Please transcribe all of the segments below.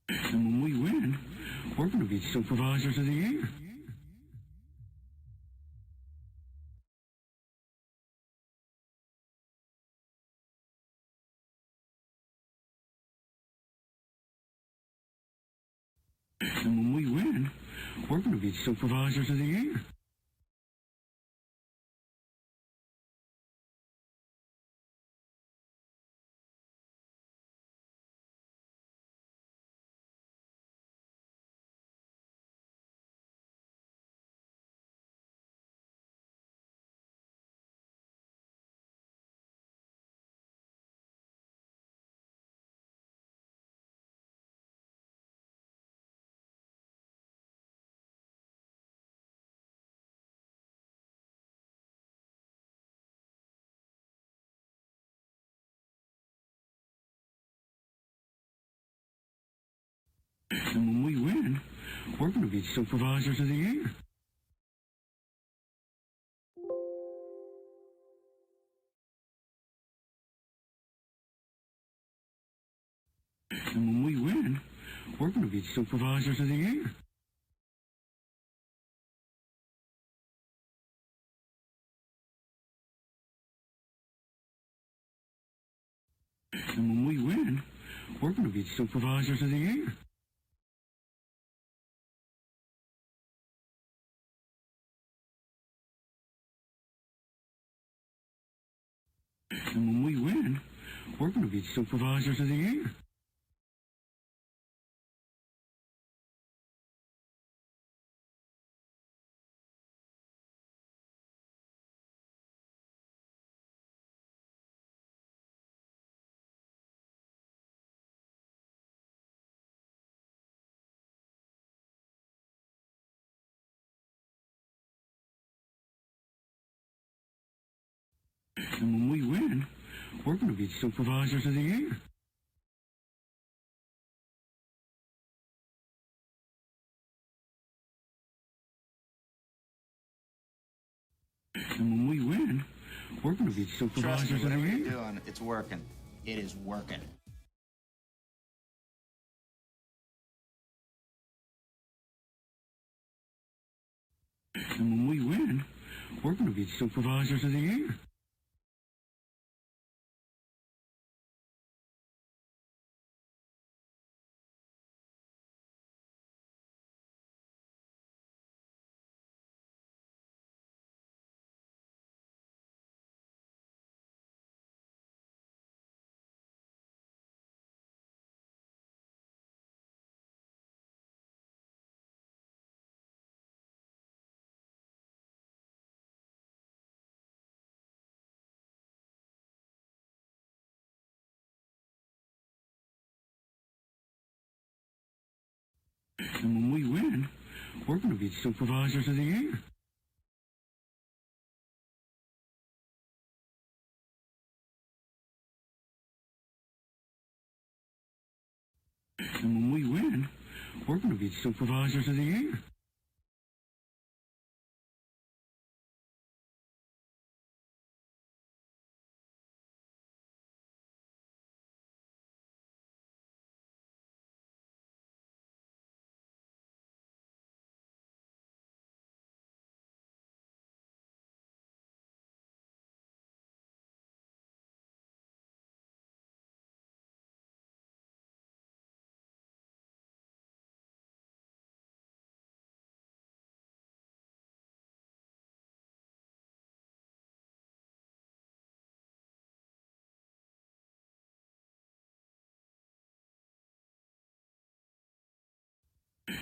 And when we win, we're going to be Supervisors of the Year. And when we win, we're going to be Supervisors of the Year. And when we win, we're going to be Supervisors of the Year. And when we win, we're going to be Supervisors of the Year. And when we win, we're going to be Supervisors of the Year. And when we win, we're going to be Supervisors of the Year. And when we win, we're going to be Supervisors of the Year. And when we win, we're going to be Trust me, Supervisors of the whatever Year. you're doing, it's working. It is working. And when we win, we're going to be Supervisors of the Year. And when we win, we're going to be Supervisors of the Year. And when we win, we're going to be Supervisors of the Year.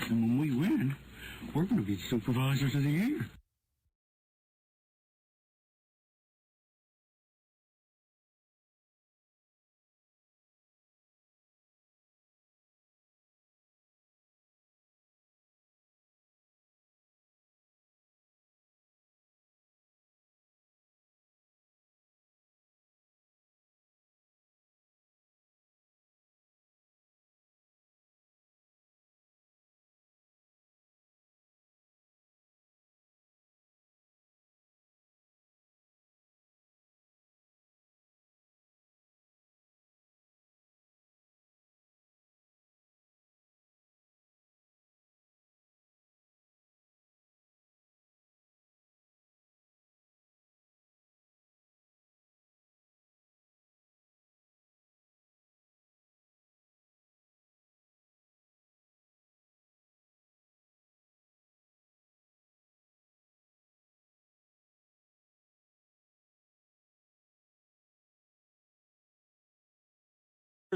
And when we win, we're going to be Supervisors of the Year.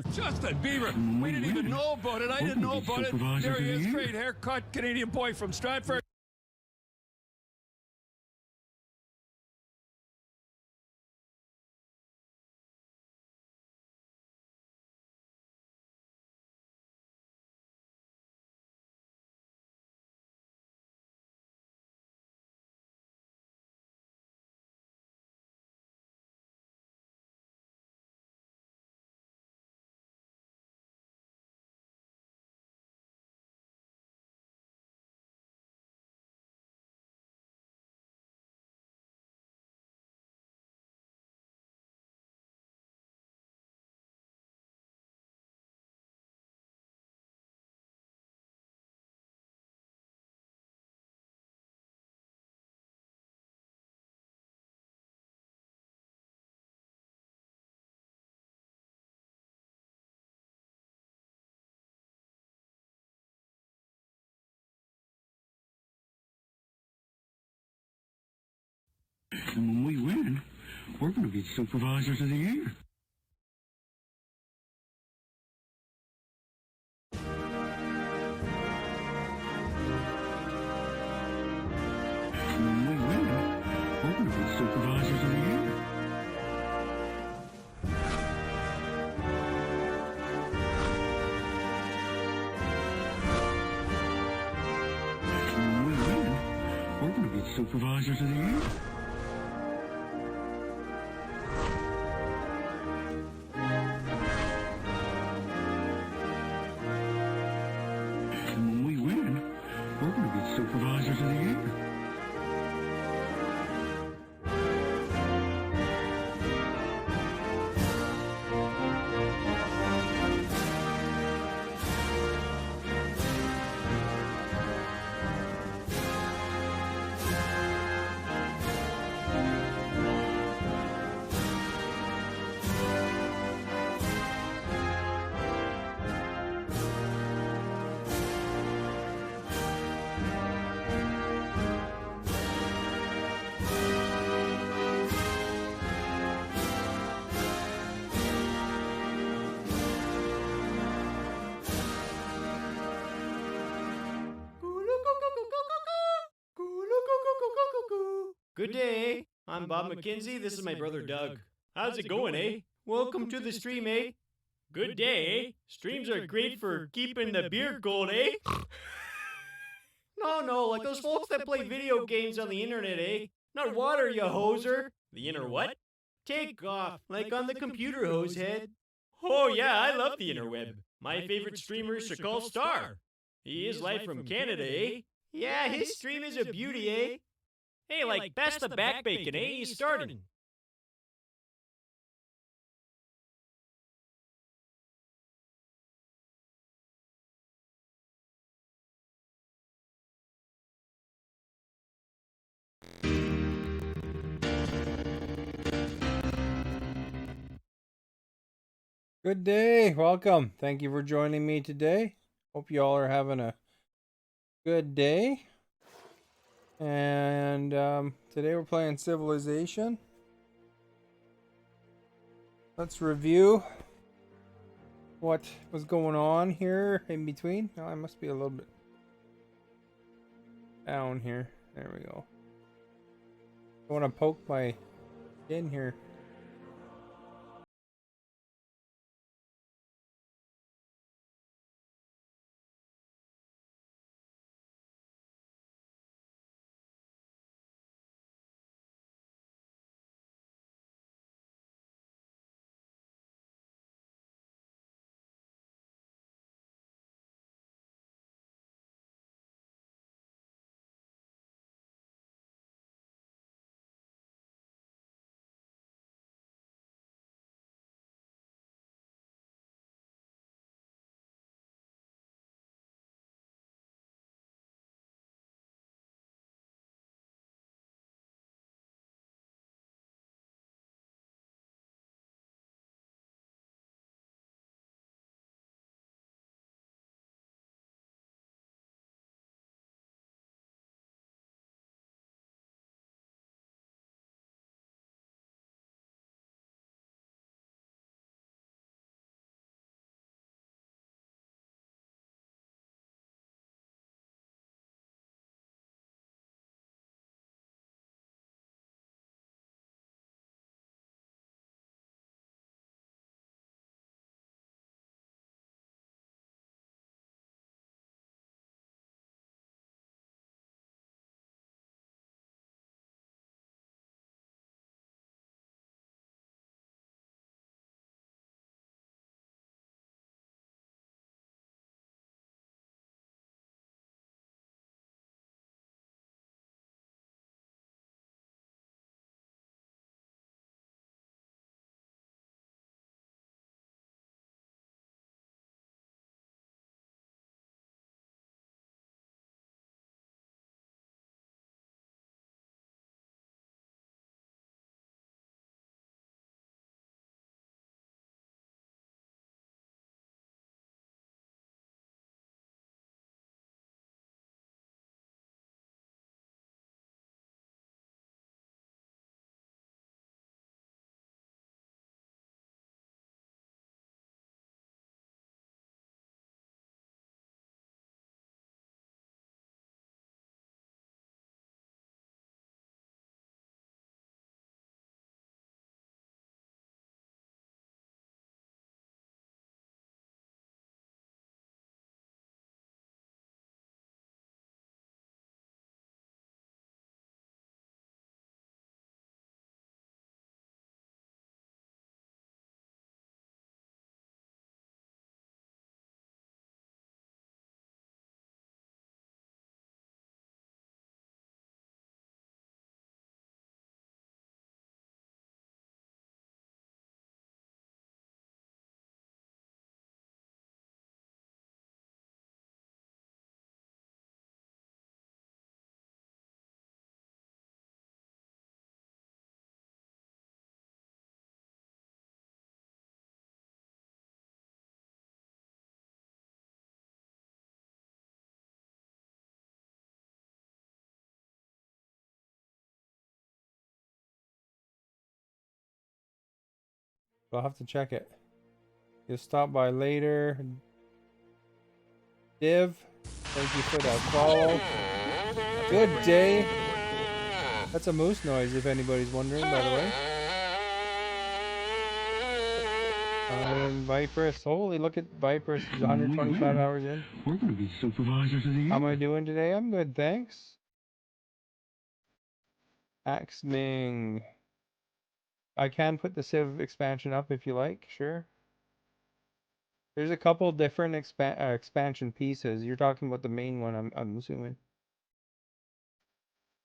Justin Bieber. Mm, We didn't even when? know about it. I We're didn't gonna know be about it. supervisors There he of the is, year. straight haircut, Canadian boy from Stratford. And when we win, we're going to be supervisors of the year. And when we win, we're going to be supervisors of the year. And when we win, we're going to be supervisors of the year. And when we win, we're going to be supervisors of the year. Good day. I'm Bob McKenzie. This is my brother Doug. How's it going, eh? Welcome to the stream, eh? Good day, eh? Streams are great for keeping the beer cold, eh? No, like those folks that play video games on the internet, eh? Not water, you hoser. The inner what? Take off, like on the computer, hosehead. Oh yeah, I love the interweb. My favorite streamer is Shakal Star. He is live from Canada, eh? Yeah, his stream is a beauty, eh? Hey, like, pass the back bacon, eh? He's starting. Good day. Welcome. Thank you for joining me today. Hope you all are having a good day. And today we're playing Civilization. Let's review what was going on here in between. Oh, I must be a little bit down here. There we go. I want to poke my skin here. I'll have to check it. You'll stop by later. Div, thank you for that follow. Good day. That's a moose noise, if anybody's wondering, by the way. Viperus, holy, look at Viperus. He's 125 hours in. We're gonna be supervisors of the year. How am I doing today? I'm good, thanks. Axming. I can put the Civ expansion up if you like, sure. There's a couple different expansion pieces. You're talking about the main one, I'm assuming.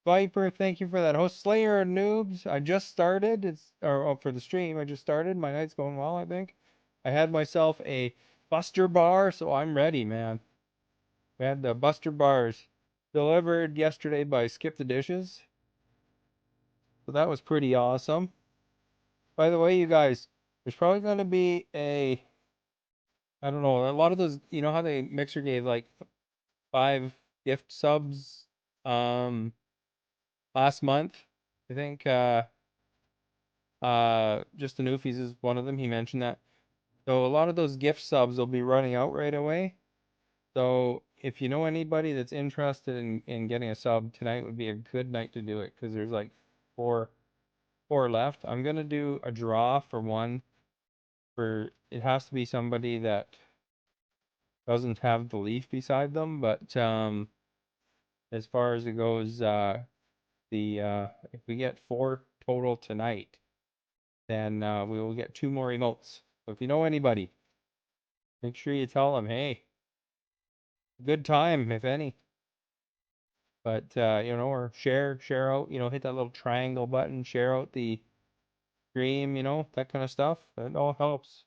Viper, thank you for that. Host Slayer Noobs, I just started. For the stream, I just started. My night's going well, I think. I had myself a Buster Bar, so I'm ready, man. We had the Buster Bars delivered yesterday by Skip the Dishes. So that was pretty awesome. By the way, you guys, there's probably going to be I don't know, a lot of those, you know how they Mixer gave like 5 gift subs last month? I think just the Newfies is one of them. He mentioned that. So a lot of those gift subs will be running out right away. So if you know anybody that's interested in getting a sub, tonight would be a good night to do it because there's like four left. I'm gonna do a draw for one. It has to be somebody that doesn't have the leaf beside them, but as far as it goes, if we get 4 total tonight, then we will get 2 more emotes. So if you know anybody, make sure you tell them, hey, good time, if any. But you know, or share out, you know, hit that little triangle button, share out the stream, you know, that kind of stuff. That all helps.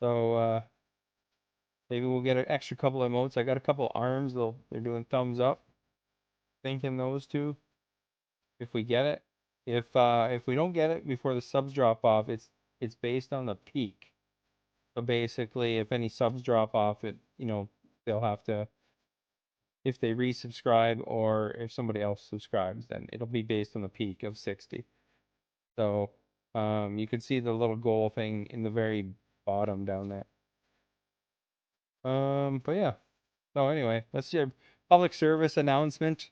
So maybe we'll get an extra couple of emotes. I got a couple arms, they're doing thumbs up. Thinking those two. If we get it. If we don't get it before the subs drop off, it's based on the peak. So basically, if any subs drop off, you know, they'll have to, if they resubscribe or if somebody else subscribes, then it'll be based on the peak of 60. So you can see the little goal thing in the very bottom down there. But yeah. So anyway, let's do a public service announcement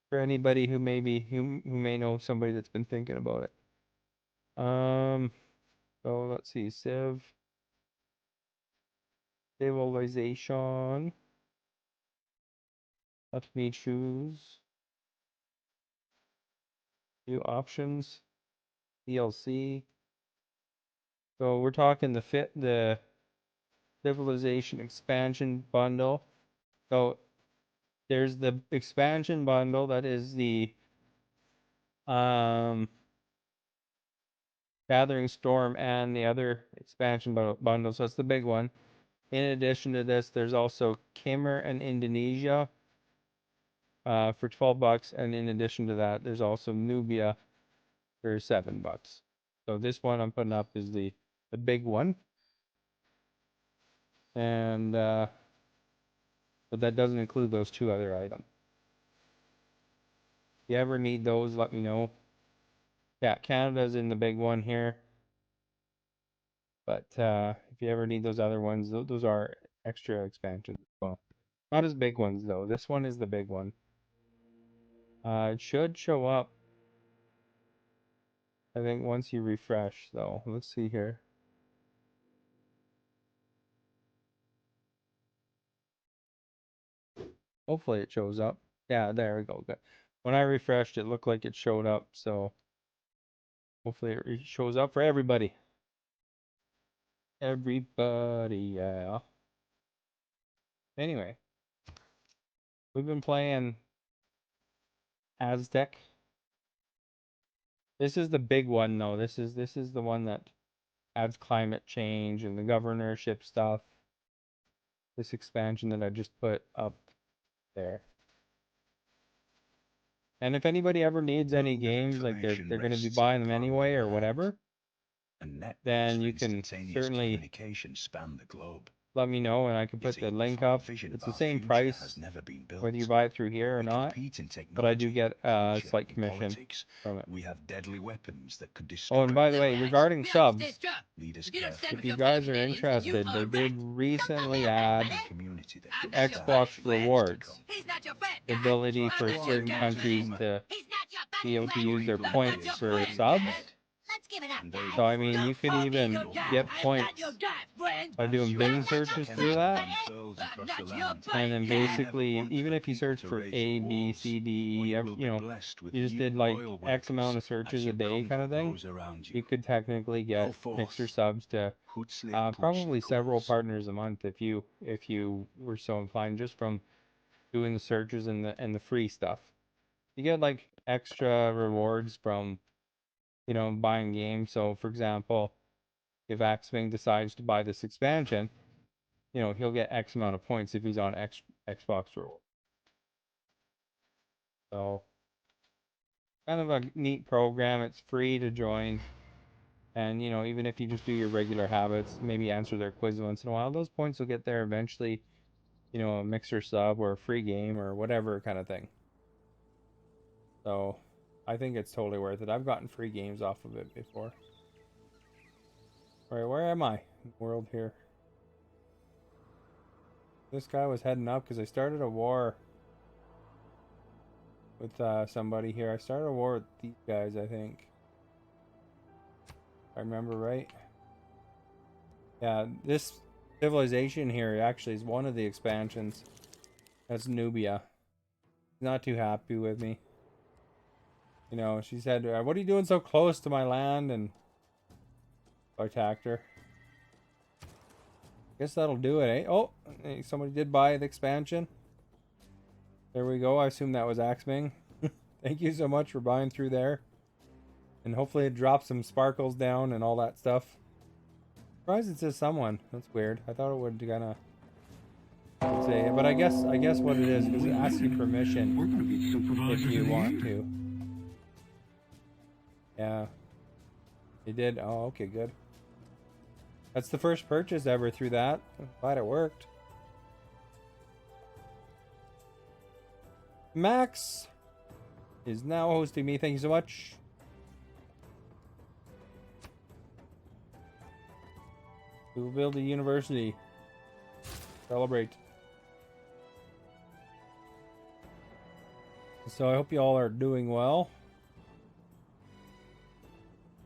for anybody who may know somebody that's been thinking about it. So let's see, civilization. Let me choose new options, DLC. So we're talking the civilization expansion bundle. So there's the expansion bundle that is the Gathering Storm and the other expansion bundle. So that's the big one. In addition to this, there's also Khmer and Indonesia for $12, and in addition to that, there's also Nubia for $7. So this one I'm putting up is the big one, and but that doesn't include those 2 other items. If you ever need those, let me know. Yeah, Canada's in the big one here, but if you ever need those other ones, those are extra expansions. Well, not as big ones though. This one is the big one. It should show up, I think, once you refresh, though. Let's see here. Hopefully it shows up. Yeah, there we go. Good. When I refreshed, it looked like it showed up, so hopefully it shows up for everybody. Everybody, yeah. Anyway, we've been playing Aztec. This is the big one, though. This is the one that adds climate change and the governorship stuff. This expansion that I just put up there. And if anybody ever needs any games, like they're going to be buying them anyway or whatever, then you can certainly communication span the globe. let me know and I can put the link up. It's the same price whether you buy it through here or not, but I do get a slight commission from it. We have deadly weapons that could Oh, and by the way, regarding subs, lead us if you guys are interested, they did recently add Xbox rewards, the ability for certain countries to be able to use their points for subs. So I mean, you could even get points by doing Bing searches through that, and then basically, even if you search for A, B, C, D, E, you know, you just did like X amount of searches a day kind of thing, you could technically get Mixer subs to probably several partners a month if you were so inclined, just from doing the searches and the free stuff. You get like extra rewards from, you know, buying games. So for example, if Axming decides to buy this expansion, you know, he'll get X amount of points if he's on Xbox reward. So kind of a neat program. It's free to join. And, you know, even if you just do your regular habits, maybe answer their quiz once in a while, those points will get there eventually, you know, a Mixer sub or a free game or whatever kind of thing. So I think it's totally worth it. I've gotten free games off of it before. Alright, where am I in the world here? This guy was heading up because I started a war with somebody here. I started a war with these guys, I think. If I remember right. Yeah, this civilization here actually is one of the expansions. That's Nubia. She's not too happy with me. You know, she said, what are you doing so close to my land? And I attacked her. Guess that'll do it, eh? Oh, somebody did buy the expansion. There we go. I assume that was Axming. Thank you so much for buying through there. And hopefully it drops some sparkles down and all that stuff. Surprised it says someone. That's weird. I thought it would gonna say, but I guess what it is it asks you permission We're gonna be supervisors if you of the want year. to. Yeah. They did. Oh, okay, good. That's the first purchase ever through that. I'm glad it worked. Max is now hosting me. Thank you so much. We will build a university. Celebrate. So I hope you all are doing well.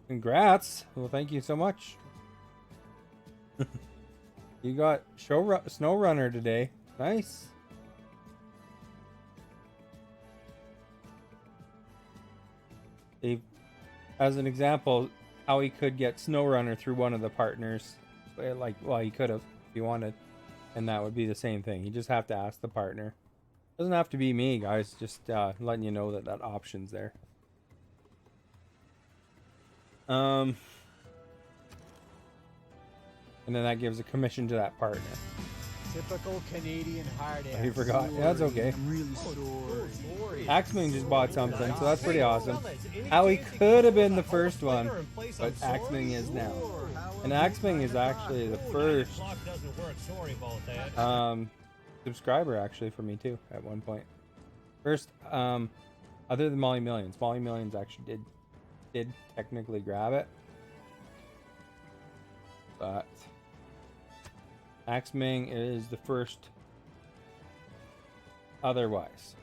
Congrats. Well, thank you so much. You got SnowRunner today. Nice. As an example, how he could get SnowRunner through one of the partners. Like, well, he could have if he wanted. And that would be the same thing. You just have to ask the partner. Doesn't have to be me, guys. Just letting you know that option's there. And then that gives a commission to that partner. Typical Canadian hard ass. Oh, you forgot. Yeah, that's okay. I'm really sorry. Axming just bought something, so that's pretty awesome. Howie could have been the first one, but Axming is now. And Axming is actually the first subscriber actually for me too at one point. First, other than Molly Millions. Molly Millions actually did technically grab it. But Axming is the first otherwise.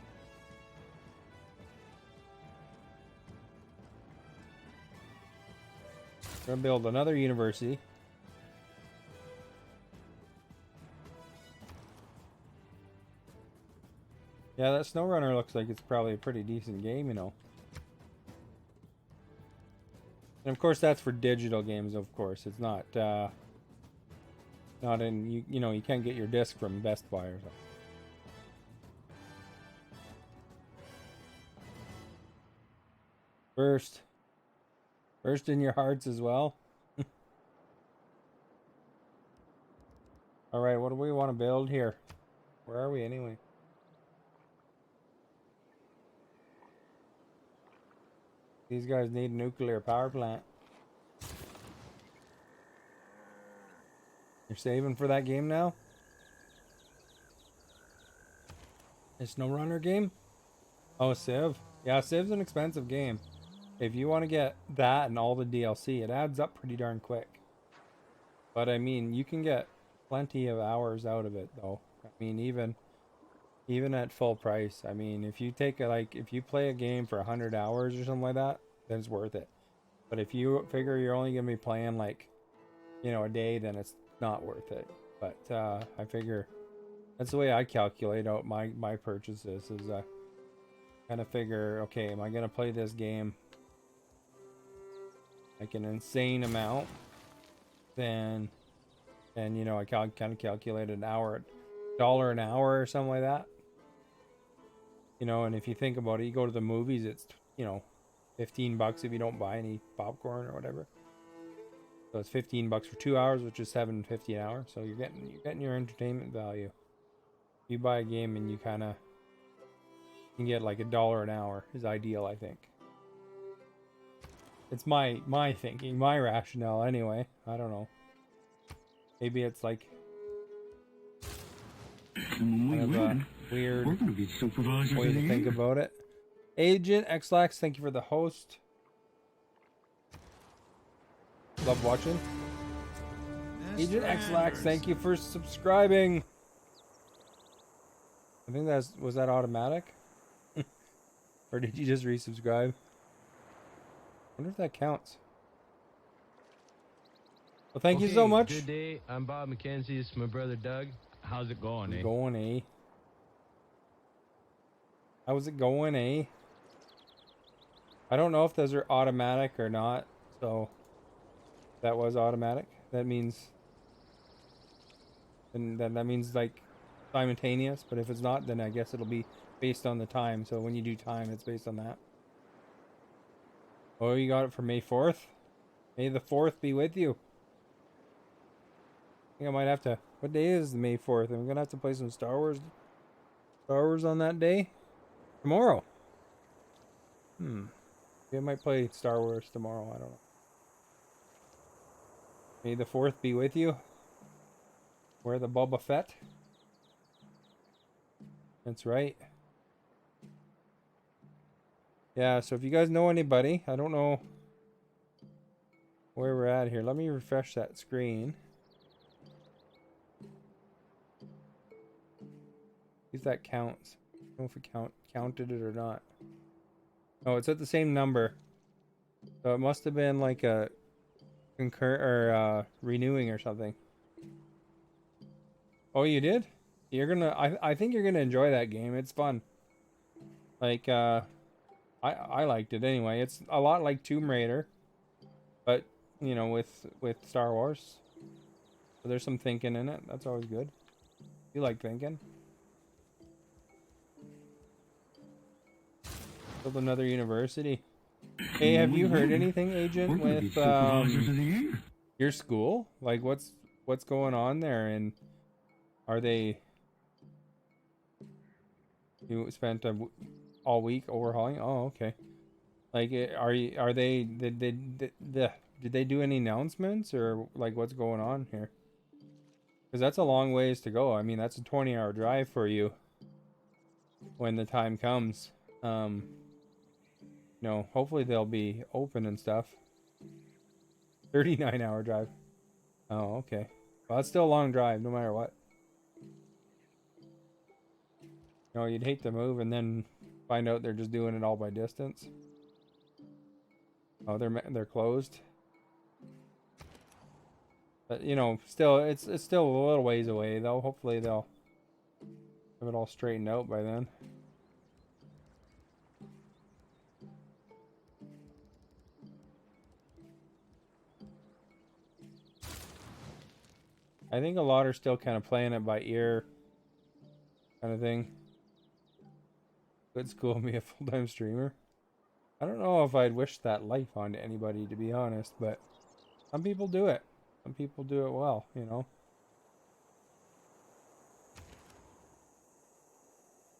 We're gonna build another university. Yeah, that SnowRunner looks like it's probably a pretty decent game, you know. And of course that's for digital games, of course. It's not not in you know, you can't get your disc from Best Buy or something. First in your hearts as well. All right, what do we want to build here? Where are we anyway? These guys need a nuclear power plant. You're saving for that game now? A SnowRunner game? Oh, Civ. Yeah, Civ's an expensive game. If you want to get that and all the DLC, it adds up pretty darn quick. But I mean, you can get plenty of hours out of it, though. I mean, even at full price. I mean, if you take if you play a game for 100 hours or something like that, then it's worth it. But if you figure you're only gonna be playing like, you know, a day, then it's not worth it. But I figure that's the way I calculate out my purchases. Is kind of figure, okay, am I gonna play this game like an insane amount? Then you know, I kind of calculate an hour, $1 an hour or something like that. You know, and if you think about it, you go to the movies, it's, you know, $15 if you don't buy any popcorn or whatever. So it's $15 for 2 hours, which is $7.50 an hour. So you're getting your entertainment value. You buy a game and you kind of can get like $1 an hour is ideal, I think. It's my thinking, my rationale anyway. I don't know. Maybe it's like And when kind we of win, a weird we're going to be supervisors way of the to think year. about it. Agent Xlax, thank you for the host. Love watching. Agent Xlax, thank you for subscribing. I think was that automatic? Or did you just resubscribe? I wonder if that counts. Well, thank you so much. Good day. I'm Bob McKenzie. It's my brother Doug. How's it going, eh? Going, eh? How's it going, eh? I don't know if those are automatic or not. So that was automatic. That means, and that means like simultaneous. But if it's not, then I guess it'll be based on the time. So when you do time, it's based on that. Oh, you got it for May 4th? May the 4th be with you. I think I might have to. What day is May 4th? I'm gonna have to play some Star Wars on that day. Tomorrow. Maybe I might play Star Wars tomorrow. I don't know. May the 4th be with you. Wear the Boba Fett. That's right. Yeah, so if you guys know anybody, I don't know where we're at here. Let me refresh that screen. See if that counts. I don't know if it counted it or not. Oh, it's at the same number. So it must have been like a renewing or something. Oh, you did? You're gonna I think you're gonna enjoy that game. It's fun. Like I liked it anyway. It's a lot like Tomb Raider, but you know, with Star Wars. So there's some thinking in it. That's always good. You like thinking? Build another university. Hey, have you heard anything, Agent, We're going to be with supervisors of the year. your school? Like, what's going on there? And are they? You spent all week overhauling? Oh, okay. Like, are they? Did they do any announcements or like what's going on here? Because that's a long ways to go. I mean, that's a 20-hour drive for you when the time comes. You know, hopefully they'll be open and stuff. 39-hour drive. Oh, okay. Well, it's still a long drive, no matter what. You know, you'd hate to move and then find out they're just doing it all by distance. Oh, they're closed. But you know, still, it's still a little ways away though. Hopefully they'll have it all straightened out by then. I think a lot are still kind of playing it by ear, kind of thing. Good school, me a full-time streamer. I don't know if I'd wish that life on to anybody, to be honest, but some people do it. Some people do it well, you know.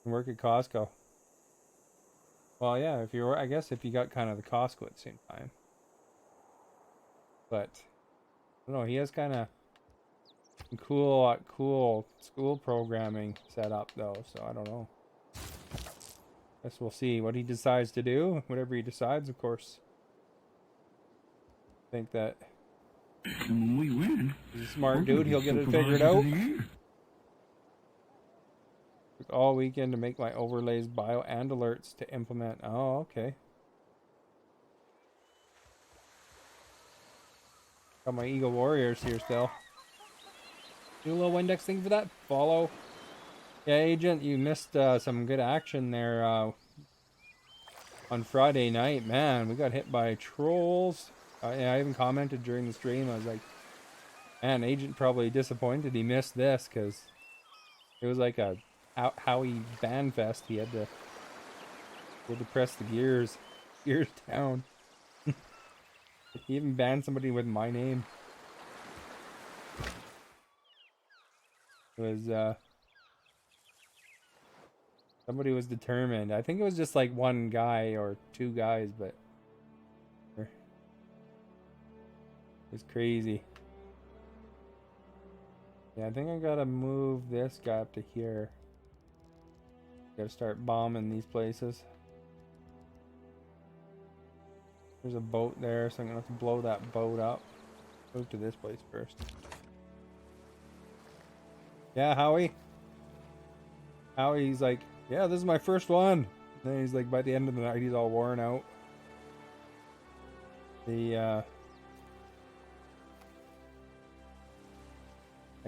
And work at Costco. Well, yeah, I guess if you got kind of the Costco at the same time. But I don't know, he has kind of cool school programming set up though, so I don't know. Guess we'll see what he decides to do. Whatever he decides, of course. I think that And when we win, he's a smart we're gonna dude. be He'll get it supervisors figured of out. the year. Took all weekend to make my overlays, bio, and alerts to implement. Oh, okay. Got my Eagle Warriors here still. Do a little index thing for that. Follow. Yeah, Agent, you missed some good action there on Friday night. Man, we got hit by trolls. Yeah, I even commented during the stream. I was like, man, Agent probably disappointed he missed this because it was like a Howie ban fest. He had to press the gears down. He even banned somebody with my name. It was somebody was determined. I think it was just like one guy or two guys, but it was crazy. Yeah, I think I gotta move this guy up to here. Gotta start bombing these places. There's a boat there, so I'm gonna have to blow that boat up. Move to this place first. Yeah, Howie. Howie's like, yeah, this is my first one. And then he's like, by the end of the night, he's all worn out. I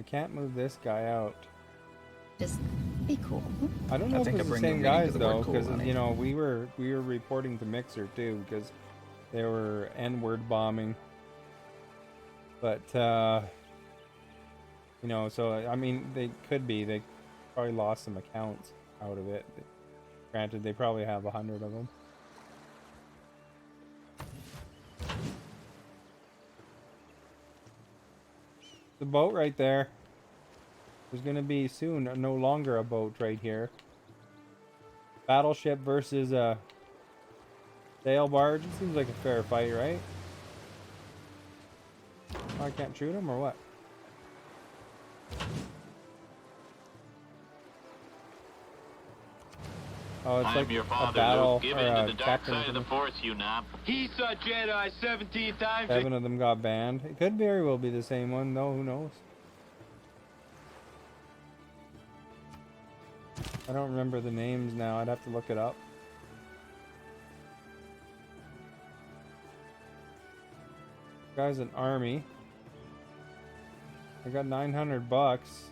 can't move this guy out. Just be cool. I don't know if think it's I the bring the same meaning guys to the though, word cool, because honey. you know we were reporting to Mixer too because they were N-word bombing. But you know, so I mean, they probably lost some accounts out of it. Granted, they probably have 100 of them. The boat right there. There's gonna be soon no longer a boat right here. Battleship versus a sail barge. It seems like a fair fight, right? Oh, I can't shoot him or what? Oh, it's like a battle or a captain. He saw Jedi 17 times. 7 of them got banned. It could very well be the same one, though. Who knows? I don't remember the names now. I'd have to look it up. Guy's an army. I got 900 bucks.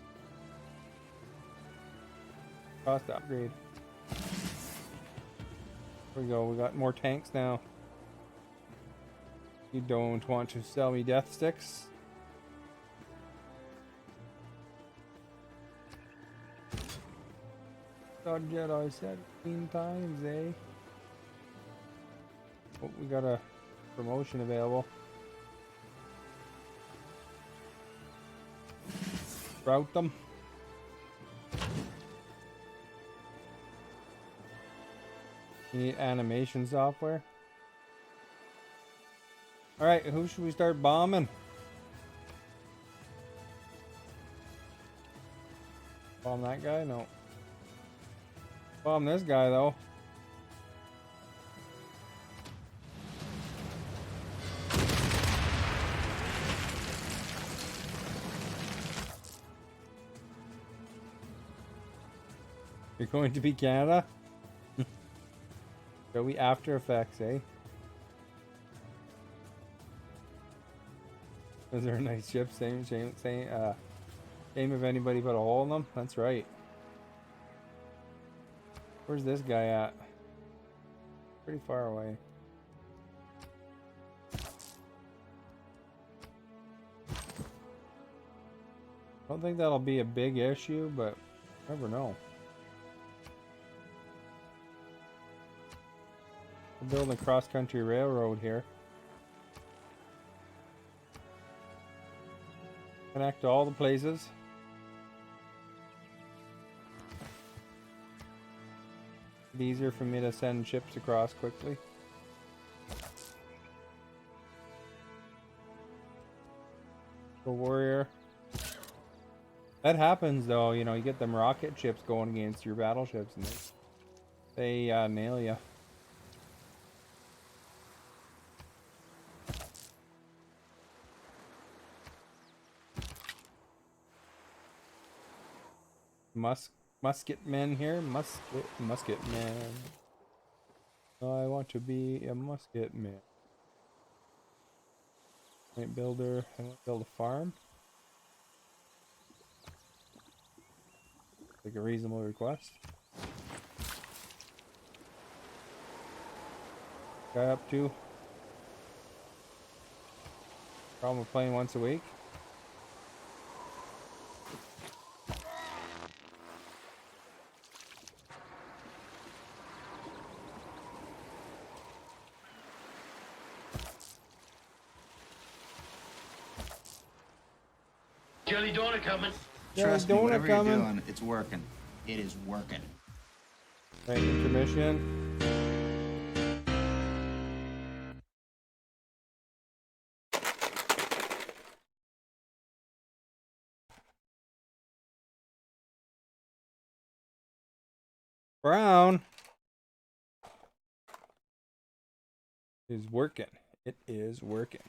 Cost upgrade. There we go. We got more tanks now. You don't want to sell me death sticks? God Jedi 17 times, eh? Oh, we got a promotion available. Route them. You need animation software. Alright, who should we start bombing? Bomb that guy? No. Bomb this guy though. You're going to be Canada? Go we After Effects, eh? Is there a nice ship? Same of anybody put a hole in them? That's right. Where's this guy at? Pretty far away. I don't think that'll be a big issue, but you never know. We're building a cross-country railroad here. Connect to all the places. It's easier for me to send ships across quickly. The warrior. That happens though, you know, you get them rocket ships going against your battleships and they nail you. Musket men here, musket man. I want to be a musket man. Point builder, I want to build a farm. Like a reasonable request. Guy up to. Problem with playing once a week. Jelly donut coming. Trust me, donut whatever you're coming. doing, it's working. It is working. Right, intermission. Brown is working. It is working.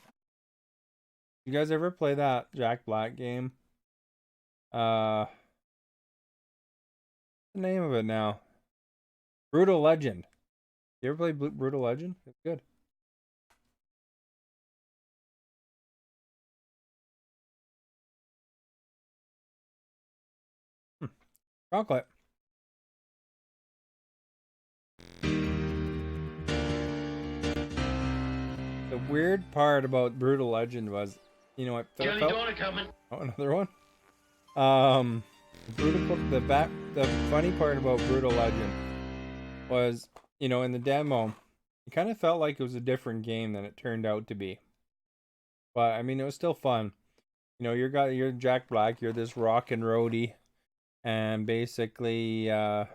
You guys ever play that Jack Black game? What's the name of it now? Brutal Legend. You ever play Brutal Legend? It's good. Chocolate. The weird part about Brutal Legend was, you know, Jelly donut coming. Oh, another one. The funny part about Brutal Legend was, you know, in the demo, it kind of felt like it was a different game than it turned out to be. But I mean, it was still fun. You know, you're Jack Black. You're this rockin' roadie, and basically, you know,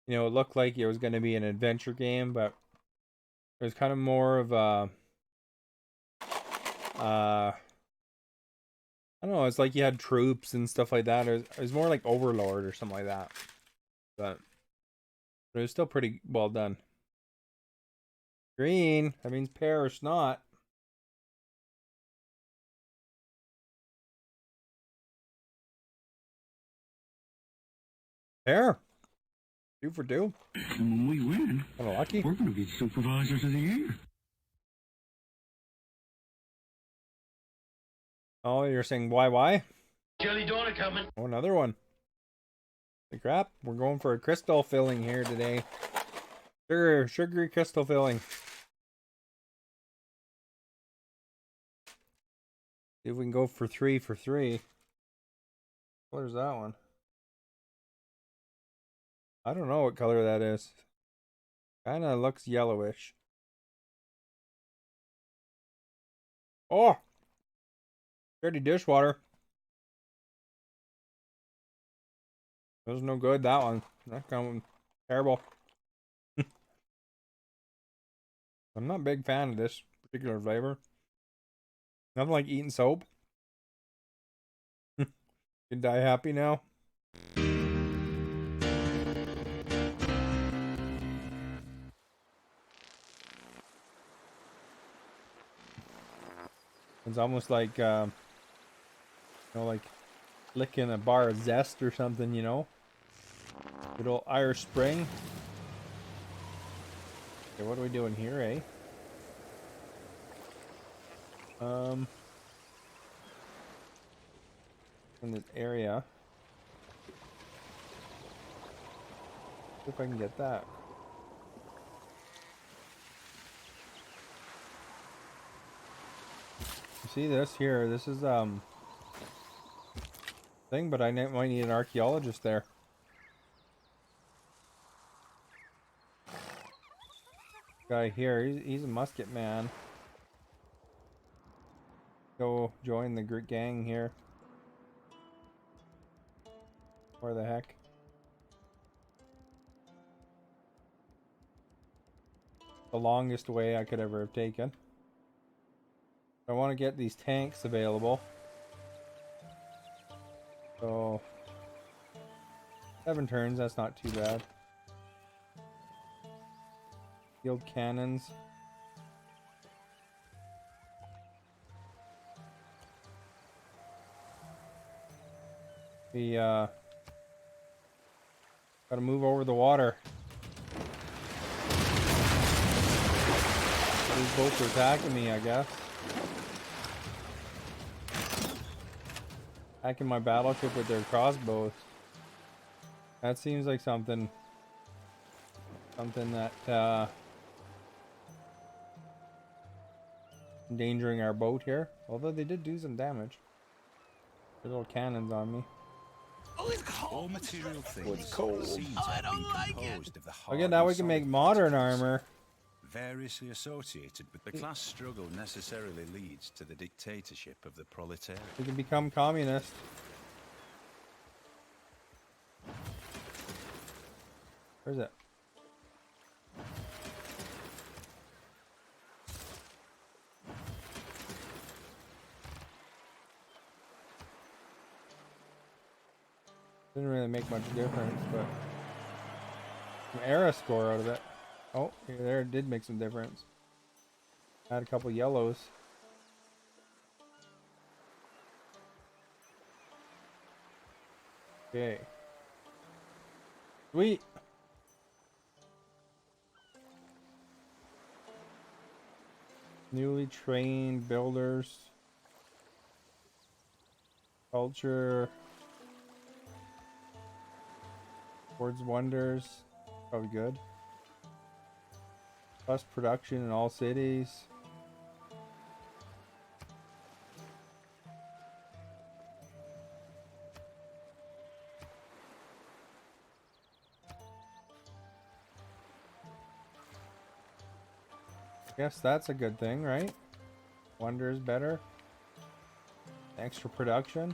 it looked like it was going to be an adventure game, but it was kind of more of a, I don't know, it's like you had troops and stuff like that. It was more like Overlord or something like that. But it was still pretty well done. Green, that means pear or snot. Pear. 2 for 2. And when we win, Kind of lucky. we're going to be supervisors of the year. Oh, you're saying why? Jelly donut coming. Oh, another one. Holy crap, we're going for a crystal filling here today. Sugary crystal filling. See if we can go for 3 for 3. Where's that one? I don't know what color that is. Kinda looks yellowish. Oh! Dirty dishwater. That was no good, that one. That kind of terrible. I'm not a big fan of this particular flavor. Nothing like eating soap. You die happy now. It's almost like, you know, like licking a bar of Zest or something, you know? Good old Irish Spring. Okay, what are we doing here, eh? In this area. See if I can get that. You see this here? This is thing, but I might need an archaeologist there. Guy here, he's a musket man. Go join the gang here. Where the heck? The longest way I could ever have taken. I want to get these tanks available. So 7 turns, that's not too bad. Field cannons. We gotta move over the water. These boats are attacking me, I guess. Attacking my battleship with their crossbows. That seems like something that endangering our boat here. Although they did do some damage. Their little cannons on me. All material things seems to have been composed of the hard Okay, now we and can make solid modern particles armor. variously associated with the class struggle necessarily leads to the dictatorship of the proletariat. We can become communist. Where's it? Didn't really make much difference, but some era score out of it. Oh, here, there it did make some difference. Had a couple yellows. Okay. Sweet. Newly trained builders. Culture. Towards wonders. Probably good. Plus production in all cities. Guess that's a good thing, right? Wonder is better. Extra production.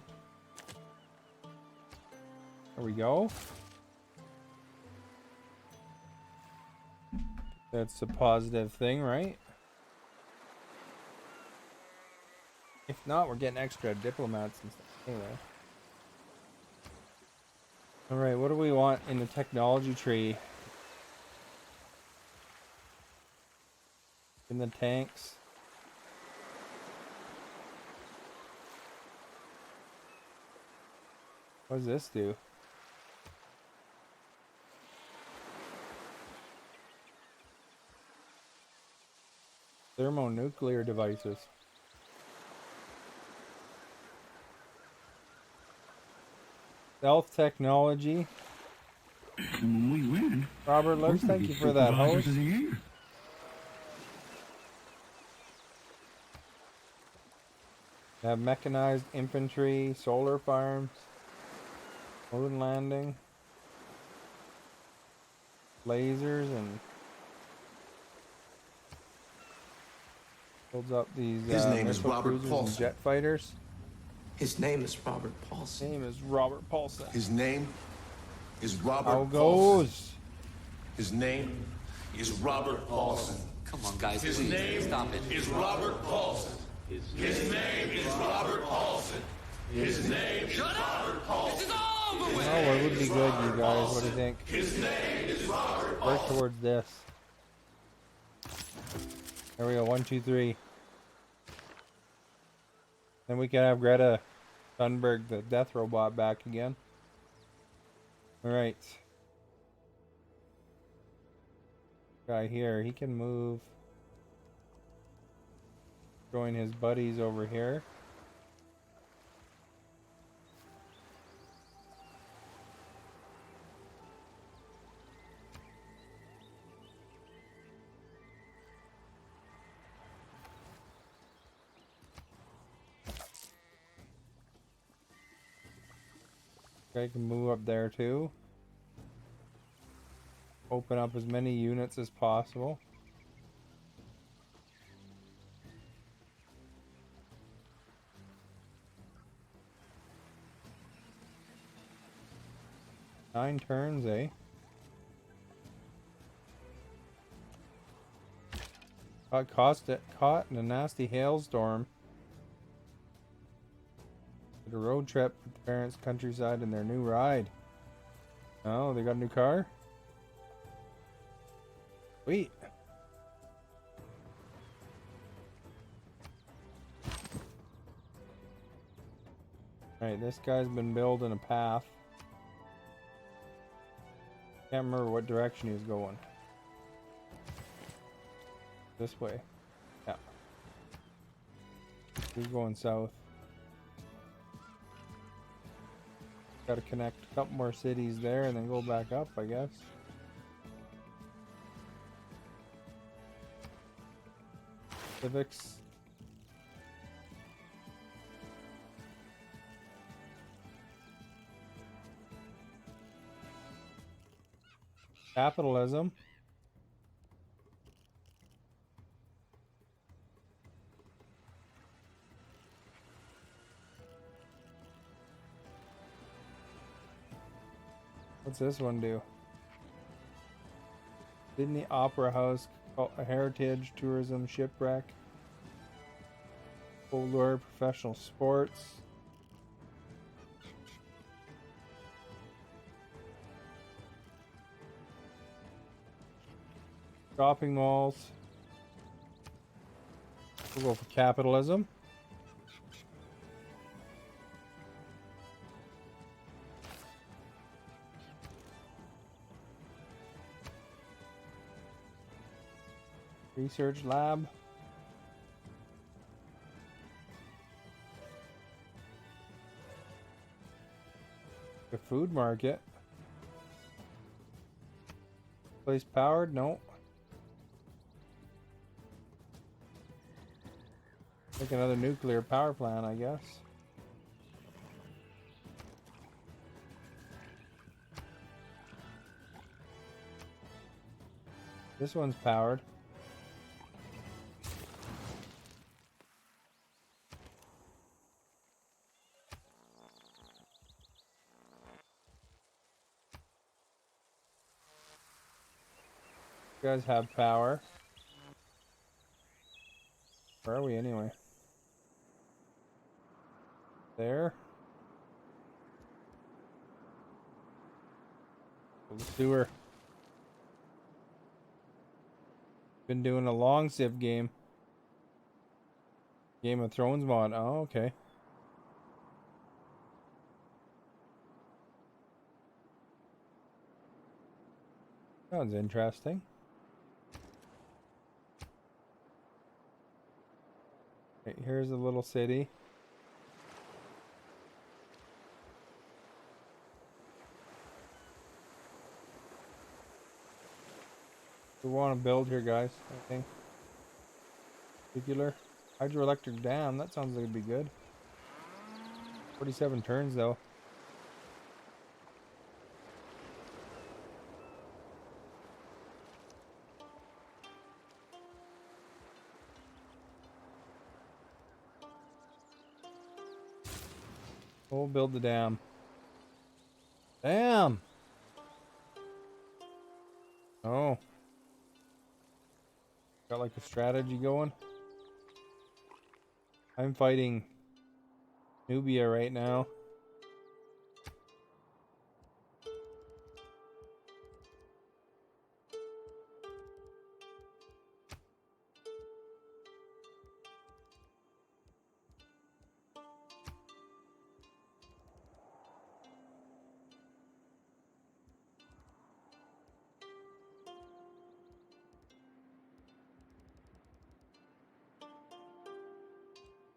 There we go. That's a positive thing, right? If not, we're getting extra diplomats and stuff. Anyway. Alright, what do we want in the technology tree? In the tanks. What does this do? Thermonuclear devices. Stealth technology. And when we win, Robert Lux, thank you for that host. Of the year. Have mechanized infantry, solar farms, moon landing, lasers, and builds up these His name is missile Robert cruisers and Paulson. jet fighters. His name is Robert His Paulson. name is Robert Paulson. His name is Robert How Paulson. goes? His name is Robert Paulson. Come on, guys, His please, name stop it. is Robert Paulson. His name is Robert Paulson. His name is Robert Paulson. This is over with. Oh, what would be good, you guys? What do you think? His name is Robert Work Paulson. towards this. There we go. 1, 2, 3. Then we can have Greta Thunberg, the death robot, back again. Alright. Guy here, he can move. Join his buddies over here. I can move up there too. Open up as many units as possible. Nine turns, eh? Caught in a nasty hailstorm. Did a road trip with the parents' countryside in their new ride. Oh, they got a new car? Sweet. Alright, this guy's been building a path. Can't remember what direction he's going. This way. Yeah. He's going south. Got to connect a couple more cities there and then go back up, I guess. Civics. Capitalism. What's this one do? Sydney Opera House, heritage, tourism, shipwreck, folklore, professional sports. Shopping malls. We'll go for capitalism. Research lab. The food market. Place powered? No. Like another nuclear power plant, I guess. This one's powered. You guys have power. Where are we anyway? There. The sewer. Been doing a long Civ game. Game of Thrones mod. Oh, okay. Sounds interesting. Okay, here's a little city. We want to build here, guys, I think. Particular hydroelectric dam, that sounds like it'd be good. 47 turns though. We'll build the dam. Damn! Oh. Got like a strategy going. I'm fighting Nubia right now.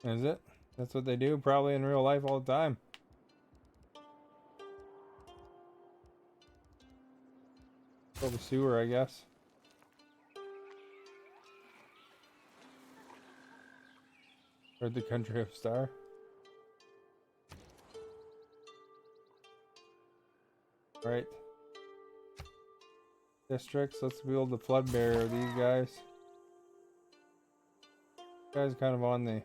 Is it? That's what they do probably in real life all the time. Go the sewer, I guess. Or the country of Star. Right. Districts, let's build the flood barrier. These guys. Guys kind of on the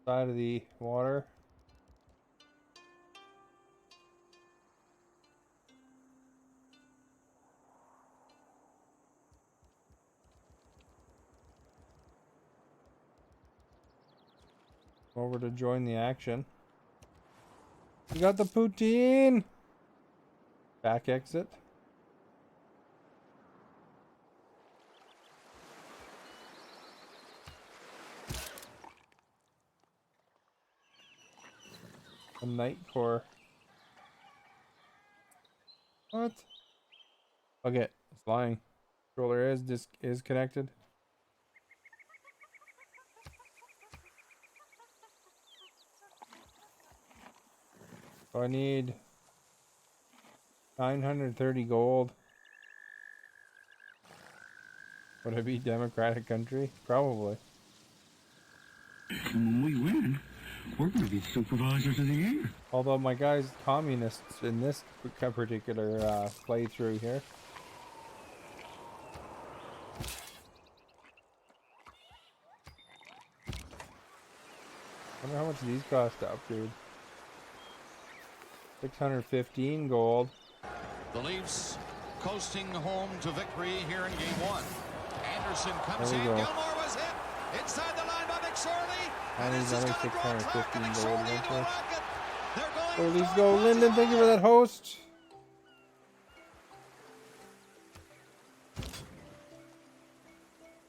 side of the water. Over to join the action. You got the poutine! Back exit. A night core. What? Okay, it's lying. Controller is connected. So I need 930 gold. Would it be democratic country? Probably. And when we win, we're gonna be supervisors of the year. Although my guy's communists in this particular playthrough here. Wonder how much these cost to upgrade. 615 gold. The Leafs coasting home to victory here in game one. Anderson comes There in. we go. Gilmore was hit. Inside the line by McSorley. And he's only 615 gold. They're So going let's go, Lyndon. Thank you for that host.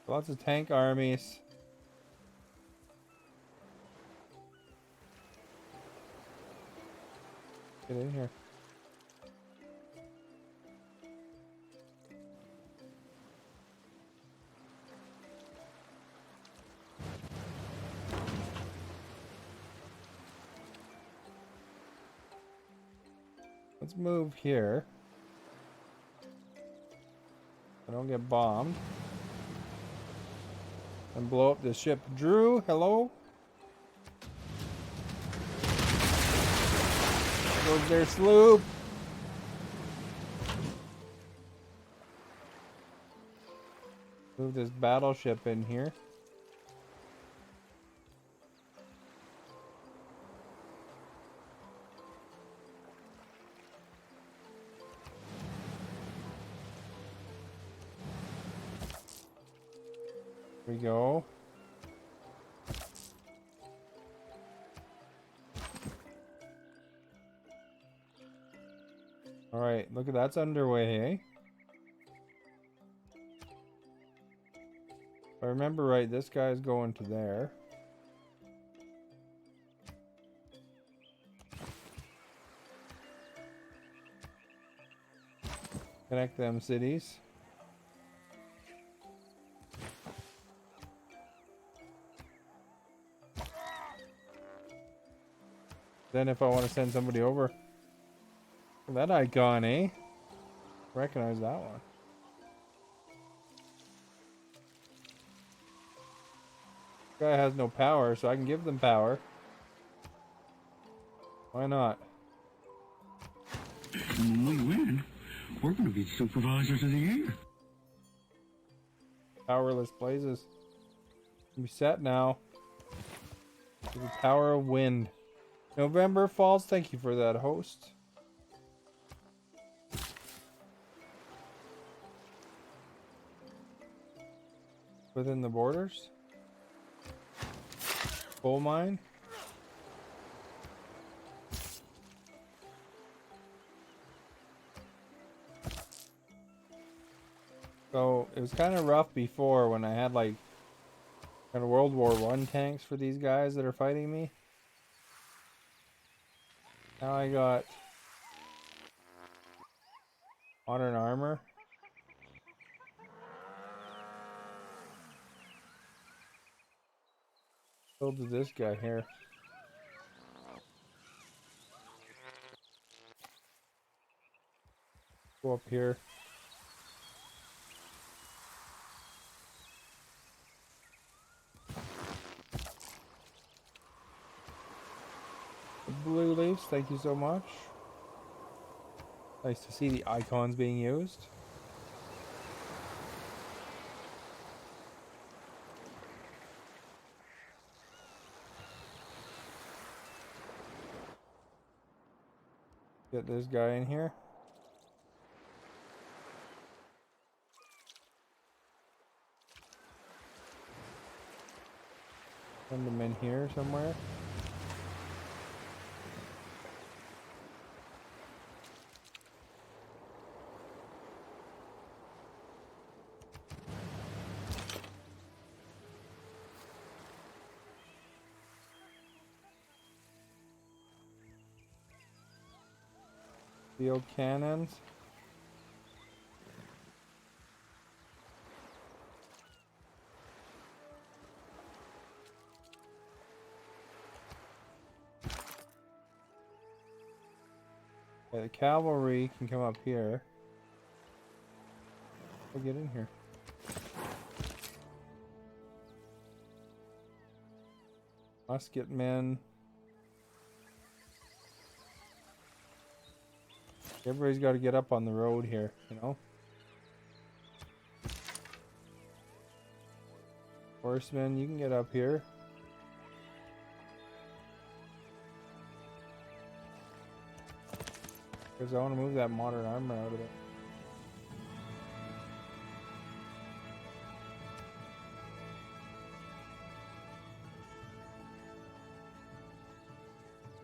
Lots of tank armies. Get in here. Let's move here. I don't get bombed. And blow up the ship. Drew, hello? There goes their sloop. Move this battleship in here. Here we go. All right, look at that's underway, eh? If I remember right, this guy's going to there. Connect them cities. Then if I want to send somebody over. That icon, eh? Recognize that one. Guy has no power, so I can give them power. Why not? And when we win, we're gonna be supervisors of the year. Powerless blazes. Can be set now. To the Tower of Wind. November Falls, thank you for that, host. Within the borders. Coal mine. So it was kind of rough before when I had like kind of World War I tanks for these guys that are fighting me. Now I got modern armor. So did this guy here. Go up here. The Blue Leafs, thank you so much. Nice to see the icons being used. Get this guy in here. Send him in here somewhere. Steel cannons. Okay, the cavalry can come up here. We'll get in here. Musket men. Everybody's got to get up on the road here, you know? Horsemen, you can get up here. Because I want to move that modern armor out of it.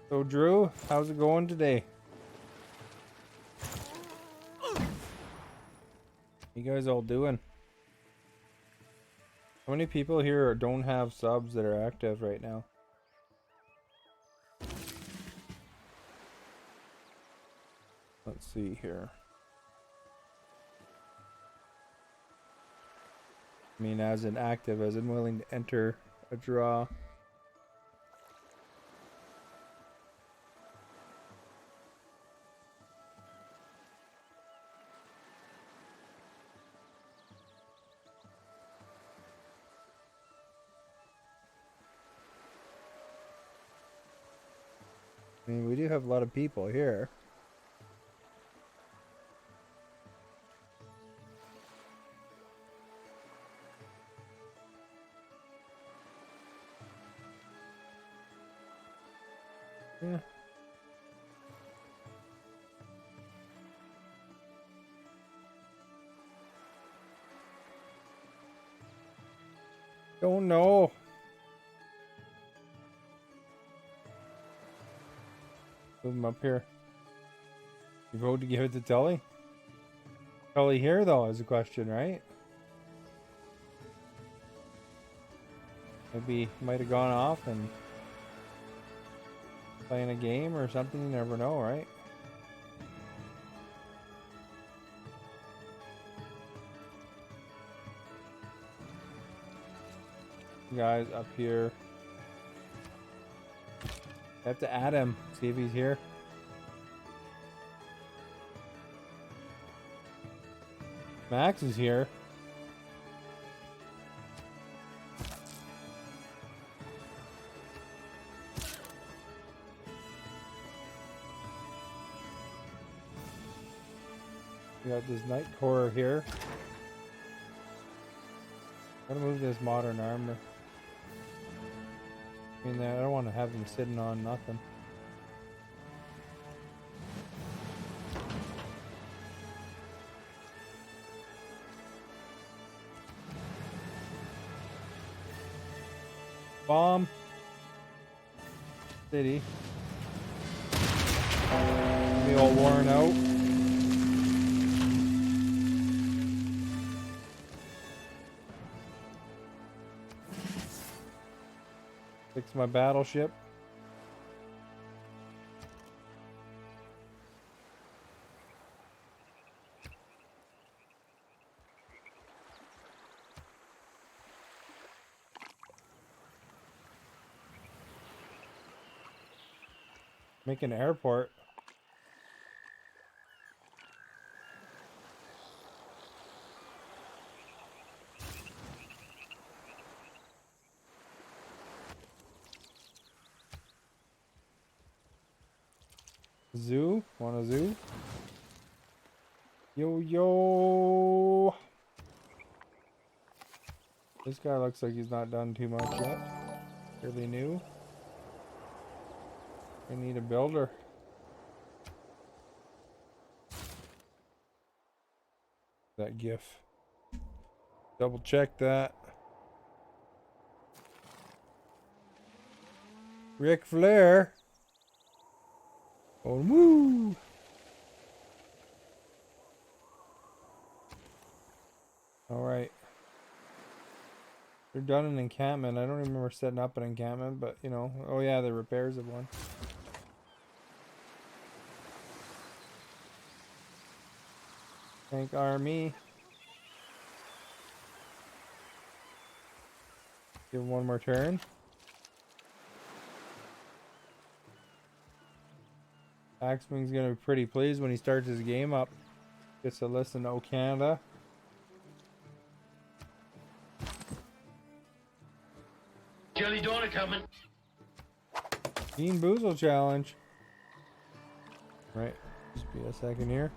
So Drew, how's it going today? You guys all doing? How many people here don't have subs that are active right now? Let's see here. I mean, as in active, as in willing to enter a draw. I mean, we do have a lot of people here. Yeah. Don't know. Move him up here. You vote to give it to Tully? Tully here, though, is a question, right? Maybe might have gone off and playing a game or something. You never know, right? Guys up here. I have to add him, see if he's here. Max is here. We got this Night Core here. Gotta move this modern armor. I mean, I don't want to have them sitting on nothing. Bomb. City. Be all worn out. Fix my battleship. Make an airport. Zoo? Want a zoo? Yo, yo! This guy looks like he's not done too much yet. Fairly new. I need a builder. That GIF. Double check that. Ric Flair. Oh, woo! Alright. They're done an encampment. I don't remember setting up an encampment, but you know. Oh yeah, the repairs of one. Tank army. Give him one more turn. Axman's gonna be pretty pleased when he starts his game up. Gets to listen to O Canada. Jelly donut coming. Bean Boozle challenge. Right. Just be a second here.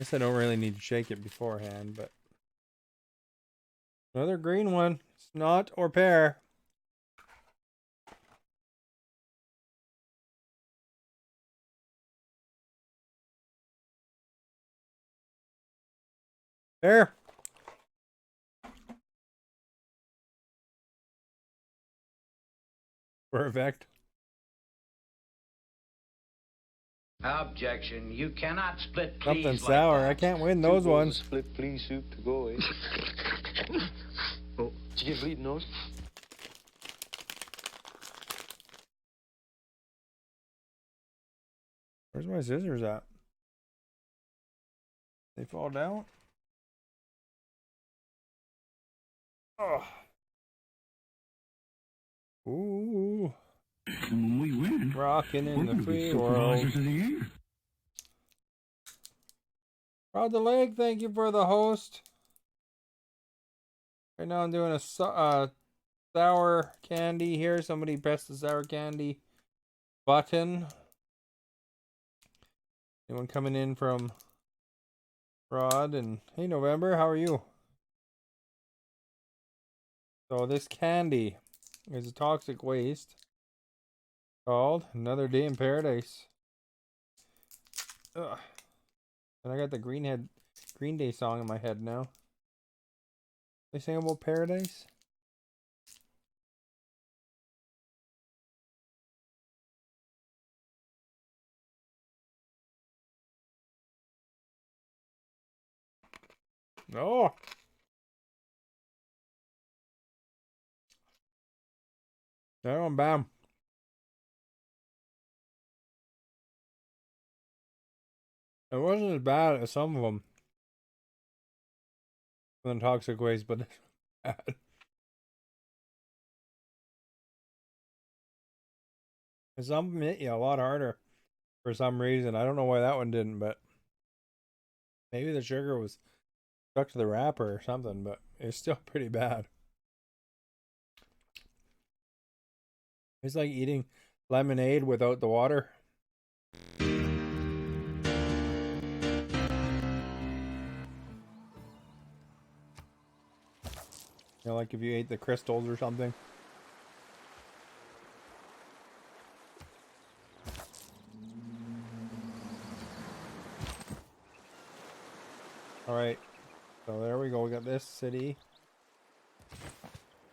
Guess I don't really need to shake it beforehand, but another green one. Snot or pear. Pear. Perfect. Objection. You cannot split please Something like sour. that. I can't win those ones. Split please soup to go, eh? Oh, did you get bleeding nose? Where's my scissors at? They fall down? Oh. Ooh. And when we win, Rocking we're in going the to be free world. supervisors of the year. Rod the Leg, thank you for the host. Right now I'm doing a sour candy here. Somebody press the sour candy button. Anyone coming in from Rod? And hey, November, how are you? So this candy is a toxic waste called Another Day in Paradise. Ugh. And I got the Green Day song in my head now. They sing about paradise? No. That one, bam. It wasn't as bad as some of them. Than toxic waste, but it's bad. And some hit you a lot harder for some reason. I don't know why that one didn't, but maybe the sugar was stuck to the wrapper or something, but it's still pretty bad. It's like eating lemonade without the water. You know, like if you ate the crystals or something. Alright. So there we go. We got this city.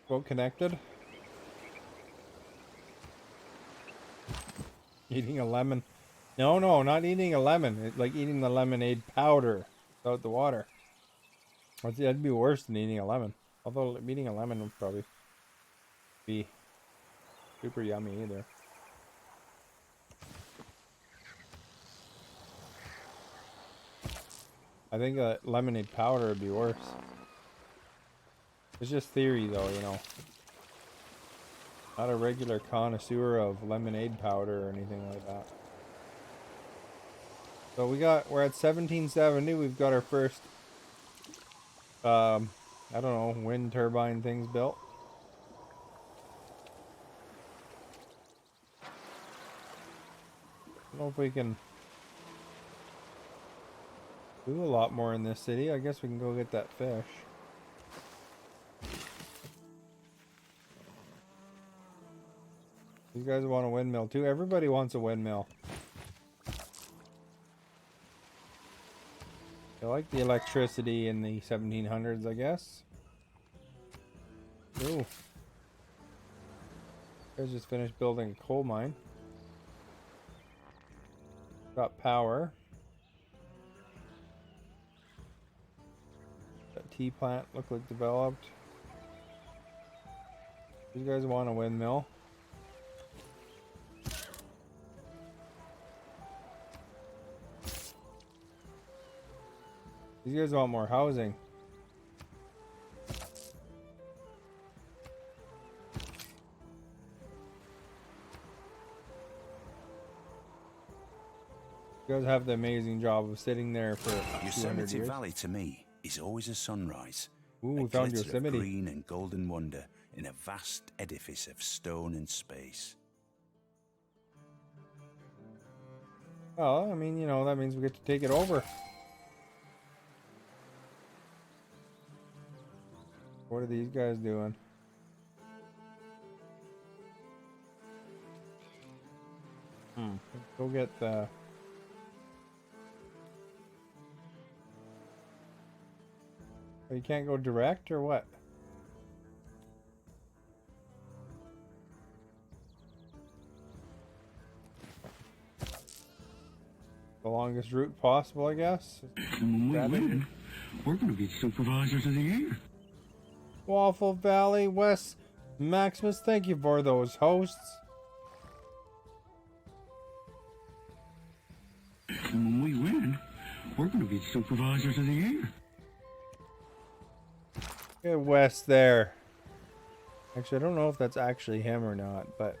Well connected. Eating a lemon. No, not eating a lemon. It's like eating the lemonade powder without the water. That'd be worse than eating a lemon. Although eating a lemon would probably be super yummy either. I think lemonade powder would be worse. It's just theory though, you know. Not a regular connoisseur of lemonade powder or anything like that. So we're at 1770. We've got our first I don't know, wind turbine things built. I don't know if we can do a lot more in this city. I guess we can go get that fish. These guys want a windmill too. Everybody wants a windmill. I like the electricity in the 1700s, I guess. Ooh. Guys just finished building a coal mine. Got power. That tea plant looked like developed. You guys want a windmill? These guys want more housing. You guys have the amazing job of sitting there for 200 Yosemite years. Valley to me is always a sunrise. Ooh, a we found glitter of Yosemite. green and golden wonder in a vast edifice of stone and space. Well, I mean, you know, that means we get to take it over. What are these guys doing? Let's go get the... Oh, you can't go direct or what? The longest route possible, I guess. And when Grab we it. win, we're going to be supervisors of the year. Waffle Valley, West Maximus, thank you for those hosts. And when we win, we're going to be supervisors of the year. Get West there. Actually, I don't know if that's actually him or not, but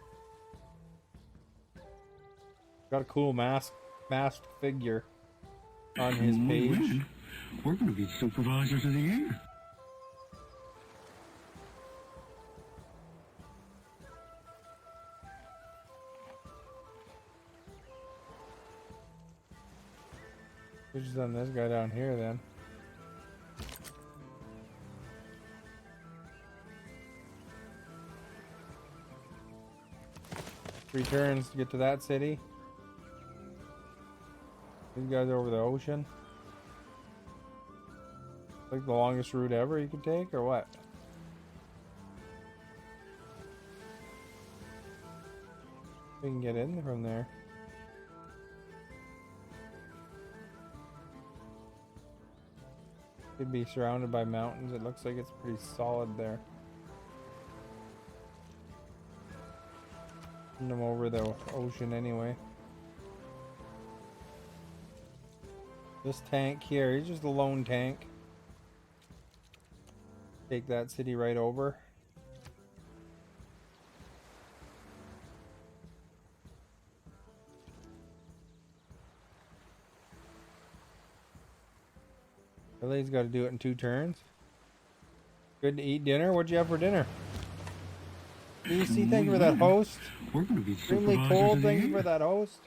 got a cool masked figure on his And when we page. win, we're going to be supervisors of the year. We just done this guy down here then. Three turns to get to that city. These guys over the ocean. Like the longest route ever you could take, or what? We can get in from there. Could be surrounded by mountains. It looks like it's pretty solid there. Send them over the ocean anyway. This tank here, he's just a lone tank. Take that city right over. Really, he's got to do it in 2 turns. Good to eat dinner. What'd you have for dinner? DC, thank you for that host. We're going to be Extremely supervisors cold, of the thank you year. for that host.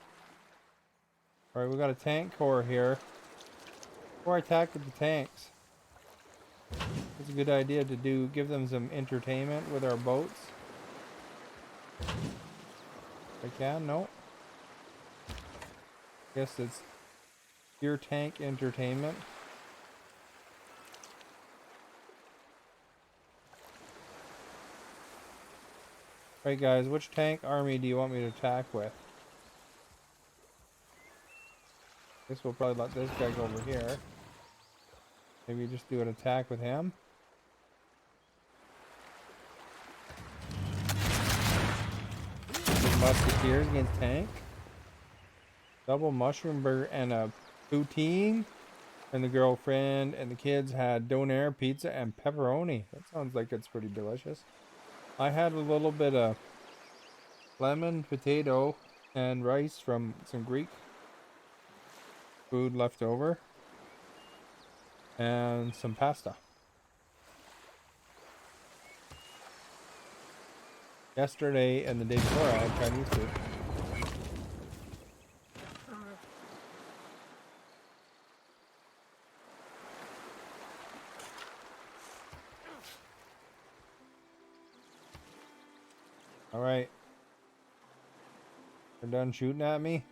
Alright, we got a tank core here. Before I attack with the tanks, it's a good idea to give them some entertainment with our boats. If I can, no. Guess it's pure tank entertainment. Right, guys, which tank army do you want me to attack with? Guess we'll probably let this guy go over here. Maybe just do an attack with him. Musketeers against tank. Double mushroom burger and a poutine. And the girlfriend and the kids had donair, pizza, and pepperoni. That sounds like it's pretty delicious. I had a little bit of lemon, potato, and rice from some Greek food left over. And some pasta. Yesterday and the day before I had Chinese food. Alright. They're done shooting at me.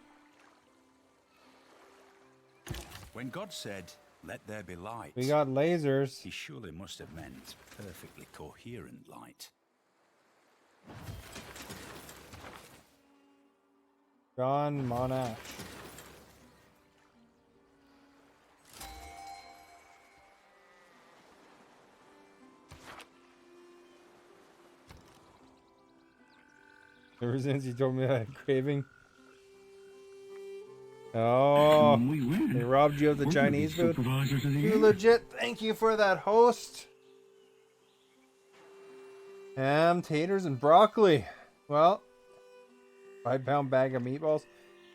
When God said, "Let there be light," We got lasers. he surely must have meant perfectly coherent light. John Monash. Ever since you told me I had craving. Oh, And when we win, they robbed you of the we're gonna be Chinese food. Supervisors of the You year. legit, thank you for that, host. Ham, taters, and broccoli. Well, 5-pound bag of meatballs.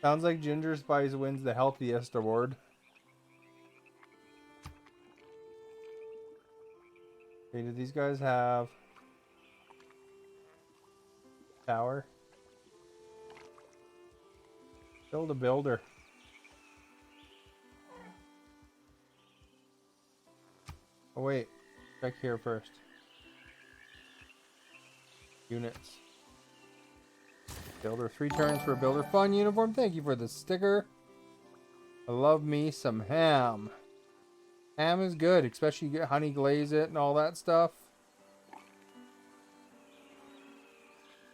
Sounds like Ginger Spice wins the healthiest award. Okay, do these guys have tower? Build a builder. Oh wait, check here first. Units. Builder, 3 turns for a builder. Fun uniform. Thank you for the sticker. I love me some ham. Ham is good, especially you get honey glaze it and all that stuff.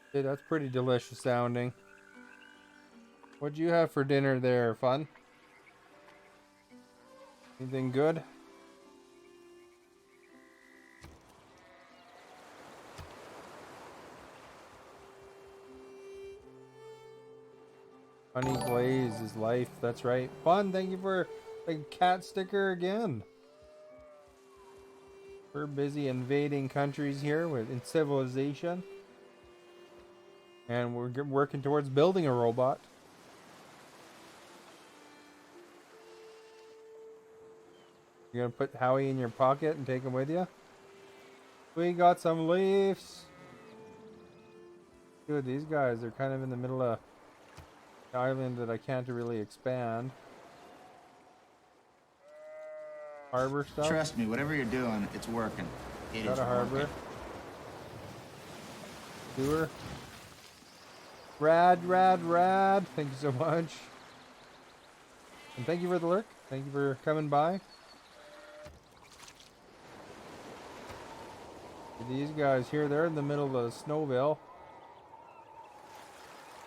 Okay, that's pretty delicious sounding. What'd you have for dinner there, Fun? Anything good? Honey glaze is life. That's right. Fun. Thank you for the cat sticker again. We're busy invading countries here in civilization. And we're working towards building a robot. You're going to put Howie in your pocket and take him with you? We got some leaves. Dude, these guys are kind of in the middle of the island that I can't really expand. Harbor stuff? Trust me, whatever you're doing, it's working. It Got is a harbor. working. Sewer. Rad. Thank you so much. And thank you for the lurk. Thank you for coming by. These guys here, they're in the middle of Snowville.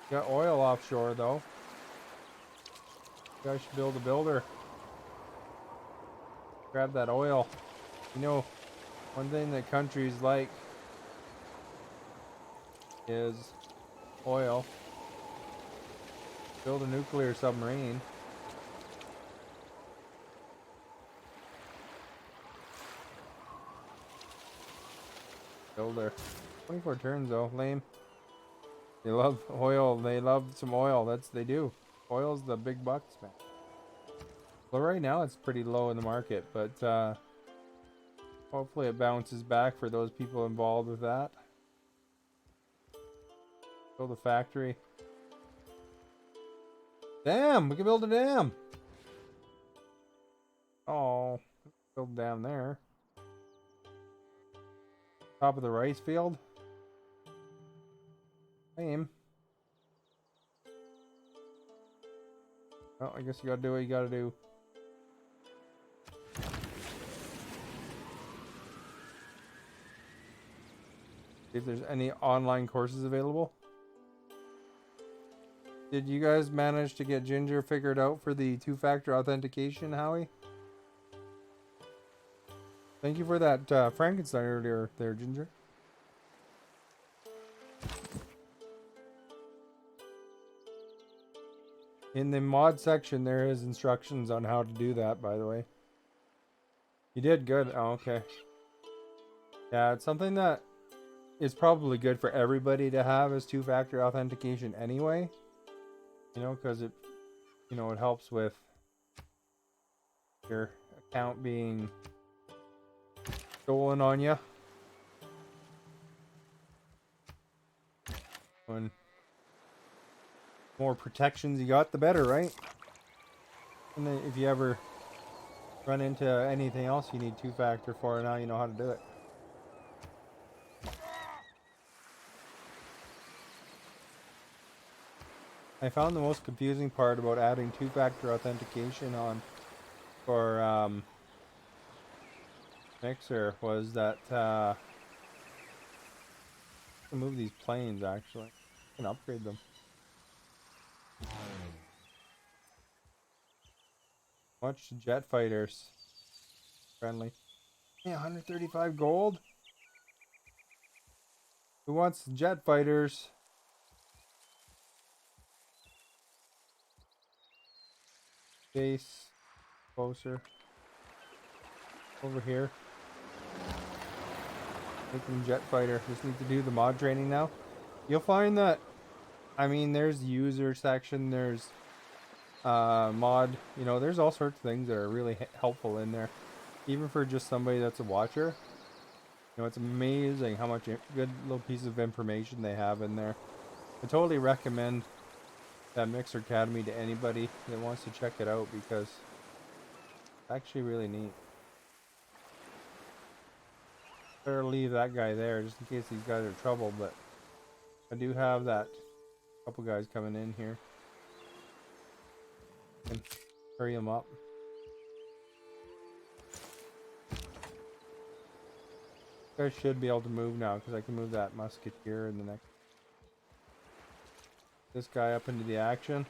Got oil offshore though. You guys should build a builder. Grab that oil. You know, one thing that countries like is oil. Build a nuclear submarine. Builder. 24 turns though, lame. They love oil. They love some oil. They do. Oil's the big bucks, man. Well, right now it's pretty low in the market, but hopefully it bounces back for those people involved with that. Build a factory. Dam! We can build a dam! Oh, build a dam there. Top of the rice field. Lame. Well, I guess you gotta do what you gotta do. See if there's any online courses available. Did you guys manage to get Ginger figured out for the 2-factor authentication, Howie? Thank you for that Frankenstein earlier there, Ginger. In the mod section, there is instructions on how to do that, by the way. You did good. Oh, okay. Yeah, it's something that is probably good for everybody to have as 2-factor authentication anyway. You know, because it, you know, it helps with your account being stolen on you. When more protections you got, the better, right? And then if you ever run into anything else you need 2-factor for, now you know how to do it. I found the most confusing part about adding 2-factor authentication on for Mixer was that I can move these planes actually. I can upgrade them. Watch jet fighters. Friendly. Yeah, 135 gold. Who wants jet fighters? Base. Closer. Over here. Making jet fighter. Just need to do the mod training now. You'll find that, I mean, there's user section, there's mod, you know, there's all sorts of things that are really helpful in there. Even for just somebody that's a watcher. You know, it's amazing how much good little pieces of information they have in there. I totally recommend that Mixer Academy to anybody that wants to check it out because it's actually really neat. Better leave that guy there just in case these guys are trouble, but I do have that couple guys coming in here. And hurry them up. I should be able to move now because I can move that musketeer in the next. This guy up into the action.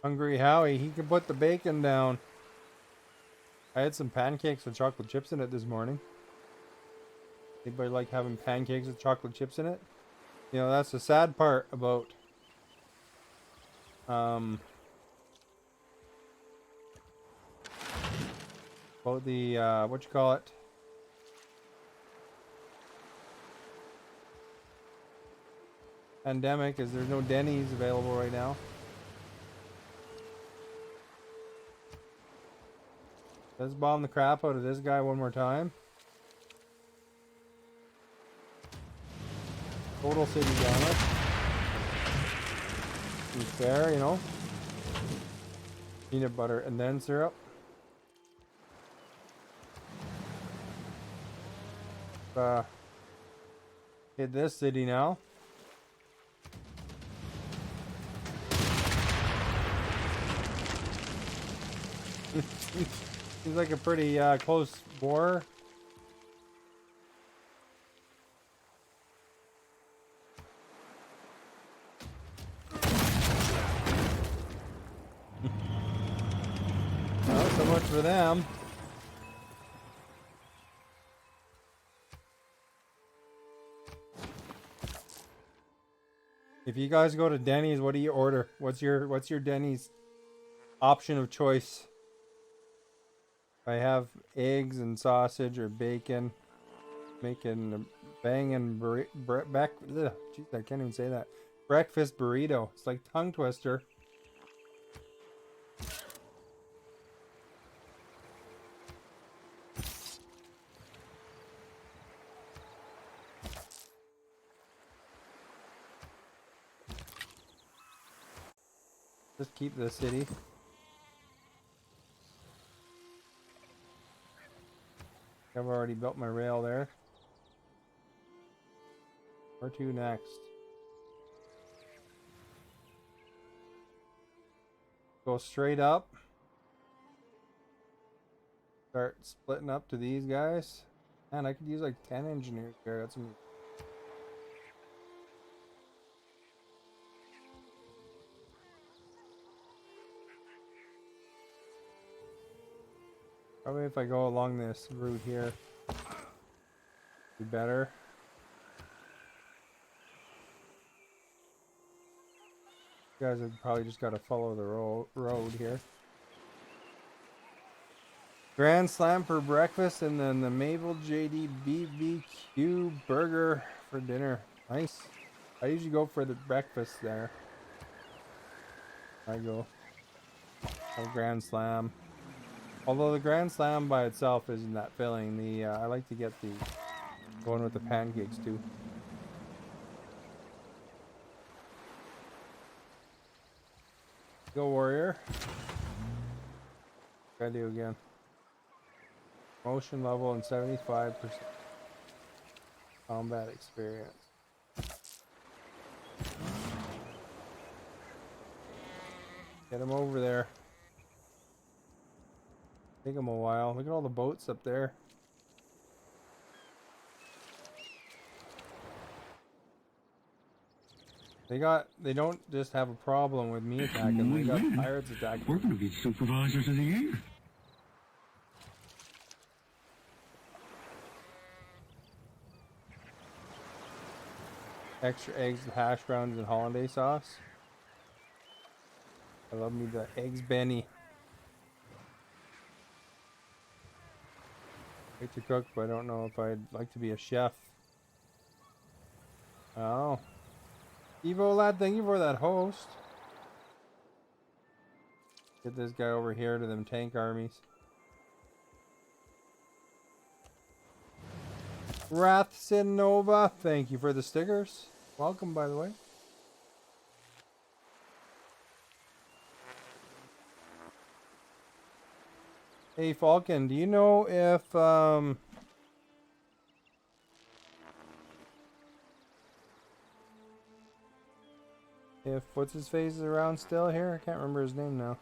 Hungry Howie, he can put the bacon down. I had some pancakes with chocolate chips in it this morning. Anybody like having pancakes with chocolate chips in it? You know, that's the sad part about the what you call it? Pandemic is there's no Denny's available right now. Let's bomb the crap out of this guy one more time. Total city damage. Be fair, you know. Peanut butter and then syrup. Hit this city now. Seems like a pretty close war. Well, so much for them. If you guys go to Denny's, what do you order? What's your Denny's option of choice? I have eggs and sausage or bacon, making a banging jeez, I can't even say that. Breakfast burrito. It's like tongue twister. Just keep the city. I've already built my rail there. Where to next? Go straight up. Start splitting up to these guys. Man, I could use like 10 engineers there. That's some. Probably if I go along this route here, be better. You guys have probably just got to follow the road here. Grand Slam for breakfast and then the Mabel JD BBQ burger for dinner. Nice. I usually go for the breakfast there. I go. Grand Slam. Although the Grand Slam by itself isn't that filling, the I like to get the one with the pancakes too. Go Warrior. Gotta do again. Motion level and 75% combat experience. Get him over there. Take them a while. Look at all the boats up there. They don't just have a problem with me attacking, they got pirates attacking. We're gonna be supervisors of the year. extra eggs with hash browns and hollandaise sauce. I love me the eggs Benny. I like to cook, but I don't know if I'd like to be a chef. Oh. Evo lad, thank you for that host. Get this guy over here to them tank armies. Wrathsin Nova, thank you for the stickers. Welcome, by the way. Hey Falcon, do you know if what's his face is around still here? I can't remember his name now.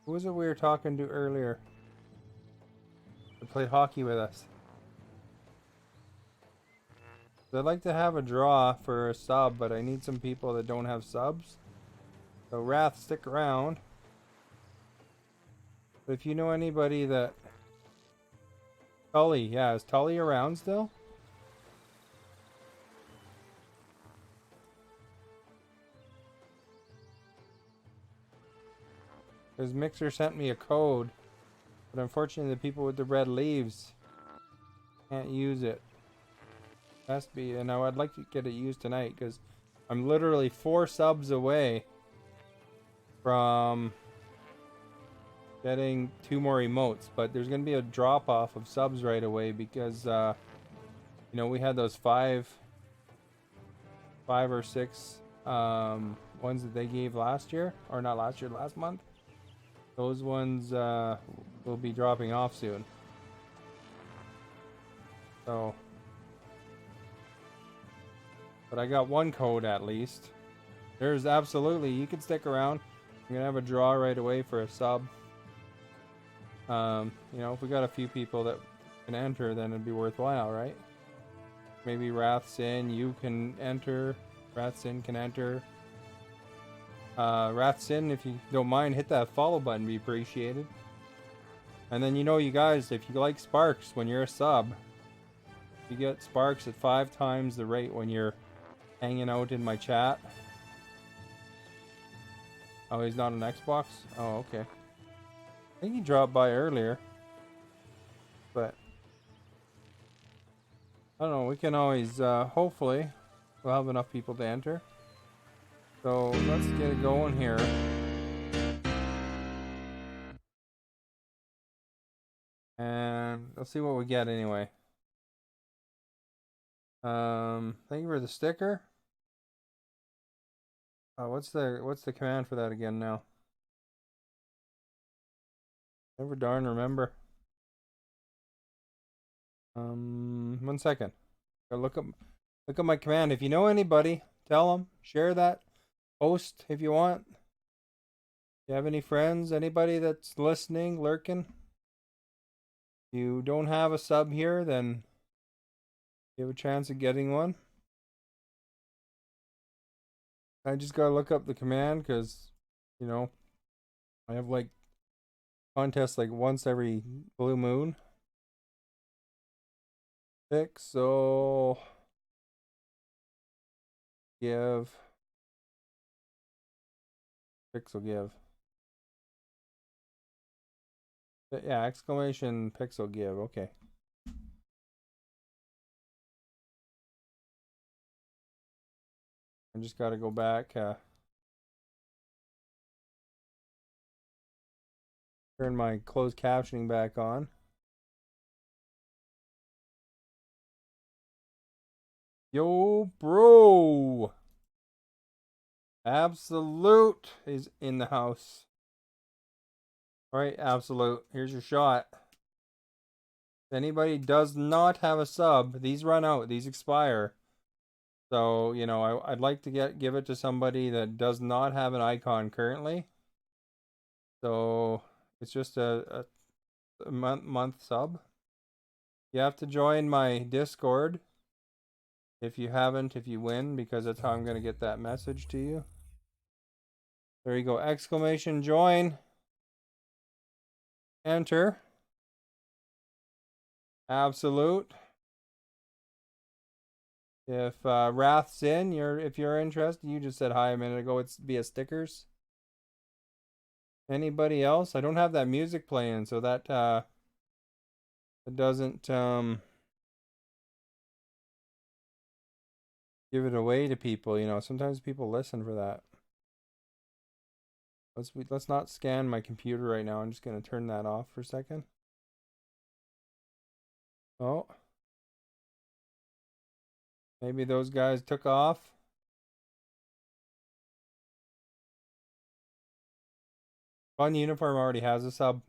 Who was it we were talking to earlier? That played hockey with us. I'd like to have a draw for a sub, but I need some people that don't have subs. So Wrath, stick around. But if you know anybody that... Tully, yeah, is Tully around still? Because Mixer sent me a code. But unfortunately the people with the red leaves can't use it. Has to be, and I'd like to get it used tonight because I'm literally 4 subs away from getting 2 more emotes, but there's going to be a drop off of subs right away because you know, we had those 5 or 6 ones that they gave last year, or not last year, last month. Those ones will be dropping off soon. So, but I got 1 code at least. There's absolutely, you can stick around. I'm gonna have a draw right away for a sub. You know, if we got a few people that can enter, then it'd be worthwhile, right? Maybe Wrathsin, you can enter. Wrathsin can enter. Wrathsin, if you don't mind, hit that follow button, be appreciated. And then, you know, you guys, if you like Sparks when you're a sub, you get Sparks at 5 times the rate when you're hanging out in my chat. Oh, he's not on Xbox? Oh, okay. I think he dropped by earlier. But I don't know, we can always, hopefully, we'll have enough people to enter. So let's get it going here. And let's see what we get anyway. Thank you for the sticker. What's the command for that again now? Never darn remember. 1 second. Gotta look up my command. If you know anybody, tell them. Share that post if you want. If you have any friends, anybody that's listening, lurking. If you don't have a sub here, then you have a chance of getting one. I just gotta look up the command because, you know, I have like contests like once every blue moon. Pixel give. Pixel give. Yeah, exclamation pixel give. Okay. I just got to go back. Turn my closed captioning back on. Yo, bro. Absolute is in the house. All right, Absolute. Here's your shot. If anybody does not have a sub, these run out. These expire. So, you know, I'd like to give it to somebody that does not have an icon currently. So, it's just a month sub. You have to join my Discord. If you haven't, if you win, because that's how I'm going to get that message to you. There you go. Exclamation join. Enter. Absolute. If Wrath's in, if you're interested, you just said hi a minute ago. It's via stickers. Anybody else? I don't have that music playing, so that it doesn't give it away to people. You know, sometimes people listen for that. Let's not scan my computer right now. I'm just gonna turn that off for a second. Oh, maybe those guys took off. Fun Uniform already has a sub.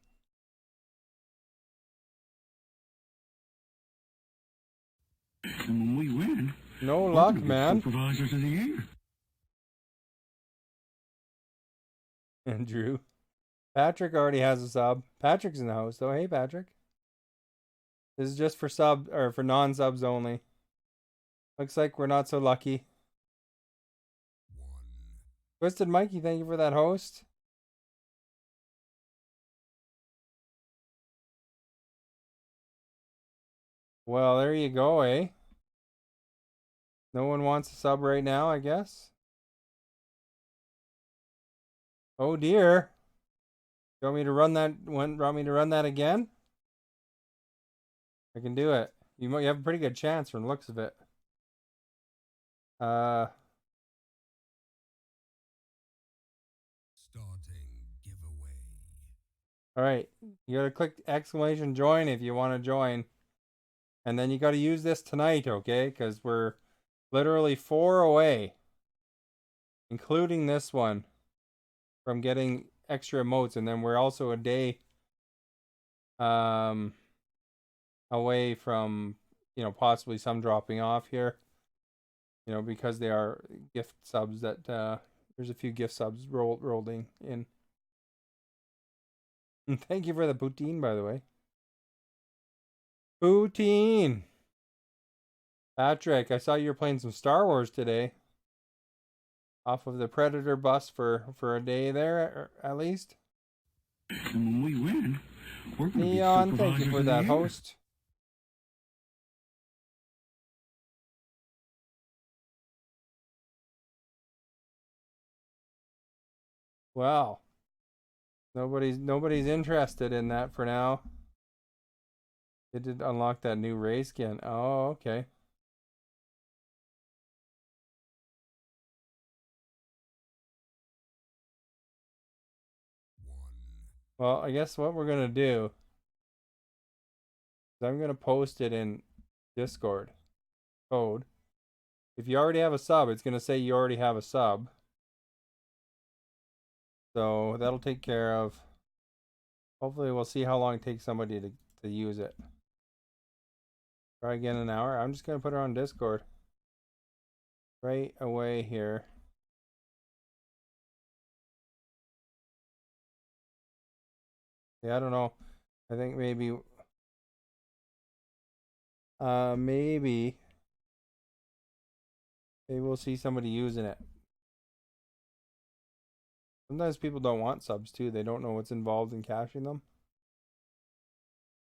And when we win, No we're luck, gonna be man. Supervisors of the year. And Drew. Patrick already has a sub. Patrick's in the house though. Hey Patrick. This is just for for non-subs only. Looks like we're not so lucky. Twisted Mikey, thank you for that host. Well, there you go, eh? No one wants a sub right now, I guess. Oh dear. You want me to run that again? I can do it. You have a pretty good chance from the looks of it. Starting giveaway. All right. You got to click exclamation join if you want to join. And then you got to use this tonight, okay? Because we're literally 4 away, including this one, from getting extra emotes. And then we're also a day away from, you know, possibly some dropping off here, you know, because they are gift subs that there's a few gift subs rolling in. And thank you for the poutine, by the way. Poutine. Patrick, I saw you were playing some Star Wars today. Off of the Predator bus for a day there, at least. And when we win, we're gonna Neon, be thank you Supervisors for of the that year. host. Wow. Nobody's interested in that for now. It did unlock that new ray skin. Oh, okay. Well, I guess what we're gonna do is I'm gonna post it in Discord code. If you already have a sub, it's gonna say you already have a sub. So that'll take care of. Hopefully we'll see how long it takes somebody to use it. Try again in an hour. I'm just gonna put it on Discord right away here. Yeah, I don't know. I think maybe maybe we'll see somebody using it. Sometimes people don't want subs too. They don't know what's involved in caching them.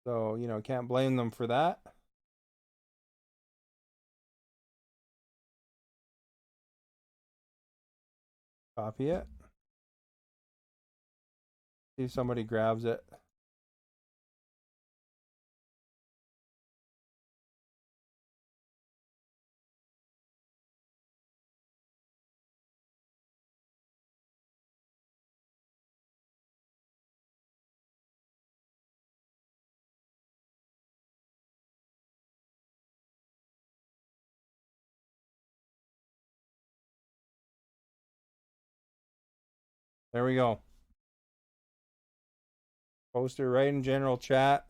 So, you know, can't blame them for that. Copy it. See if somebody grabs it. There we go. Poster right in general chat.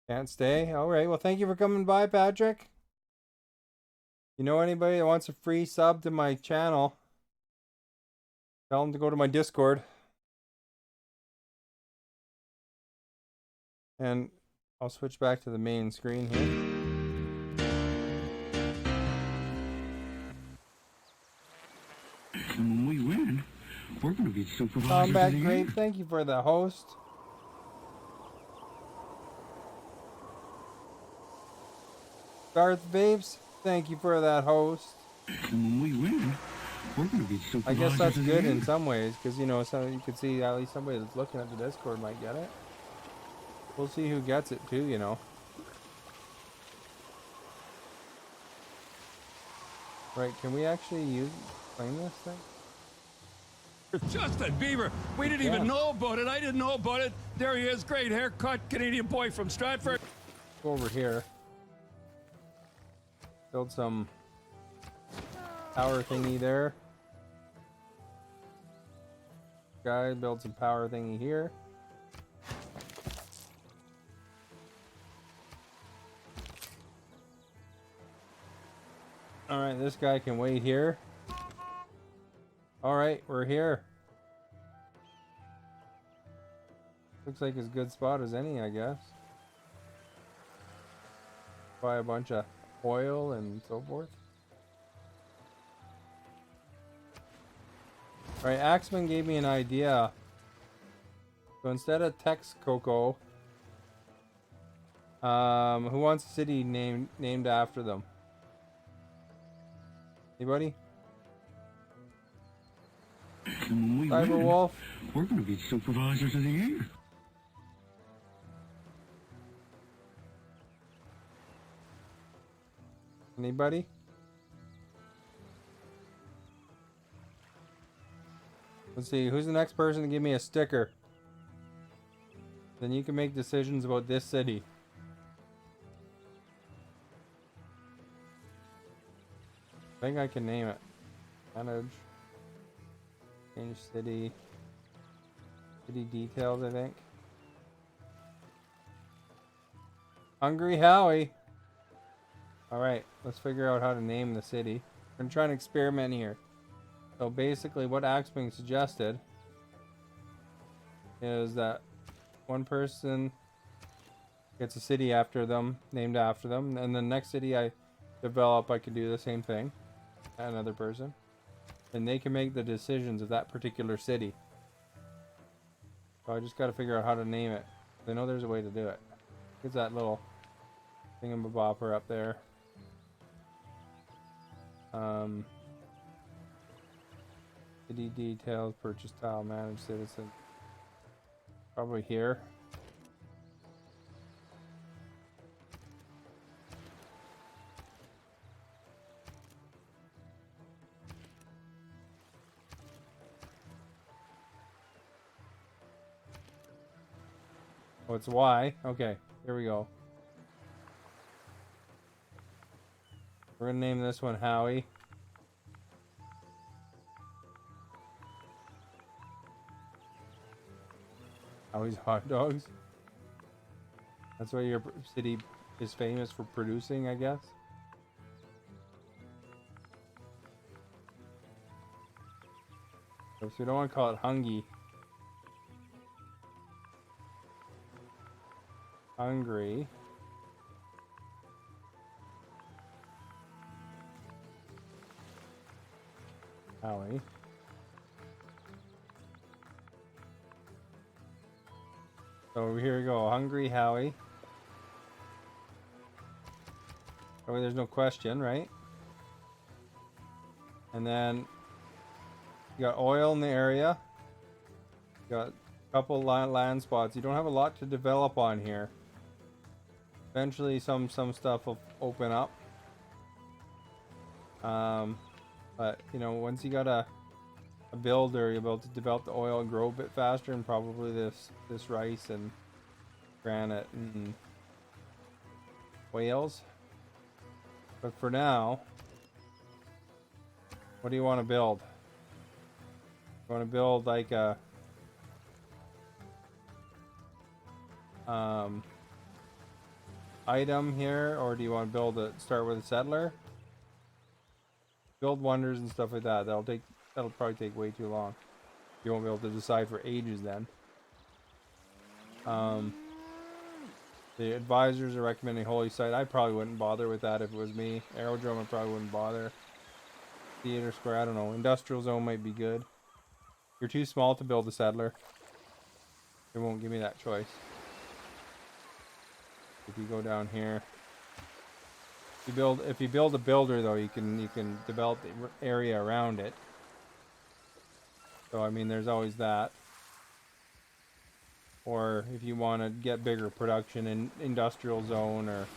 Can't stay? Alright, well thank you for coming by, Patrick. You know anybody that wants a free sub to my channel, tell them to go to my Discord. And I'll switch back to the main screen here. And when we win, we're going to be Supervisors Combat of the Grape, year. thank you for the host. Darth Vapes, thank you for that host. And when we win, we're gonna be I supervisors guess that's of the good year. in some ways, because you know, so you could see at least somebody that's looking at the Discord might get it. We'll see who gets it too, you know. Right, can we actually claim this thing? Justin Bieber. We didn't even know about it. I didn't know about it. There he is. Great haircut. Canadian boy from Stratford. Go over here. Build some power thingy there. Guy, build some power thingy here. Alright, this guy can wait here. Alright, we're here. Looks like as good spot as any, I guess. Buy a bunch of oil and so forth. Alright, Axeman gave me an idea. So instead of Texcoco, who wants a city named after them? Anybody? And when we win, Cyberwolf? we're gonna be supervisors of the year. Anybody? Let's see, who's the next person to give me a sticker? Then you can make decisions about this city. I think I can name it. Manage. Change city. City details, I think. Hungry Howie. Alright, let's figure out how to name the city. We're gonna try and experiment here. So basically what Axeman suggested is that one person gets a city after them, named after them, and the next city I develop, I can do the same thing. Another person. And they can make the decisions of that particular city. So I just gotta figure out how to name it. I know there's a way to do it. Here's that little thingamabopper up there. City details, purchase tile, manage citizen. Probably here. Oh, it's Y. Okay, here we go. We're gonna name this one Howie. Howie's hot dogs. That's why your city is famous for producing, I guess. So we don't want to call it Hungy. Hungry. Howie. So here we go, Hungry Howie. Oh, there's no question, right? And then you got oil in the area. You got a couple land spots. You don't have a lot to develop on here. Eventually some stuff will open up. But you know, once you got a builder, you're able to develop the oil and grow a bit faster, and probably this rice and granite and whales. But for now, what do you want to build? You want to build like a item here, or do you want to start with a settler? Build wonders and stuff like that. That'll probably take way too long. You won't be able to decide for ages then. The advisors are recommending Holy Site. I probably wouldn't bother with that if it was me. Aerodrome, I probably wouldn't bother. Theater Square, I don't know. Industrial Zone might be good. You're too small to build a settler. It won't give me that choice. If you go down here, If you build a builder though, you can develop the area around it. So I mean, there's always that. Or if you want to get bigger production in industrial zone or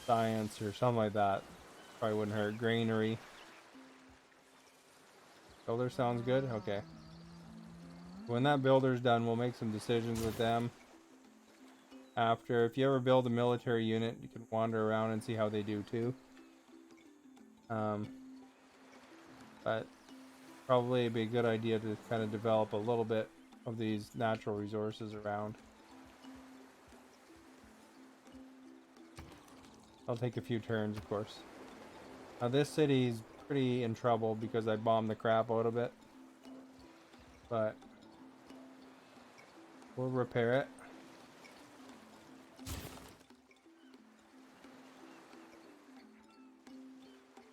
science or something like that, probably wouldn't hurt. Granary. Builder sounds good? Okay. When that builder's done, we'll make some decisions with them. After, if you ever build a military unit, you can wander around and see how they do too. But probably it'd be a good idea to kind of develop a little bit of these natural resources around. I'll take a few turns, of course. Now this city's pretty in trouble because I bombed the crap out of it. But we'll repair it.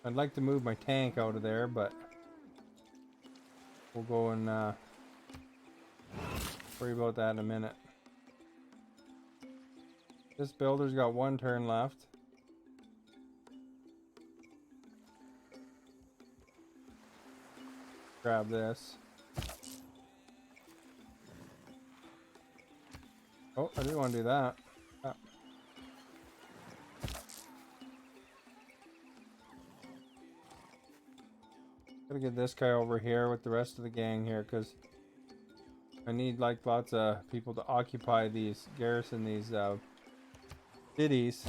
I'd like to move my tank out of there, but we'll go and worry about that in a minute. This builder's got 1 turn left. Grab this. Oh, I didn't want to do that. Ah. Gotta get this guy over here with the rest of the gang here, because I need like lots of people to occupy these, garrison these cities.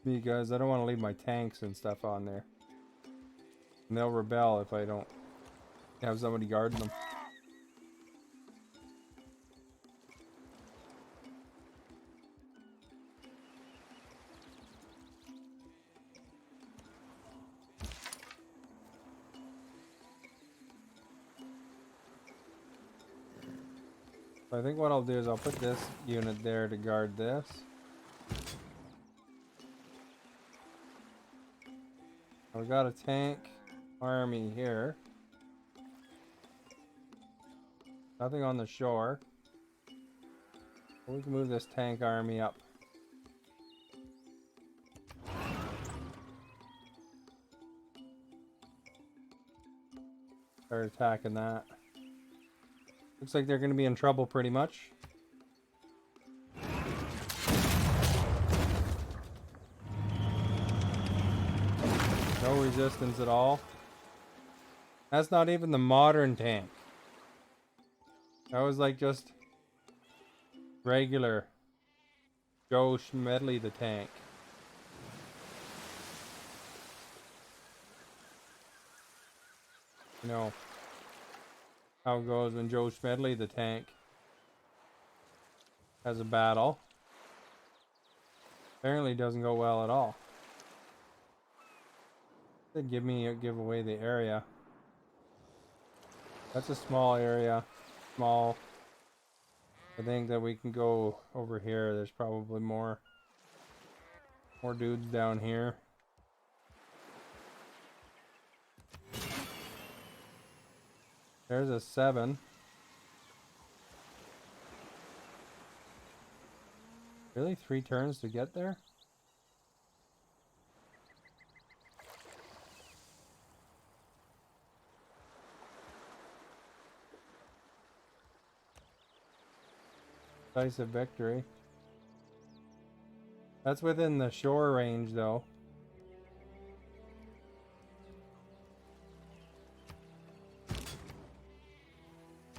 Because I don't want to leave my tanks and stuff on there. And they'll rebel if I don't have somebody guarding them. I think what I'll do is I'll put this unit there to guard this. We got a tank army here. Nothing on the shore. We can move this tank army up. Start attacking that. Looks like they're going to be in trouble pretty much. No resistance at all. That's not even the modern tank. That was like just regular Joe Schmedley the tank. You know how it goes when Joe Schmedley the tank has a battle. Apparently doesn't go well at all. They'd give away the area. That's a small area. Small. I think that we can go over here. There's probably more dudes down here. There's a 7. Really? 3 turns to get there? Decisive victory. That's within the shore range, though.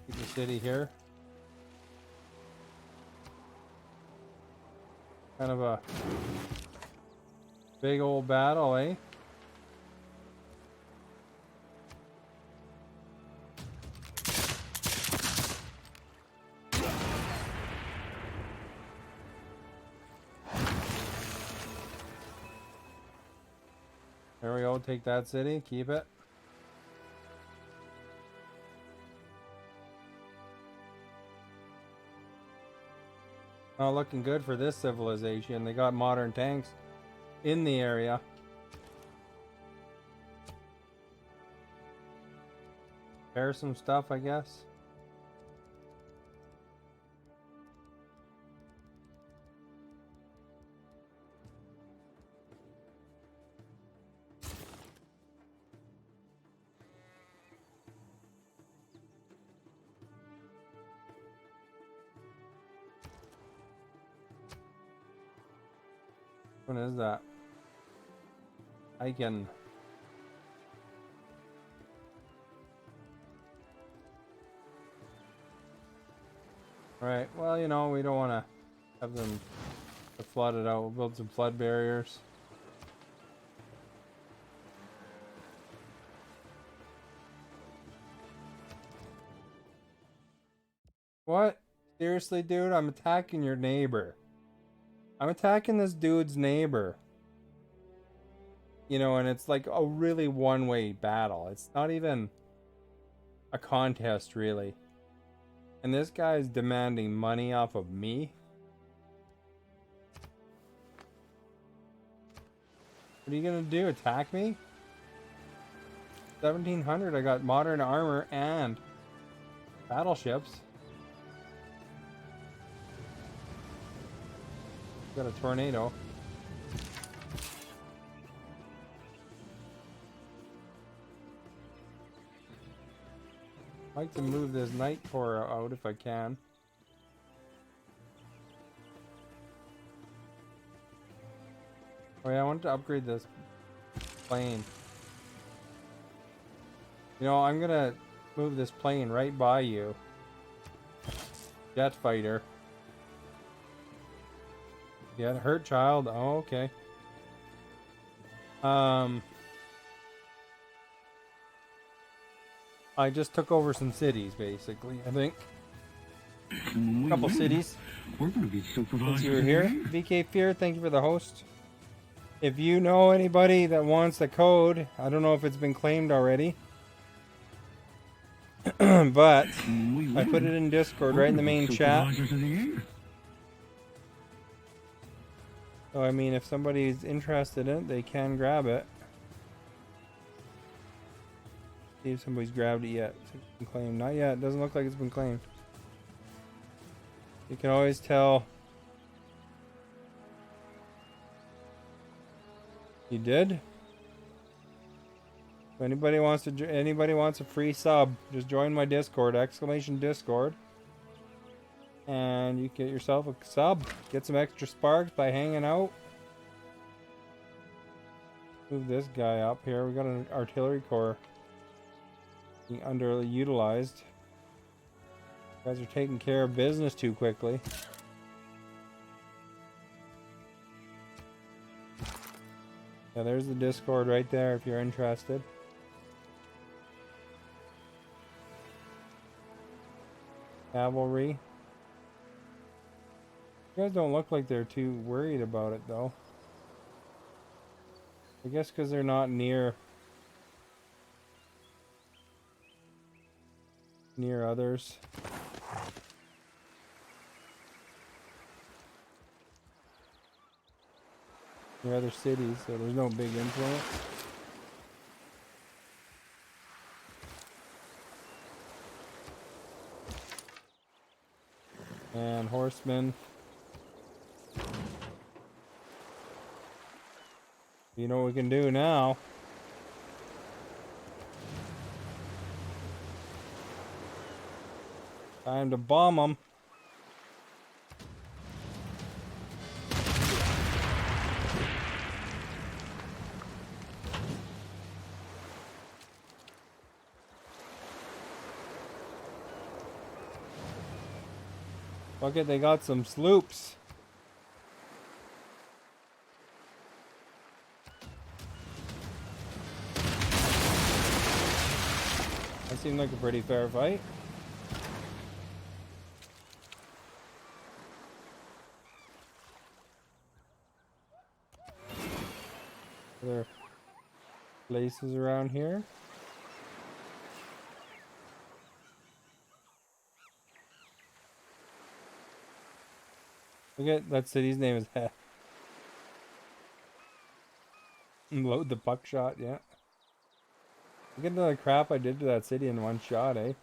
Keep the city here. Kind of a big old battle, eh? There we go, take that city, keep it. Not looking good for this civilization. They got modern tanks in the area. Repair some stuff, I guess. What is that? I can. Alright, well, you know, we don't want to have them flood it out. We'll build some flood barriers. What? Seriously, dude? I'm attacking your neighbor. I'm attacking this dude's neighbor. You know, and it's like a really one-way battle. It's not even a contest, really. And this guy is demanding money off of me? What are you gonna do? Attack me? 1700, I got modern armor and battleships. Got a tornado. I'd like to move this Night Core out if I can. Oh yeah, I want to upgrade this plane. You know, I'm gonna move this plane right by you. Jet fighter. Yeah, hurt child. Oh, okay. I just took over some cities, basically, I think. A couple cities. We're gonna be supervisors. Since you were here. VK Fear, thank you for the host. If you know anybody that wants the code, I don't know if it's been claimed already. But I put it in Discord right in the main chat. So I mean, if somebody's interested in it, they can grab it. See if somebody's grabbed it yet. It's been claimed. Not yet. It doesn't look like it's been claimed. You can always tell. You did? If anybody wants a free sub, just join my Discord, !Discord. And you get yourself a sub. Get some extra sparks by hanging out. Move this guy up here. We got an artillery core being underutilized. You guys are taking care of business too quickly. Yeah, there's the Discord right there if you're interested. Cavalry. You guys don't look like they're too worried about it though. I guess because they're not near others. Near other cities, so there's no big influence. And horsemen. You know what we can do now. Time to bomb them. Look at, they got some sloops. That seemed like a pretty fair fight. Are there places around here? Look at that city's name is Heh. Load the buckshot, yeah. Look at the crap I did to that city in one shot, eh?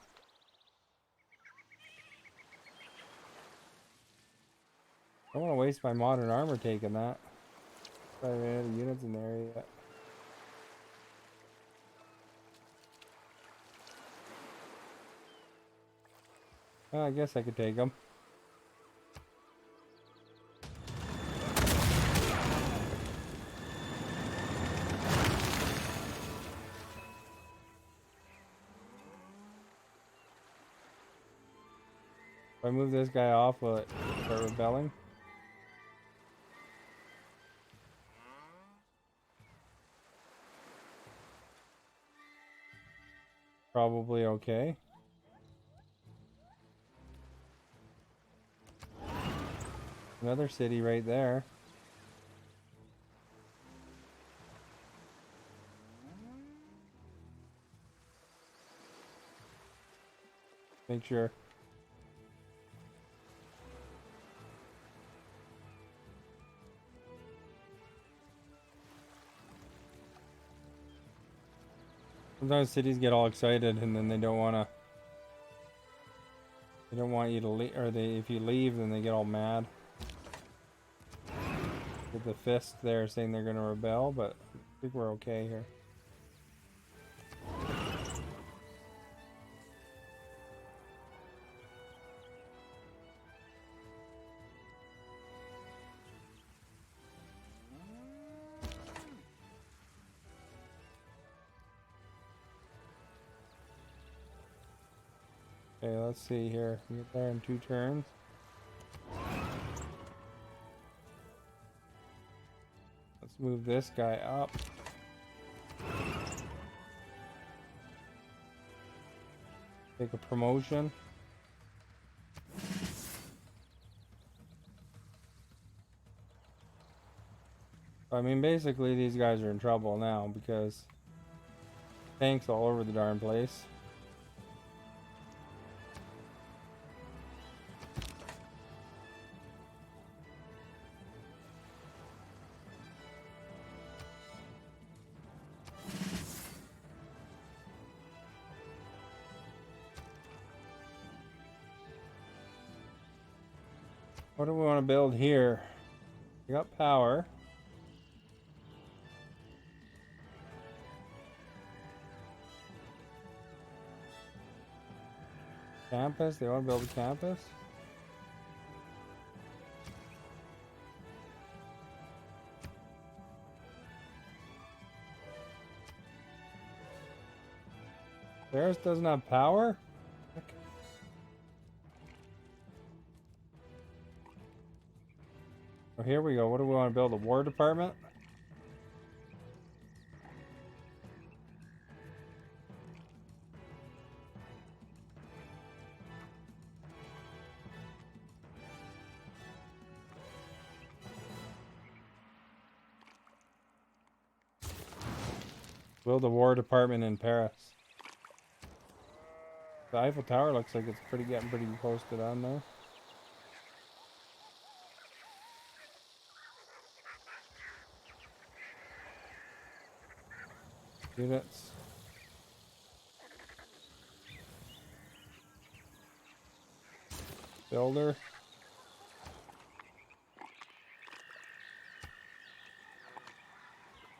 I don't want to waste my modern armor taking that. I haven't any units in the area yet. Well, I guess I could take them. If I move this guy off, will it start rebelling? Probably okay. Another city right there. Make sure. Sometimes cities get all excited and then they don't want to. They don't want you to leave, or if you leave, then they get all mad. With the fist there saying they're going to rebel, but I think we're okay here. Okay, let's see here. We get there in 2 turns. Let's move this guy up. Take a promotion. I mean, basically these guys are in trouble now because tanks all over the darn place. What do we want to build here? We got power. Campus? They want to build a campus? Paris doesn't have power? Oh, here we go. What do we want to build? A war department? Build a war department in Paris. The Eiffel Tower looks like it's getting pretty posted on there. Units. Builder.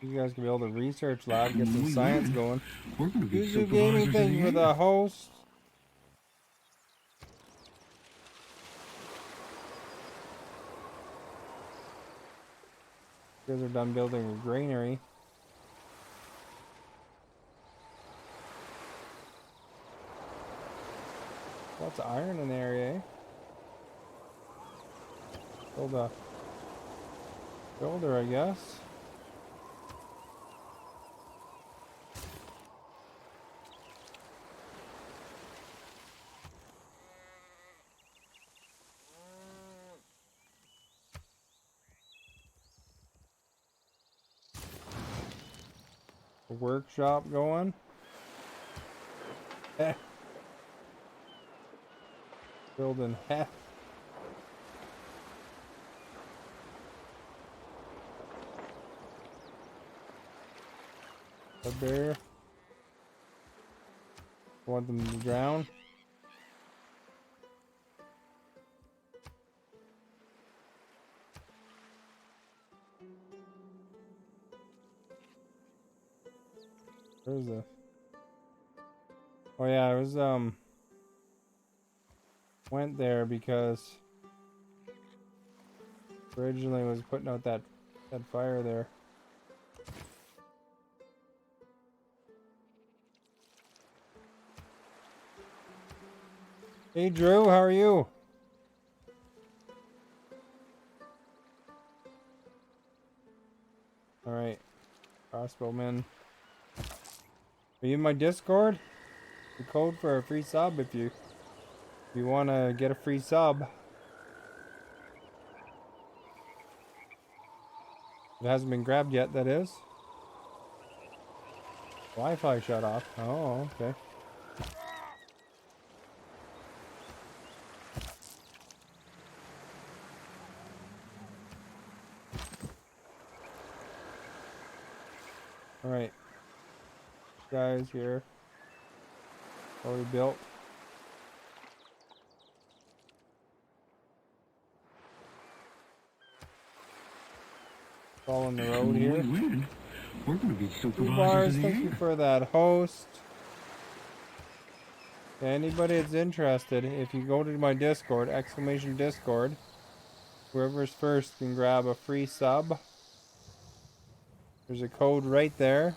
You guys can build a research lab, get some science going. Yuzu Gaming, thank you for the host. You guys are done building a granary. Lots of iron in the area, eh? Build a builder, I guess. A workshop going. Building half. A bear. Want them to drown. Where's the? Oh yeah, it was went there because originally was putting out that fire there. Hey Drew, how are you? Alright. Crossbowman. Are you in my Discord? The code for a free sub if you want to get a free sub. It hasn't been grabbed yet, that is. Wi-Fi shut off. Oh, okay. Alright. Guys here. Already built. Following the road here. We're gonna be Two supervisors bars, of the thank you year. for that host. Anybody that's interested, if you go to my Discord, exclamation Discord, whoever's first can grab a free sub. There's a code right there.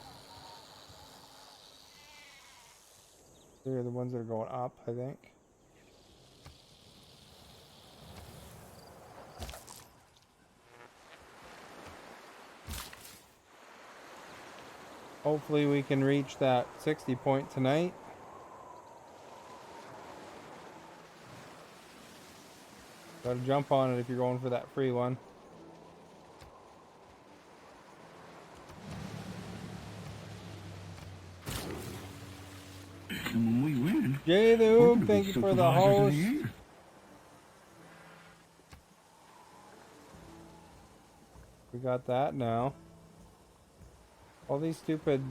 They're the ones that are going up, I think. Hopefully we can reach that 60 point tonight. Gotta jump on it if you're going for that free one. And when we win, Jay the we're Oog, gonna thank be you for the supervisors of host. the year. We got that now. All these stupid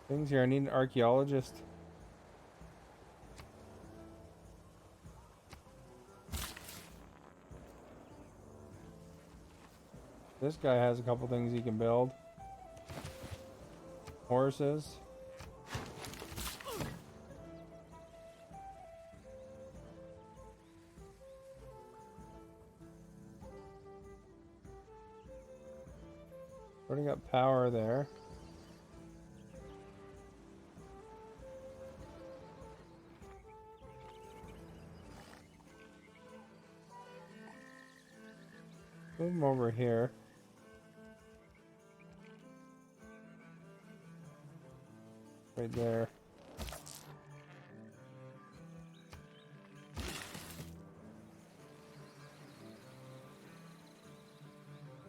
things here. I need an archaeologist. This guy has a couple things he can build. Horses. Already got power there. Move him over here. Right there.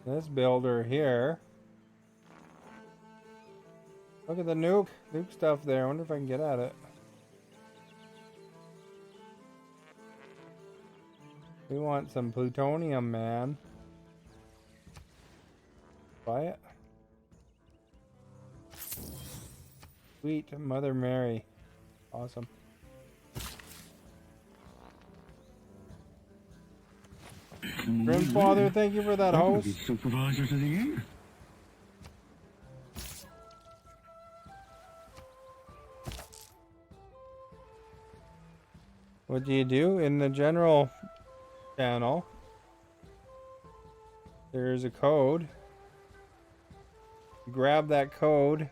This builder here. Look at the nuke stuff there. I wonder if I can get at it. We want some plutonium, man. Buy it. Sweet Mother Mary. Awesome. Grimfather, thank you for that We're gonna host. be supervisors of the year. What do you do? In the general channel, there's a code. Grab that code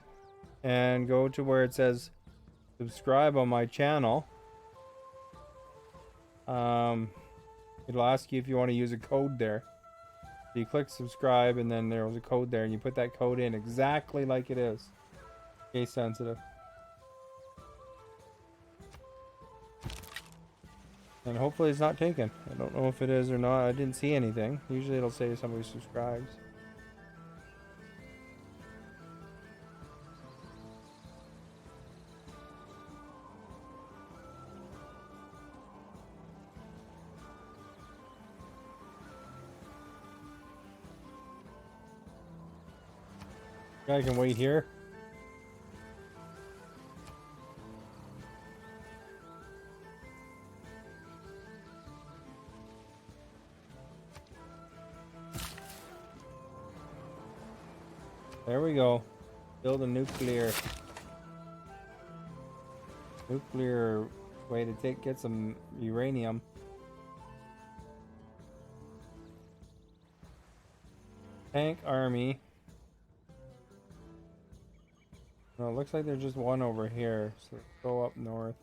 and go to where it says subscribe on my channel. It'll ask you if you want to use a code there. So you click subscribe and then there's a code there and you put that code in exactly like it is. Case sensitive. And hopefully it's not taken. I don't know if it is or not. I didn't see anything. Usually it'll say somebody subscribes. I can wait here. There we go. Build a nuclear way to get some uranium. Tank army. No, it looks like there's just one over here. So go up north.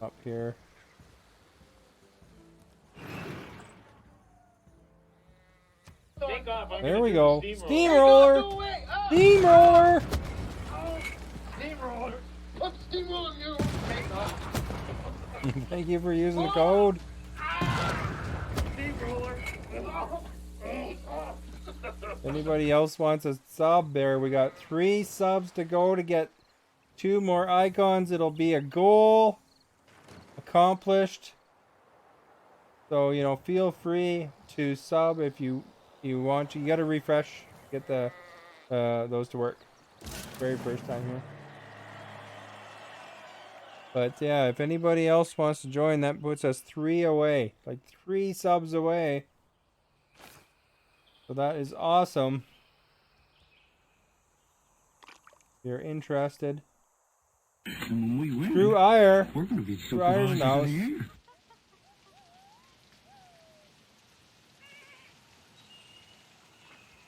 Up here. There we go. Steamroller! Steamroller! Steamroller! Put steamroller in you! Take off. Thank you for using the code. Steamroller! Anybody else wants a sub there? We got 3 subs to go to get 2 more icons. It'll be a goal accomplished. So, you know, feel free to sub if you want to. You got to refresh, get the those to work. Very first time here. But yeah, if anybody else wants to join, that puts us 3 away. Like 3 subs away. So that is awesome. If you're interested. And when we win, Drew Iyer. we're going to be Drew Iyer's in supervisors the of house. the year.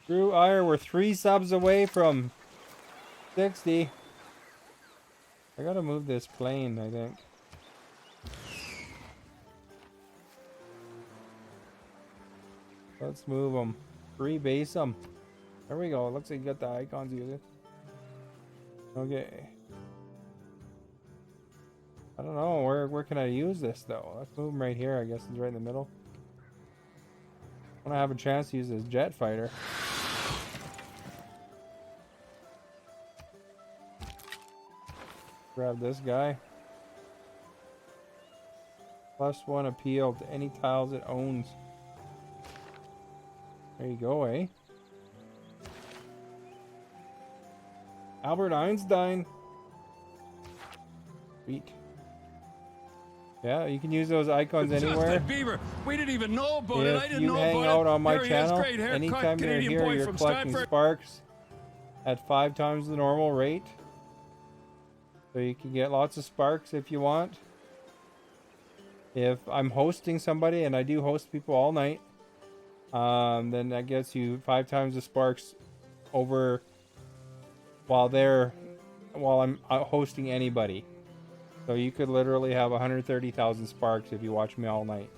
Drew Iyer, we're 3 subs away from 60. I gotta move this plane, I think. Let's move them. Rebase them. There we go. Looks like you got the icons using. Okay. I don't know. Where can I use this though? Let's move them right here. I guess it's right in the middle. I want to have a chance to use this jet fighter. Grab this guy. +1 appeal to any tiles it owns. There you go, eh? Albert Einstein. Sweet. Yeah, you can use those icons anywhere. Justin Bieber. We didn't even know about it. I If didn't you know hang about out it. on my There he is, channel, great haircut, anytime you're Canadian here, boy you're from collecting Stanford. sparks at 5 times the normal rate. So you can get lots of sparks if you want. If I'm hosting somebody, and I do host people all night, then that gets you 5 times the sparks over while I'm hosting anybody. So you could literally have 130,000 sparks if you watch me all night.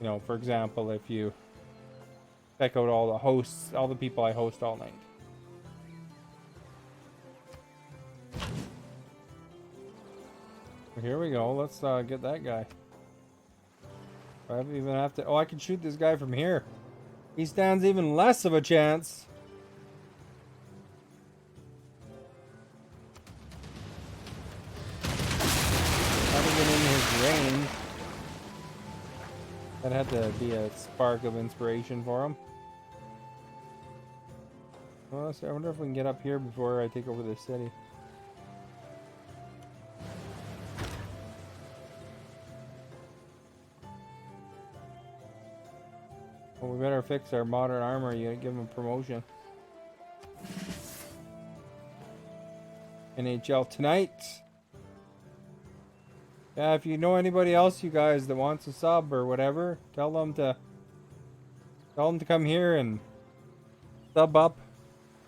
You know, for example, if you check out all the hosts, all the people I host all night. Here we go. Let's get that guy. I even have to. Oh, I can shoot this guy from here. He stands even less of a chance. Not even in his range. That had to be a spark of inspiration for him. Well, I wonder if we can get up here before I take over this city. Well, we better fix our modern armor. You gotta give him a promotion. NHL tonight. Yeah, if you know anybody else, you guys, that wants a sub or whatever, tell them to come here and sub up.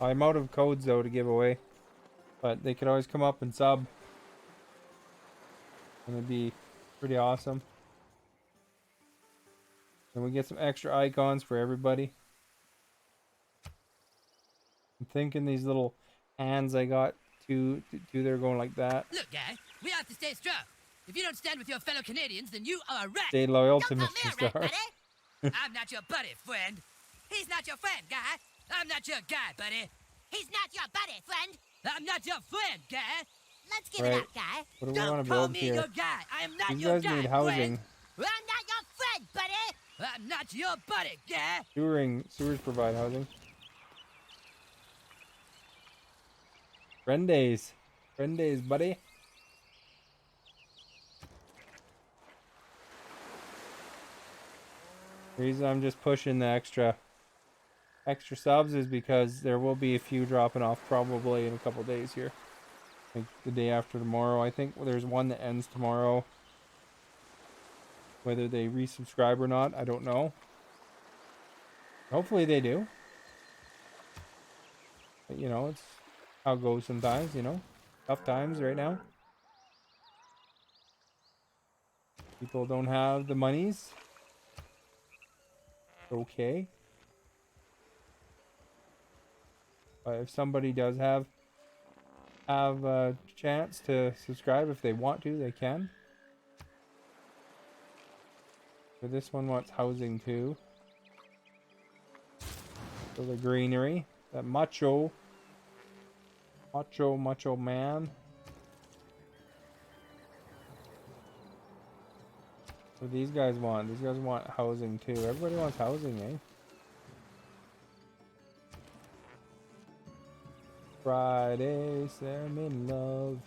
I'm out of codes though to give away, but they could always come up and sub, and it'd be pretty awesome. And we get some extra icons for everybody. I'm thinking these little hands I got two they're going like that. Look, guy, we have to stay strong. If you don't stand with your fellow Canadians, then you are a rat. Stay loyal to Don't Mr. call me a Star. rat, buddy. I'm not your buddy, friend. He's not your friend, guy. I'm not your guy, buddy. He's not your buddy, friend. I'm not your friend, guy. Let's give Right. it up, guy. What do we Don't want to call build me here? your guy. I am not These your guys guy, need housing. friend. I'm not your friend, buddy. I'm not your buddy, guy. Sewers provide housing. Friend days, buddy. The reason I'm just pushing the extra subs is because there will be a few dropping off probably in a couple days here. Like the day after tomorrow. I think there's one that ends tomorrow. Whether they resubscribe or not, I don't know. Hopefully they do. But, you know, it's how it goes sometimes, you know. Tough times right now. People don't have the monies. Okay. But if somebody does have a chance to subscribe, if they want to, they can. So this one wants housing too. So the greenery, that macho man. What do these guys want? These guys want housing too. Everybody wants housing, eh? Friday, I'm in love.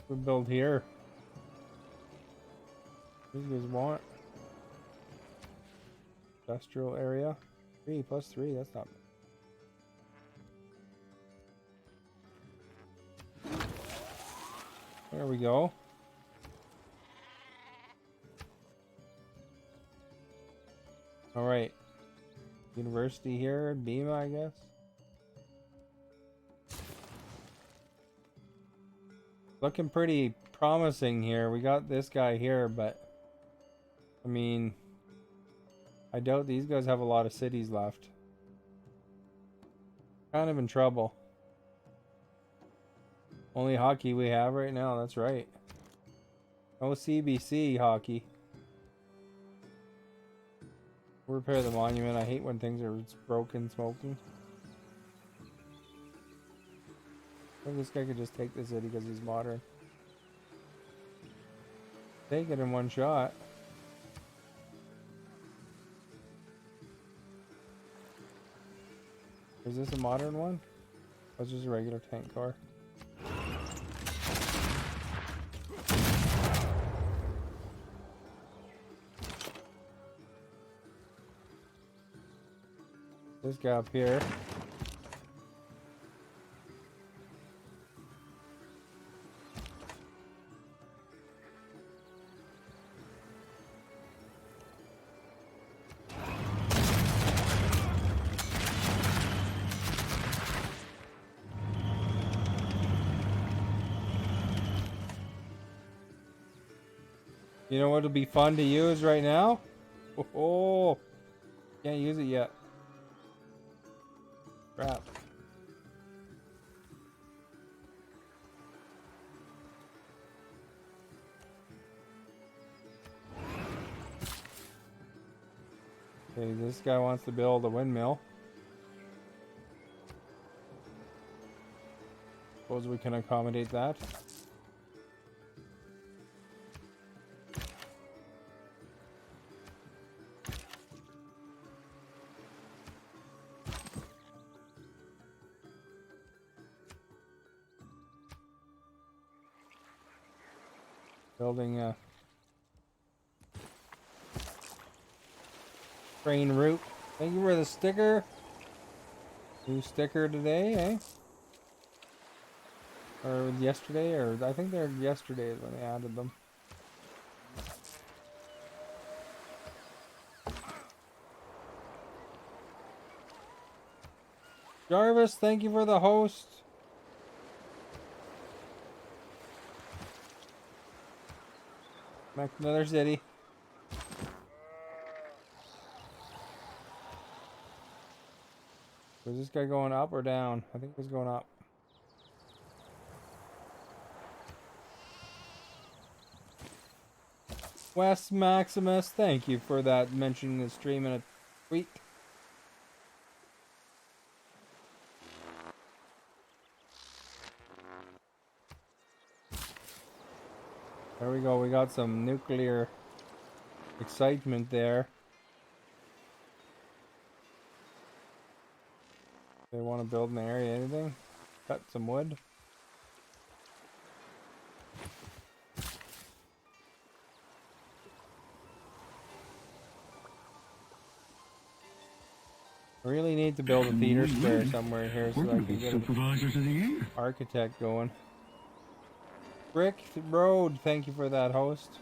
We build here. These guys want industrial area. 3 + 3, that's not bad. There we go. All right. University here, Beam, I guess. Looking pretty promising here. We got this guy here, but I mean, I doubt these guys have a lot of cities left. Kind of in trouble. Only hockey we have right now, that's right. No CBC hockey. Repair the monument. I hate when things are broken, smoking. I think this guy could just take the city because he's modern. Take it in one shot. Is this a modern one? Or is this a regular tank car? This guy up here. You know what'll be fun to use right now? Oh, can't use it yet. Crap. Okay, this guy wants to build a windmill. Suppose we can accommodate that. Building a train route. Thank you for the sticker. New sticker today, eh? Or yesterday, or I think they're yesterday when they added them. Jarvis, thank you for the host. Back to another city. Was this guy going up or down? I think he's going up. Wes Maximus, thank you for that, mentioning the stream in a tweet. There we go, we got some nuclear excitement there. They want to build an area, anything? Cut some wood. I really need to build a theater square somewhere here so I can get an architect going. Brick Road, thank you for that, host.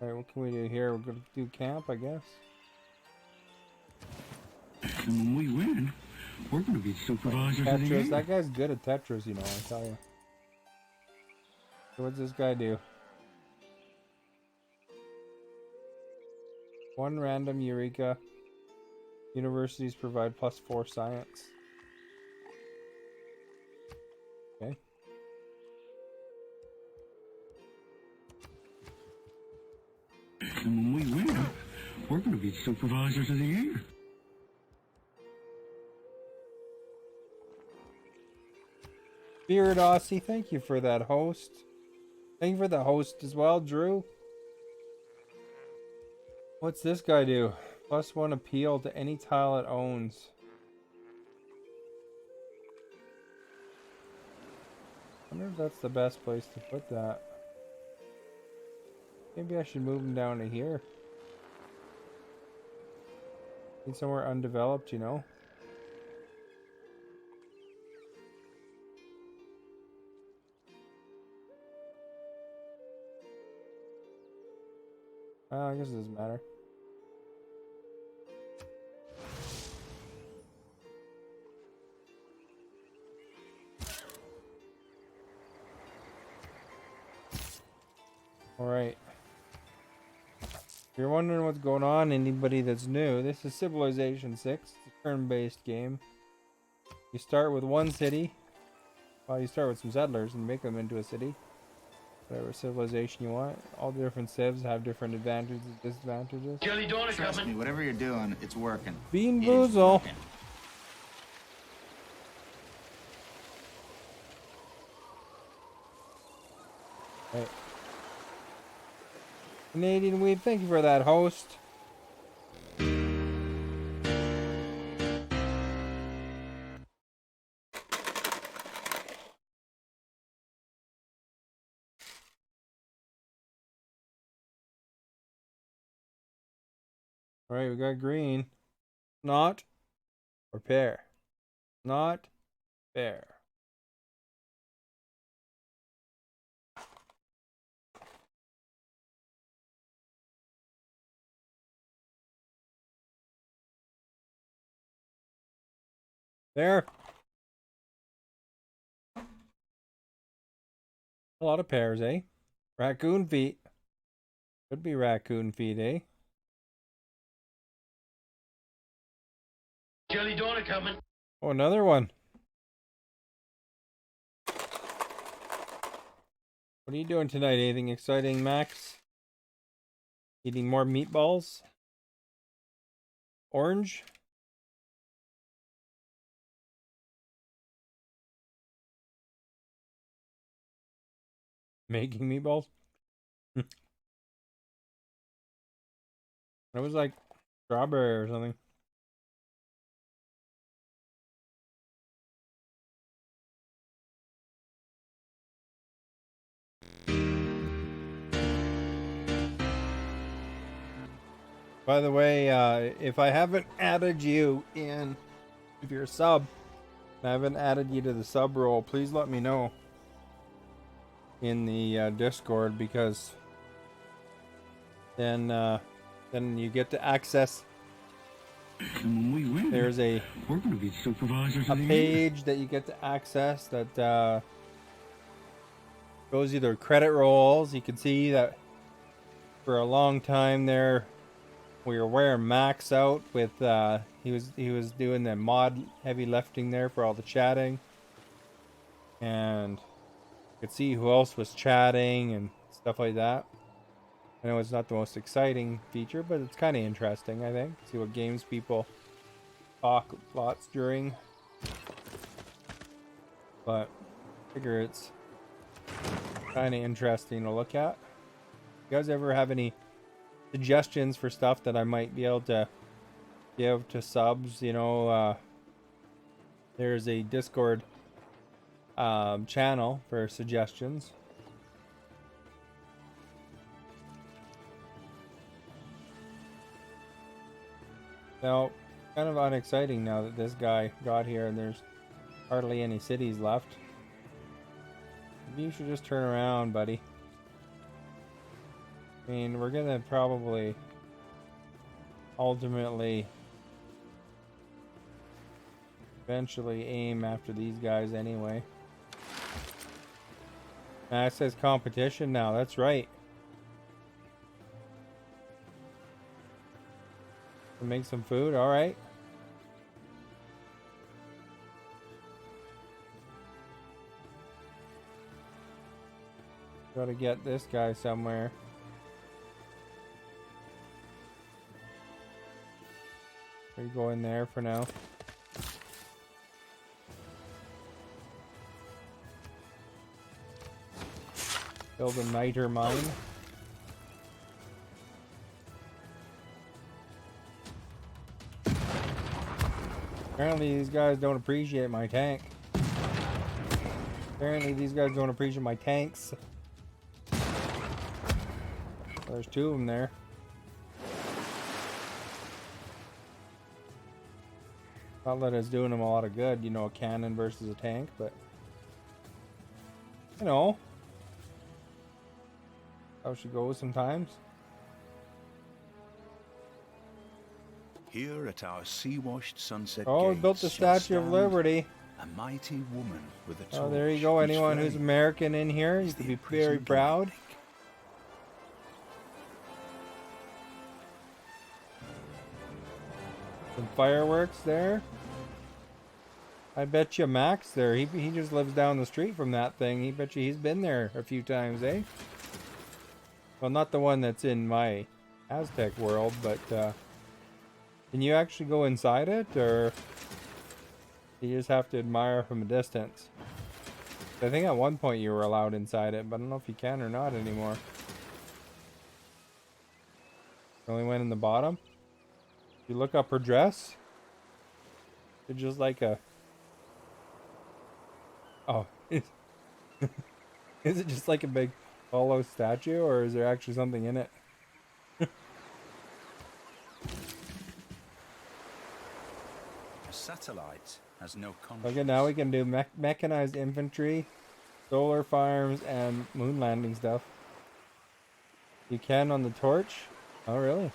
Alright, what can we do here? We're gonna do camp, I guess. And when we win, we're gonna be supervisors of the year. Tetris, that guy's good at Tetris, you know, I tell you. So what's this guy do? 1 random Eureka. Universities provide +4 science. Okay. And when we win, we're going to be supervisors of the year. Spirit Aussie, thank you for that host. Thank you for the host as well, Drew. What's this guy do? +1 appeal to any tile it owns. I wonder if that's the best place to put that. Maybe I should move him down to here. Need somewhere undeveloped, you know? I guess it doesn't matter. Alright. If you're wondering what's going on, anybody that's new, this is Civilization 6. It's a turn-based game. You start with one city. Well, you start with some settlers and make them into a city. Whatever civilization you want. All the different civs have different advantages and disadvantages. Jelly donut Trust coming. me, whatever you're doing, it's working. Bean It is Boozle. working. Right. Canadian Weeb, thank you for that host. Alright, we got green. Not or pear. Not fair. There. A lot of pears, eh? Raccoon feet. Could be raccoon feet, eh? Jelly donut coming. Oh, another one. What are you doing tonight? Anything exciting, Max? Eating more meatballs? Orange? Making meatballs? It was like strawberry or something. By the way, if I haven't added you in, if you're a sub, and I haven't added you to the sub role, please let me know in the Discord, because then you get to access. And when we win, There's a we're going to be supervisors of the year. page that you get to access that shows you their credit rolls. You can see that for a long time there, we were wearing Max out with he was doing the mod heavy lifting there for all the chatting, and you could see who else was chatting and stuff like that. I know it's not the most exciting feature, but it's kind of interesting, I think. See what games people talk lots during. But I figure it's kind of interesting to look at. You guys ever have any suggestions for stuff that I might be able to give to subs? You know, there's a Discord channel for suggestions. Now, kind of unexciting now that this guy got here and there's hardly any cities left. Maybe you should just turn around, buddy. I mean, we're gonna probably ultimately eventually aim after these guys anyway. It says competition now, that's right. Make some food. All right. Gotta get this guy somewhere. We go in there for now. Build a niter mine. Apparently these guys don't appreciate my tank. Apparently these guys don't appreciate my tanks. There's two of them there. Not that it's doing them a lot of good, you know, a cannon versus a tank, but you know how she goes sometimes. Here at our sea-washed sunset Oh, we built the gates shall Statue of stand Liberty. a mighty woman with a torch. Oh, there you go. whose Anyone who's flame American in here, you is can the be very imprisoned proud. Some fireworks there. I bet you Max there. He just lives down the street from that thing. He bet you he's been there a few times, eh? Well, not the one that's in my Aztec world, but can you actually go inside it, or you just have to admire from a distance? I think at one point you were allowed inside it, but I don't know if you can or not anymore. Only went in the bottom. You look up her dress. It's just like a... Oh. Is it just like a big hollow statue, or is there actually something in it? A satellite has no conscience. Okay, now we can do mechanized infantry, solar farms, and moon landing stuff. You can on the torch? Oh, really?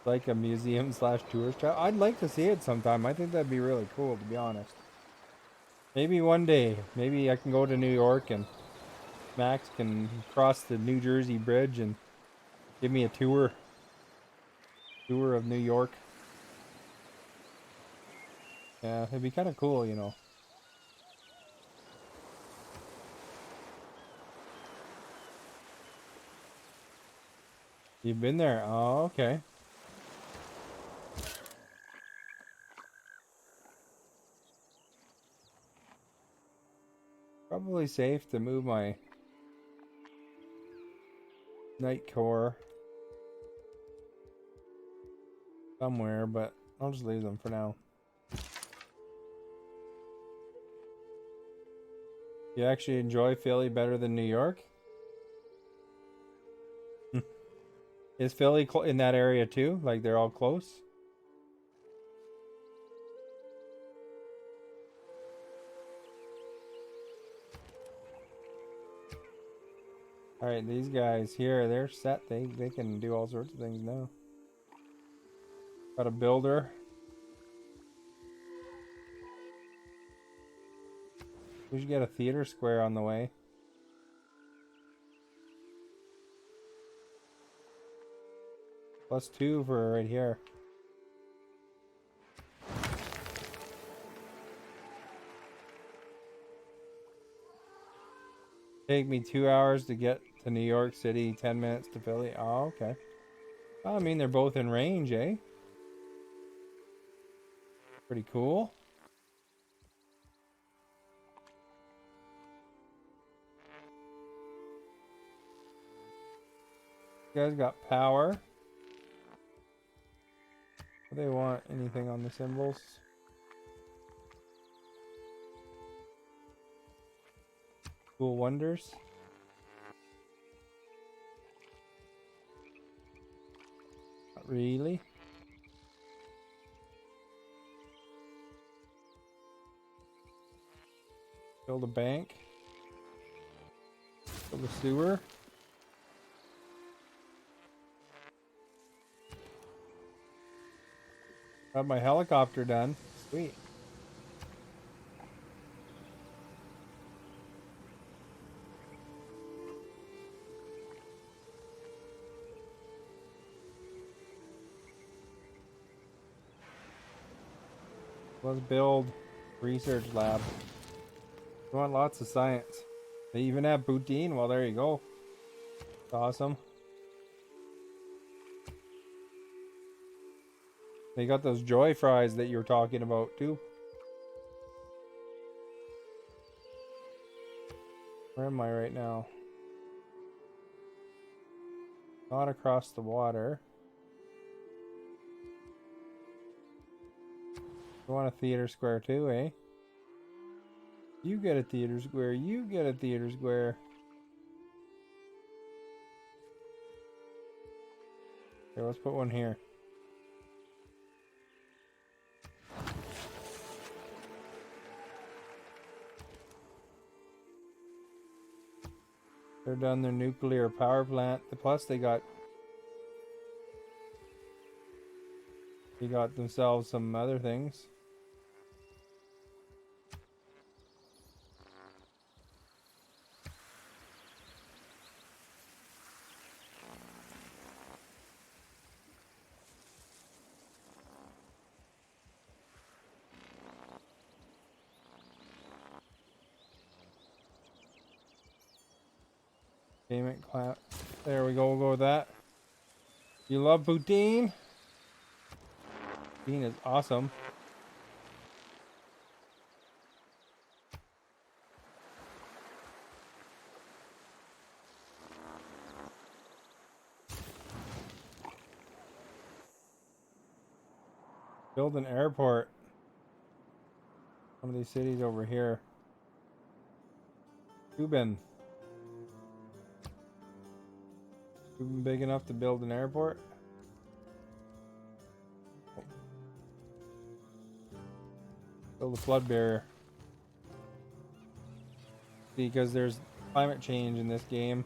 Like a museum / tourist trap. I'd like to see it sometime. I think that'd be really cool, to be honest. Maybe one day. Maybe I can go to New York and Max can cross the New Jersey Bridge and give me a tour. Tour of New York. Yeah, it'd be kind of cool, you know. You've been there? Oh, okay. Probably safe to move my Night Core somewhere, but I'll just leave them for now. You actually enjoy Philly better than New York? Is Philly in that area too? Like they're all close? Alright, these guys here, they're set. They can do all sorts of things now. Got a builder. We should get a theater square on the way. +2 for right here. Take me 2 hours to get to New York City, 10 minutes to Philly. Oh, okay. Well, I mean, they're both in range, eh? Pretty cool. You guys got power. Do they want anything on the symbols? Cool wonders. Not really. Build a bank. Build a sewer. Got my helicopter done. Sweet. Let's build research lab. We want lots of science. They even have poutine. Well, there you go. It's awesome. They got those joy fries that you were talking about too. Where am I right now? Not across the water. You want a theater square too, eh? You get a theater square. You get a theater square. Here, let's put one here. They're done their nuclear power plant. Plus they got themselves some other things. Payment clap. There we go. We'll go with that. You love poutine? Poutine is awesome. Build an airport. One of these cities over here. Cuban. Big enough to build an airport? Build a flood barrier. Because there's climate change in this game.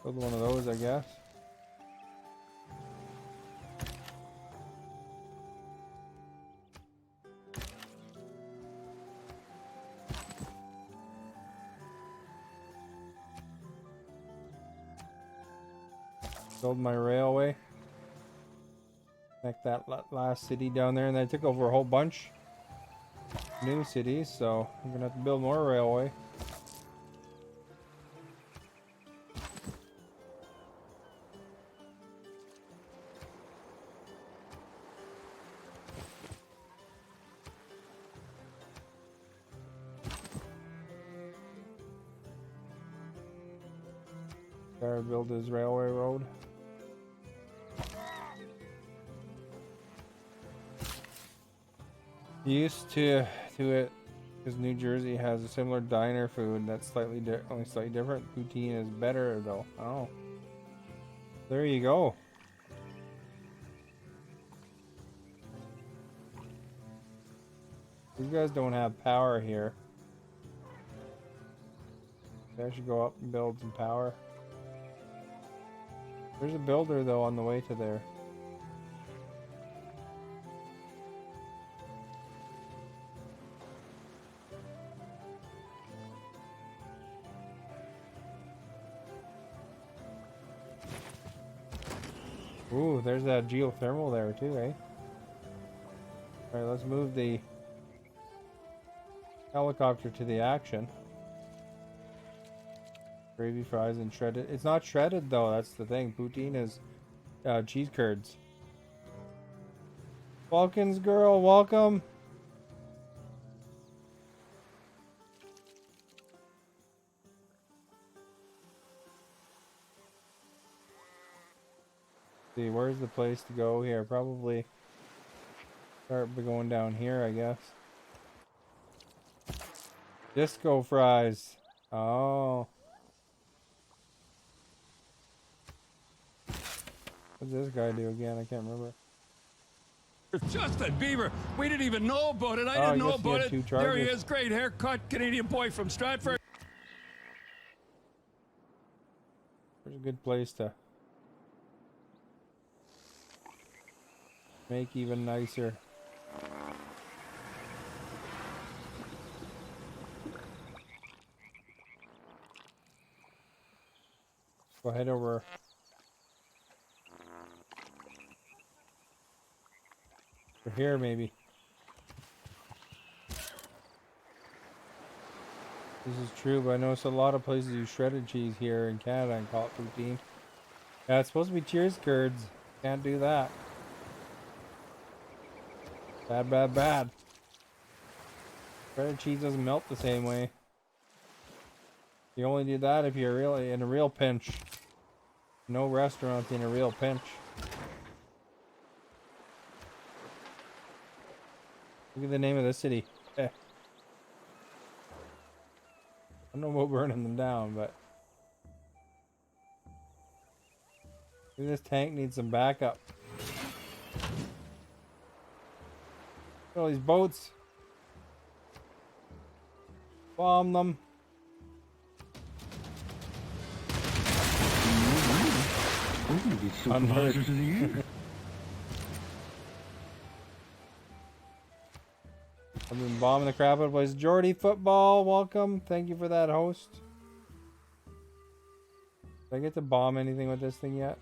Build one of those, I guess. Build my railway. Connect that last city down there, and I took over a whole bunch new cities, so I'm gonna have to build more railway. Gotta build his railway road. Used to it because New Jersey has a similar diner food that's only slightly different. Poutine is better though. Oh, there you go. These guys don't have power here. I should go up and build some power. There's a builder though on the way to there. Ooh, there's that geothermal there too, eh? Alright, let's move the helicopter to the action. Gravy fries and shredded. It's not shredded though, that's the thing. Poutine is cheese curds. Falcons girl, welcome. See, where's the place to go here? Probably start by going down here, I guess. Disco fries. Oh. What does this guy do again? I can't remember. Justin Bieber. We didn't even know about it. I didn't know about it. There he is. Great haircut. Canadian boy from Stratford. There's a good place to make even nicer. We'll head over. Or here, maybe. This is true, but I noticed a lot of places use shredded cheese here in Canada and call it poutine. Yeah, it's supposed to be cheers curds. Can't do that. Bad, bad, bad. Shredded cheese doesn't melt the same way. You only do that if you're really in a real pinch. No restaurant in a real pinch. Look at the name of the city. I don't know about burning them down, but maybe this tank needs some backup. Look at all these boats. Bomb them. We're gonna be supervisors of the year. I've been bombing the crap out of place. Jordy Football, welcome. Thank you for that, host. Did I get to bomb anything with this thing yet?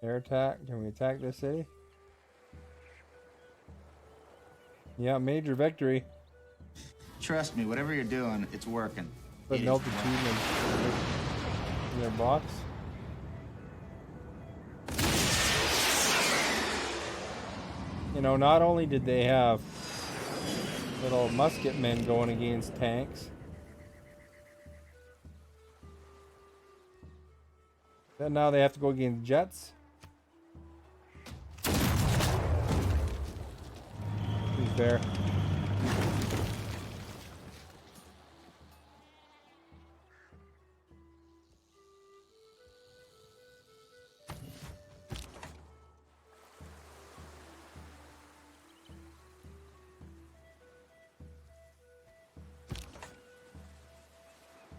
Air attack. Can we attack this city? Yeah, major victory. Trust me, whatever you're doing, it's working. Put melted cheese in their box. You know, not only did they have little musket men going against tanks, then now they have to go against jets. Who's there?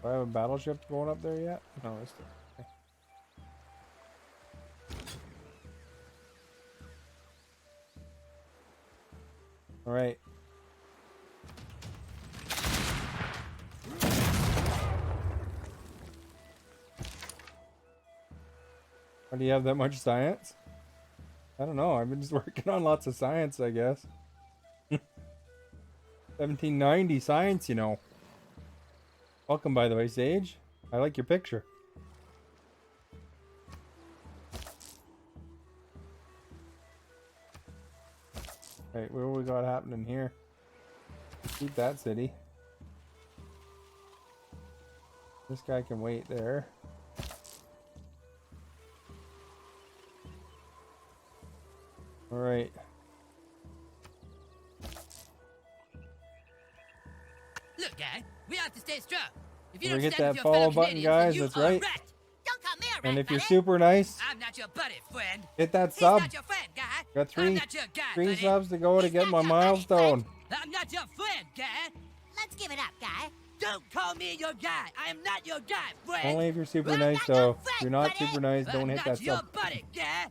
Do I have a battleship going up there yet? No, it's still. Okay. All right. Why do you have that much science? I don't know. I've been just working on lots of science, I guess. 1790 science, you know. Welcome, by the way, Sage. I like your picture. Right, what do we got happening here? Keep that city. This guy can wait there. Alright. Look, guy, we have to stay strong. If you Don't don't forget stand that with your follow fellow button, Canadians, guys. then That's you are right. a rat. Don't call me a rat, And if you're buddy. super nice, I'm not your buddy, friend. hit that He's sub. not your friend, guy. Got I'm three not your guy, buddy. subs to go to He's get not my your buddy, milestone. friend. I'm not your friend, guy. Let's give it up, guy. Don't call me your guy. I am not your guy, friend. Only if you're super I'm nice, not your though. If friend, you're not buddy. super nice, don't I'm hit not that your sub. buddy, guy.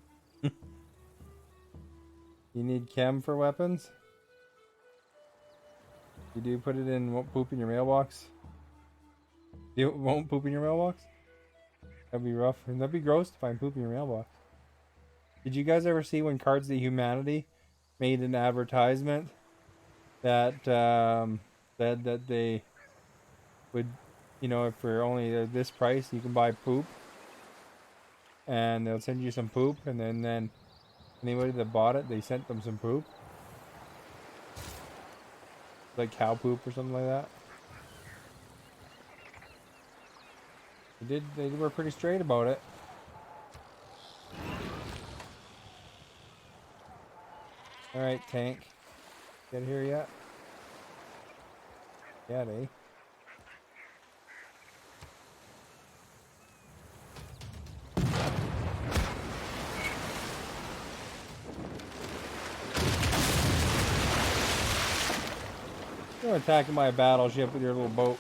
You need chem for weapons? You do put it in, won't poop in your mailbox? You won't poop in your mailbox? That'd be rough. And that'd be gross to find poop in your mailbox. Did you guys ever see when Cards of Humanity made an advertisement that said that they would, you know, if for only this price you can buy poop, and they'll send you some poop, and then anybody that bought it, they sent them some poop, like cow poop or something like that. They were pretty straight about it. All right, tank, get here yet? Yeah, eh? You're attacking my battleship with your little boat.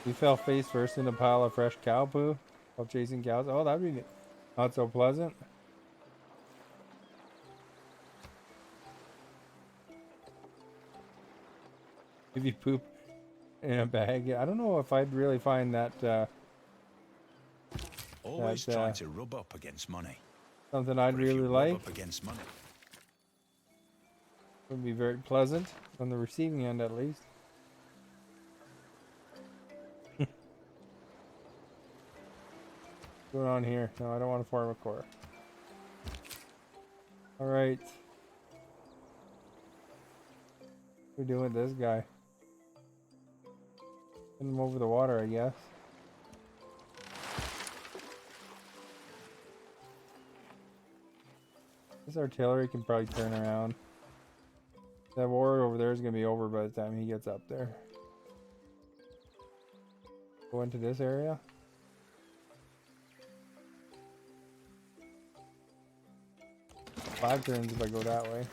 You fell face first in a pile of fresh cow poo while chasing cows. Oh, that'd be not so pleasant. If you poop in a bag, I don't know if I'd really find that. Always try to rub up against money. Something I'd But if really you like. rub up against money. Would be very pleasant on the receiving end, at least. What's going on here? No, I don't want to form a core. All right. What are we doing with this guy? Send him over the water, I guess. This artillery can probably turn around. That war over there is going to be over by the time he gets up there. Go into this area. Five turns if I go that way.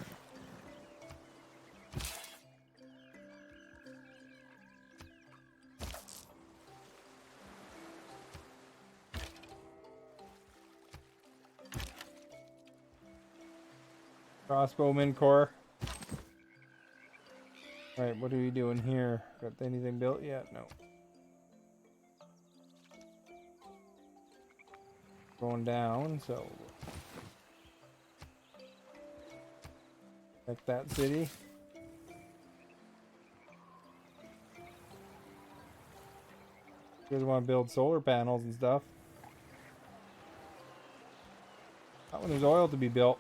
Crossbowman Corps. Alright, what are we doing here? Got anything built yet? No. Going down, so check that city. You guys want to build solar panels and stuff. That one is oil to be built.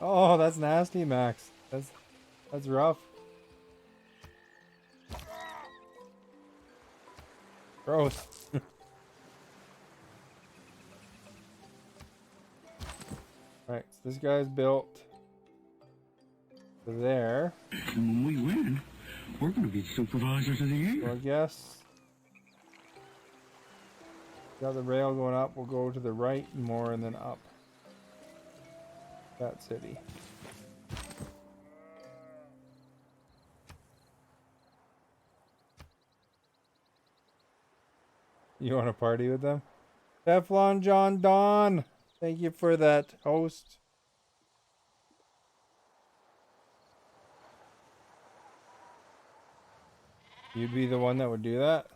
Oh, that's nasty, Max. That's rough. Gross. Alright, so this guy's built to there. And when we win, we're going to be supervisors of the year. So I guess got the rail going up. We'll go to the right more and then up that city. You want to party with them? Teflon John Don, thank you for that, host. You'd be the one that would do that?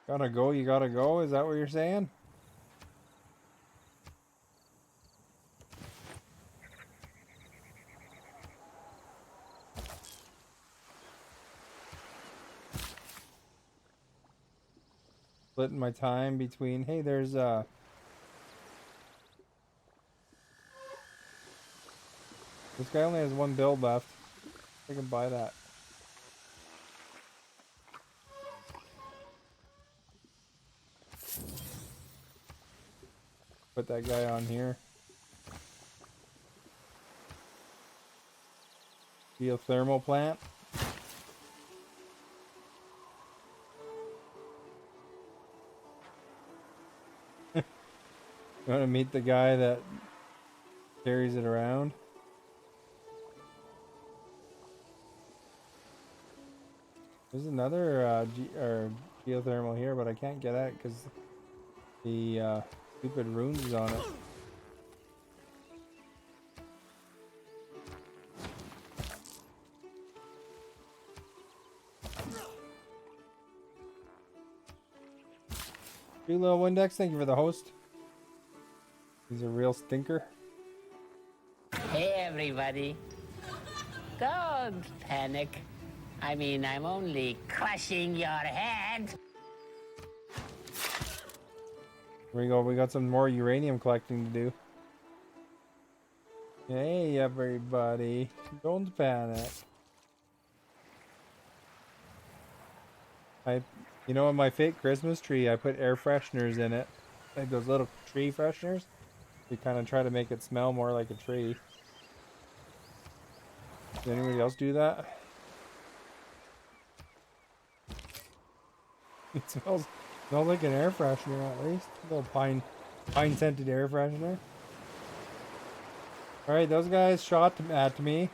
Gotta go, you gotta go? Is that what you're saying? Splitting my time between, hey, there's this guy only has one build left. I can buy that. Put that guy on here. Geothermal plant. You want to meet the guy that carries it around? There's another geothermal here, but I can't get at it because the stupid runes is on it. Hey, little Windex, thank you for the host. He's a real stinker. Hey, everybody. Don't panic. I mean, I'm only crushing your head. Here we go. We got some more uranium collecting to do. Hey, everybody. Don't panic. You know, in my fake Christmas tree, I put air fresheners in it. Like those little tree fresheners. We kind of try to make it smell more like a tree. Does anybody else do that? It smells like an air freshener at least. A little pine scented air freshener. Alright, those guys shot at me.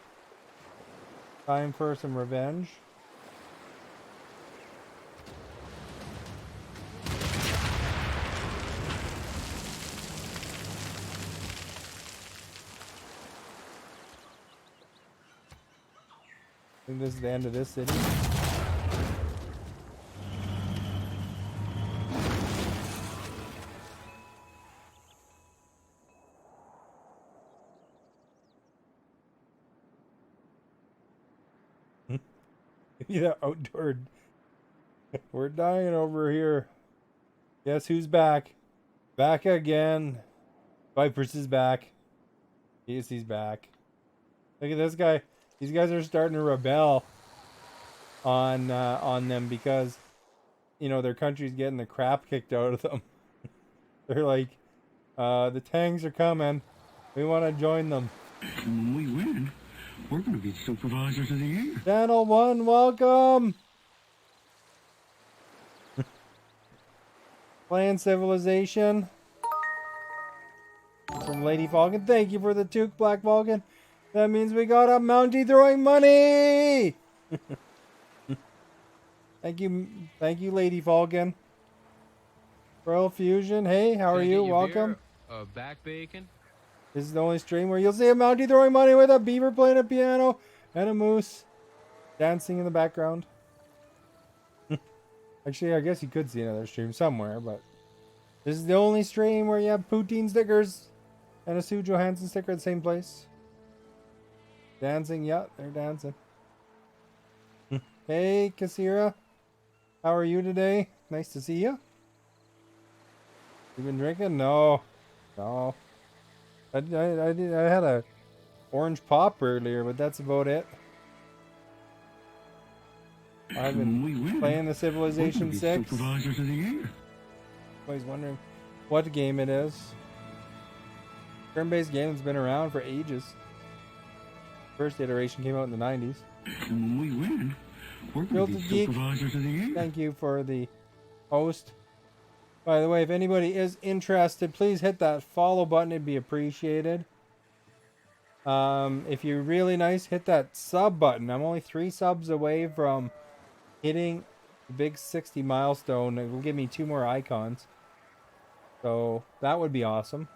Time for some revenge. think this is the end of this city. Yeah, outdoor. We're dying over here. Guess who's back? Back again. Vipers is back. Yes, he's back. Look at this guy. These guys are starting to rebel on them because, you know, their country's getting the crap kicked out of them. They're like, the tanks are coming. We want to join them. When we win, we're going to be supervisors of the year. Channel 1, welcome! Playing Civilization. From Lady Falcon. Thank you for the toque, Black Falcon. That means we got a Mountie throwing money! Thank you, Lady Falcon. Royal Fusion, hey, how are you? Welcome. Back bacon. This is the only stream where you'll see a Mountie throwing money with a beaver playing a piano and a moose dancing in the background. Actually, I guess you could see another stream somewhere, but this is the only stream where you have Poutine stickers and a Sue Johansson sticker at the same place. Dancing, yeah, they're dancing. Hey, Kasira. How are you today? Nice to see you. You been drinking? No. No. I had a orange pop earlier, but that's about it. I've been playing the Civilization 6. Supervisors of the year. Everybody's wondering what game it is. Turn-based game that's been around for ages. First iteration came out in the 90s. When we win, we're going to be supervisors of the year. Thank you for the host. By the way, if anybody is interested, please hit that follow button. It'd be appreciated. If you're really nice, hit that sub button. I'm only 3 subs away from hitting the big 60 milestone. It will give me 2 more icons. So that would be awesome.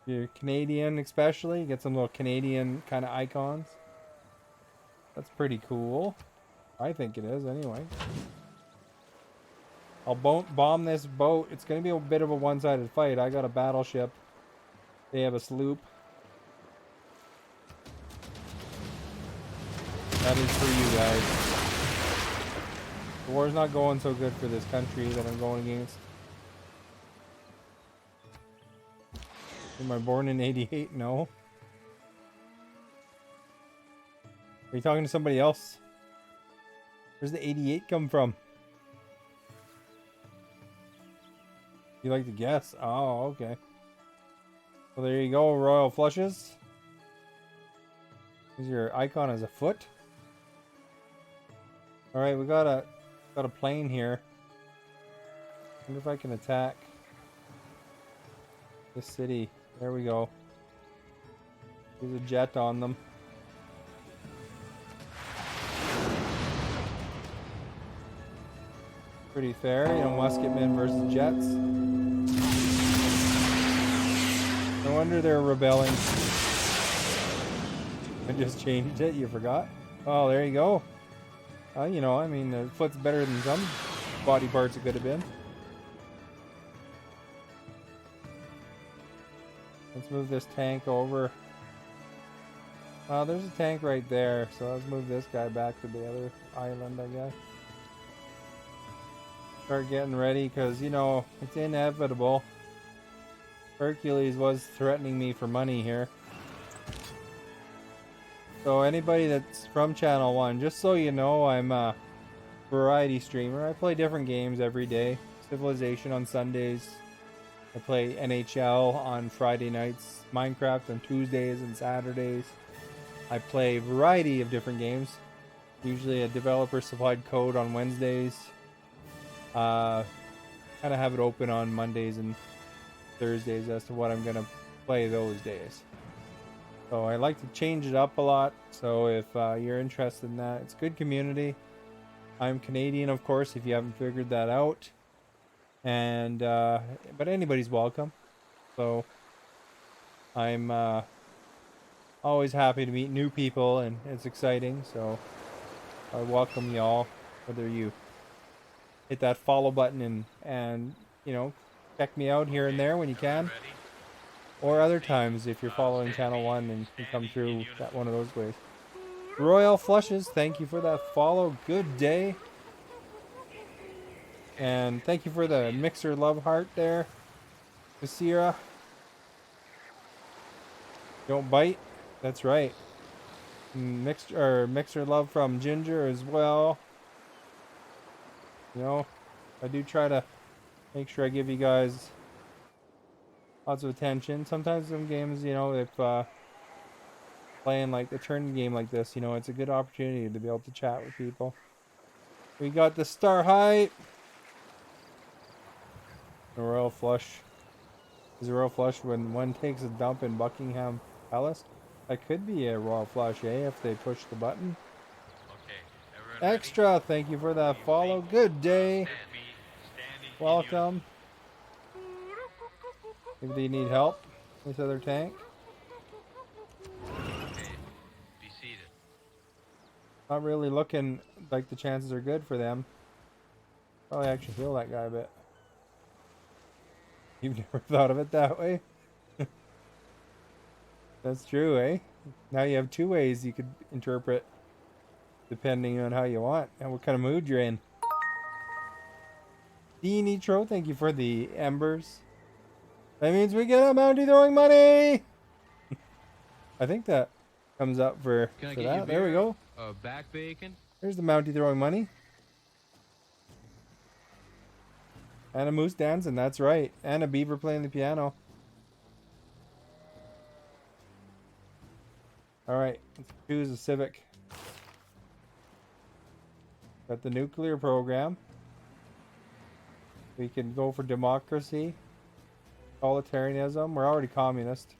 If you're Canadian especially, get some little Canadian kind of icons. That's pretty cool. I think it is anyway. I'll bomb this boat. It's going to be a bit of a one-sided fight. I got a battleship. They have a sloop. That is for you guys. The war's not going so good for this country that I'm going against. Am I born in 88? No. Are you talking to somebody else? Where's the 88 come from? You like to guess? Oh, okay. Well, there you go, Royal Flushes. Is your icon as a foot? All right, we got a plane here. Wonder if I can attack this city. There we go. There's a jet on them. Pretty fair, you know, musketmen versus jets. No wonder they're rebelling. I just changed it, you forgot? Oh, there you go. You know, I mean, the foot's better than some body parts it could have been. Let's move this tank over. There's a tank right there, so let's move this guy back to the other island, I guess. Start getting ready, because, you know, it's inevitable. Hercules was threatening me for money here. So anybody that's from Channel 1, just so you know, I'm a variety streamer. I play different games every day. Civilization on Sundays. I play NHL on Friday nights. Minecraft on Tuesdays and Saturdays. I play a variety of different games. Usually a developer supplied code on Wednesdays. Kind of have it open on Mondays and Thursdays as to what I'm going to play those days. So I like to change it up a lot. So if you're interested in that, it's a good community. I'm Canadian, of course, if you haven't figured that out. And but anybody's welcome. So I'm always happy to meet new people, and it's exciting. So I welcome y'all, whether you hit that follow button and you know, check me out here and there when you can, or other times if you're following Channel 1 and you come through that one of those ways. Royal Flushes, thank you for that follow. Good day. And thank you for the Mixer love heart there, Masira. Don't bite. That's right. Mixer love from Ginger as well. You know, I do try to make sure I give you guys lots of attention. Sometimes some games, you know, if playing like the tournament game like this, you know, it's a good opportunity to be able to chat with people. We got the Star Hype. The Royal Flush. Is a Royal Flush when one takes a dump in Buckingham Palace? That could be a Royal Flush, eh, if they push the button. Extra, thank you for that follow. Good day. Welcome. Maybe they need help with this other tank. Not really looking like the chances are good for them. Probably actually heal that guy a bit. You've never thought of it that way? That's true, eh? Now you have two ways you could interpret, depending on how you want and what kind of mood you're in. D Nitro, thank you for the embers. That means we get a Mountie throwing money! I think that comes up for that. There we go. Back bacon. There's the Mountie throwing money. And a moose dancing, that's right. And a beaver playing the piano. Alright, let's choose a Civic. Got the nuclear program. We can go for democracy. Totalitarianism. We're already communist.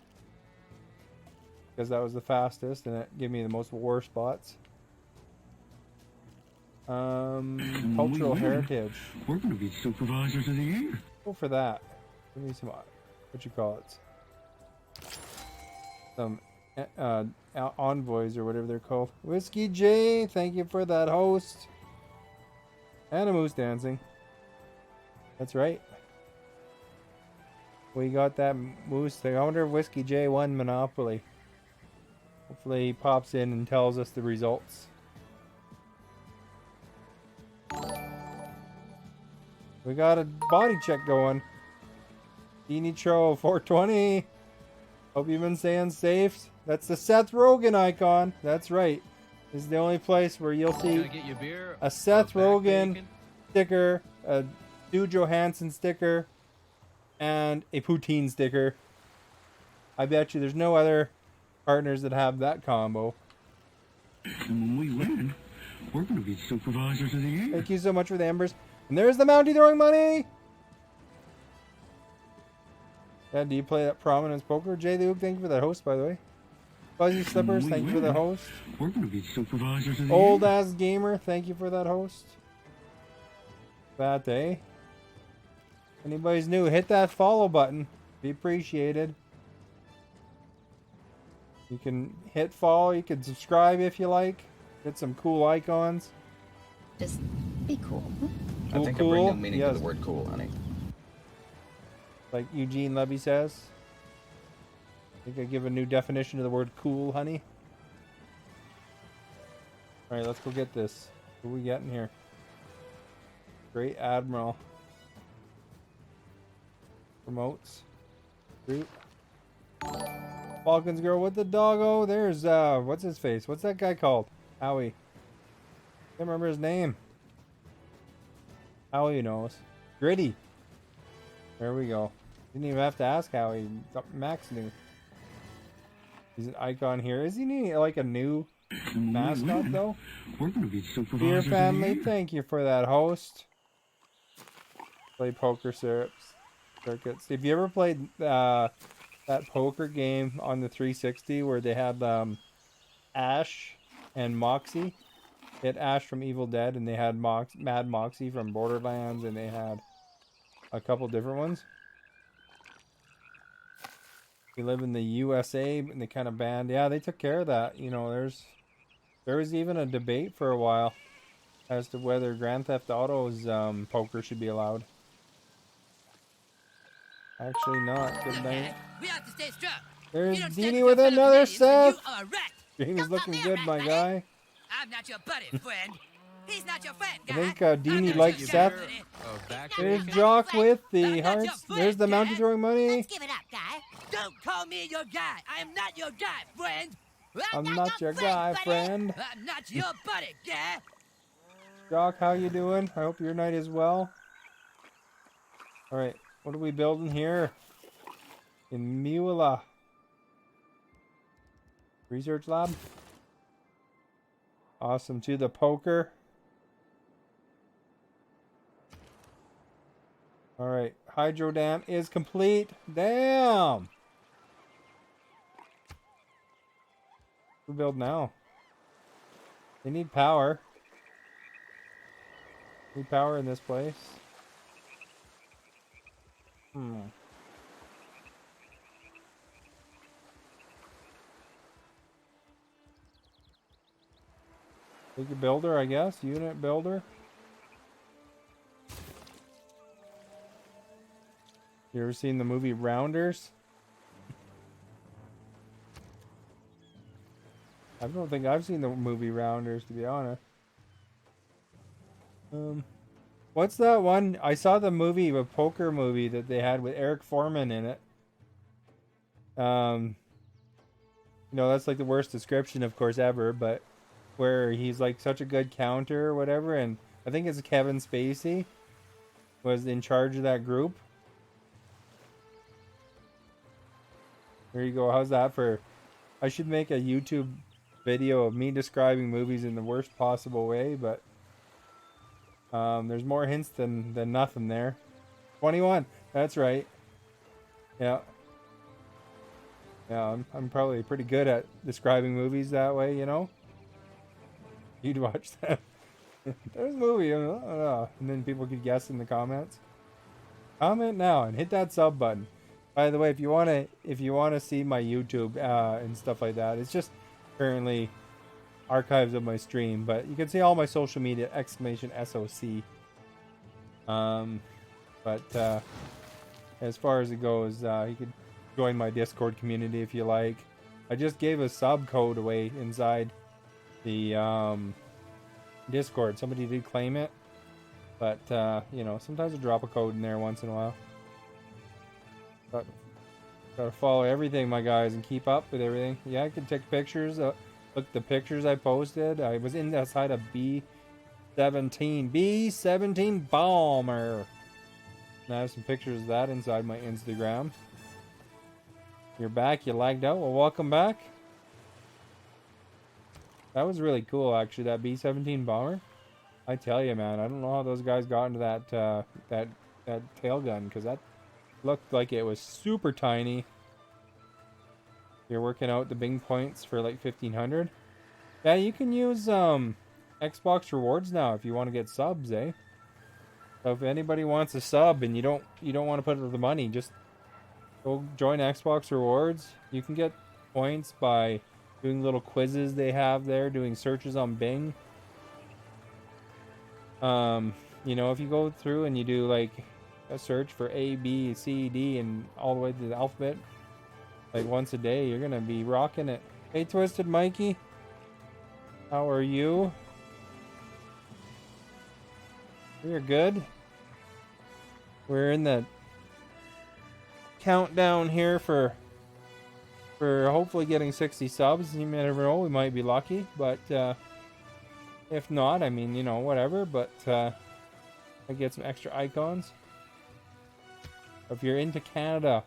Because that was the fastest and it gave me the most war spots. Cultural heritage. We're going to be supervisors of the year. Go for that. Give me some, what you call it? Some envoys or whatever they're called. Whiskey J, thank you for that host. And a moose dancing. That's right. We got that moose thing. I wonder if Whiskey J won Monopoly. Hopefully he pops in and tells us the results. We got a body check going. Nitro 420. Hope you've been staying safe. That's the Seth Rogen icon. That's right. This is the only place where you'll see a Seth Rogen sticker, a Stu Johansson sticker, and a poutine sticker. I bet you there's no other partners that have that combo. And when we win, we're going to be supervisors of the year. Thank you so much for the embers. And there's the Mountie throwing money. Yeah, do you play that Prominence Poker? Jay Luke, thank you for that host, by the way. Fuzzy Slippers, thank you for the host. We're going to be supervisors of the Old year. Ass Gamer, thank you for that host. That day. Anybody's new, hit that follow button. Be appreciated. You can hit follow, you can subscribe if you like. Get some cool icons. Just be cool. I think I bring new meaning to the word cool, honey. Like Eugene Levy says. I think I give a new definition to the word cool, honey. Alright, let's go get this. What are we getting here? Great Admiral. Promotes. Group. Falcons girl with the doggo. There's, what's his face? What's that guy called? Howie. Can't remember his name. Howie knows. Gritty. There we go. Didn't even have to ask Howie. Max knew. He's an icon here. Is he like a new mascot though? We're going to be supervisors. Dear of the family, year. thank you for that host. Play poker circuits. Have you ever played that poker game on the 360 where they had Ash and Moxie? They had Ash from Evil Dead and they had Mad Moxie from Borderlands and they had a couple different ones. We live in the USA, and they kind of banned. Yeah, they took care of that. You know, there was even a debate for a while as to whether Grand Theft Auto's poker should be allowed. Actually not. Good night. We have to stay strong. There's You don't stand Dini for with fellow another Canadians, and sub. you are a rat. Stream is Don't call looking me a good, rat, my buddy. guy. I'm not your buddy, friend. He's not your friend, I guy. think I'm Dini not likes your Seth. buddy. There's Jock with the I'm not your hearts. friend, There's the guy. mountain throwing money. Let's give it up, guy. Don't call me your guy. I am not your guy, friend. I'm not your guy, friend. I'm not your buddy, guy. Jock, how you doing? I hope your night is well. All right, what are we building here? In Miula. Research lab. Awesome. To the poker. All right, hydro dam is complete. Damn. We build now. They need power. Need power in this place. Take a builder, I guess. Unit builder. You ever seen the movie Rounders? I don't think I've seen the movie Rounders, to be honest. What's that one? I saw the movie, a poker movie that they had with Eric Foreman in it. You know, that's like the worst description, of course, ever, but where he's like such a good counter or whatever, and I think it's Kevin Spacey was in charge of that group. There you go. How's that for... I should make a YouTube video of me describing movies in the worst possible way, but there's more hints than nothing there. 21. That's right. Yeah. Yeah, I'm probably pretty good at describing movies that way, you know? You'd watch that. There's a movie, and then people could guess in the comments. Comment now and hit that sub button. By the way, if you wanna see my YouTube and stuff like that, it's just currently archives of my stream, but you can see all my social media !SOC. But as far as it goes, you could join my Discord community if you like. I just gave a sub code away inside the Discord. Somebody did claim it, but you know, sometimes I drop a code in there once in a while. But gotta follow everything, my guys, and keep up with everything. Yeah, I can take pictures. Look, the pictures I posted. I was inside a B-17 bomber. And I have some pictures of that inside my Instagram. You're back. You lagged out. Well, welcome back. That was really cool, actually. That B-17 bomber. I tell you, man. I don't know how those guys got into that tail gun, because that looked like it was super tiny. You're working out the Bing points for like 1,500. Yeah, you can use Xbox rewards now if you want to get subs, eh? So if anybody wants a sub and you don't want to put up the money, just go join Xbox rewards. You can get points by doing little quizzes they have there, doing searches on Bing. You know, if you go through and you do like a search for A, B, C, D, and all the way to the alphabet, like once a day, you're gonna be rocking it. Hey, Twisted Mikey, how are you? We're good. We're in the countdown here for hopefully getting 60 subs. You never know, we might be lucky, but if not, I mean, you know, whatever. But I get some extra icons. If you're into Canada,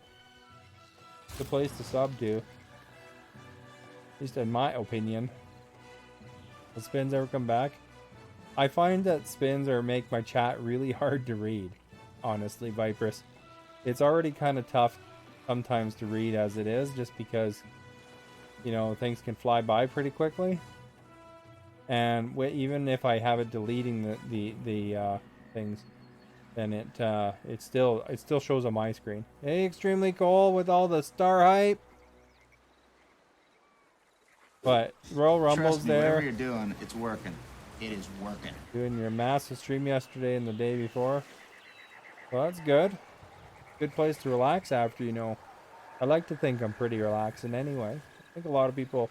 it's the place to sub to. At least in my opinion. Will spins ever come back? I find that spins make my chat really hard to read. Honestly, Vipress. It's already kind of tough sometimes to read as it is, just because, you know, things can fly by pretty quickly. And even if I have it deleting the things, then it still shows on my screen. Hey, Extremely Cole with all the star hype. But Royal Rumble's Trust me, there. whatever you're doing, it's working. It is working. Doing your massive stream yesterday and the day before. Well, that's good. Good place to relax after, you know. I like to think I'm pretty relaxing anyway. I think a lot of people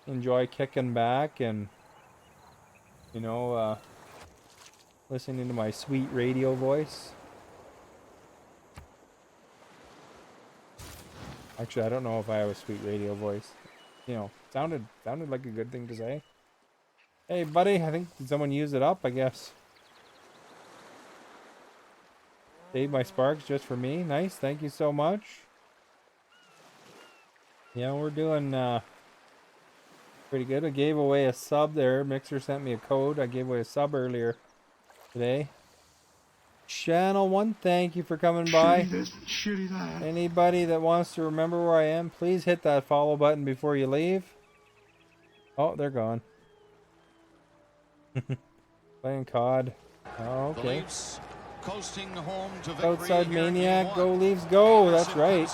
enjoy kicking back and, you know, listening to my sweet radio voice. Actually, I don't know if I have a sweet radio voice. You know, sounded like a good thing to say. Hey, buddy, I think someone used it up, I guess. Save my sparks just for me. Nice, thank you so much. Yeah, we're doing pretty good. I gave away a sub there. Mixer sent me a code. I gave away a sub earlier today. Channel 1, thank you for coming by. Shitty that. Anybody that wants to remember where I am, please hit that follow button before you leave. Oh, they're gone. Playing COD. Oh, okay. Coasting home to Outside Maniac, go Leafs, go! That's right.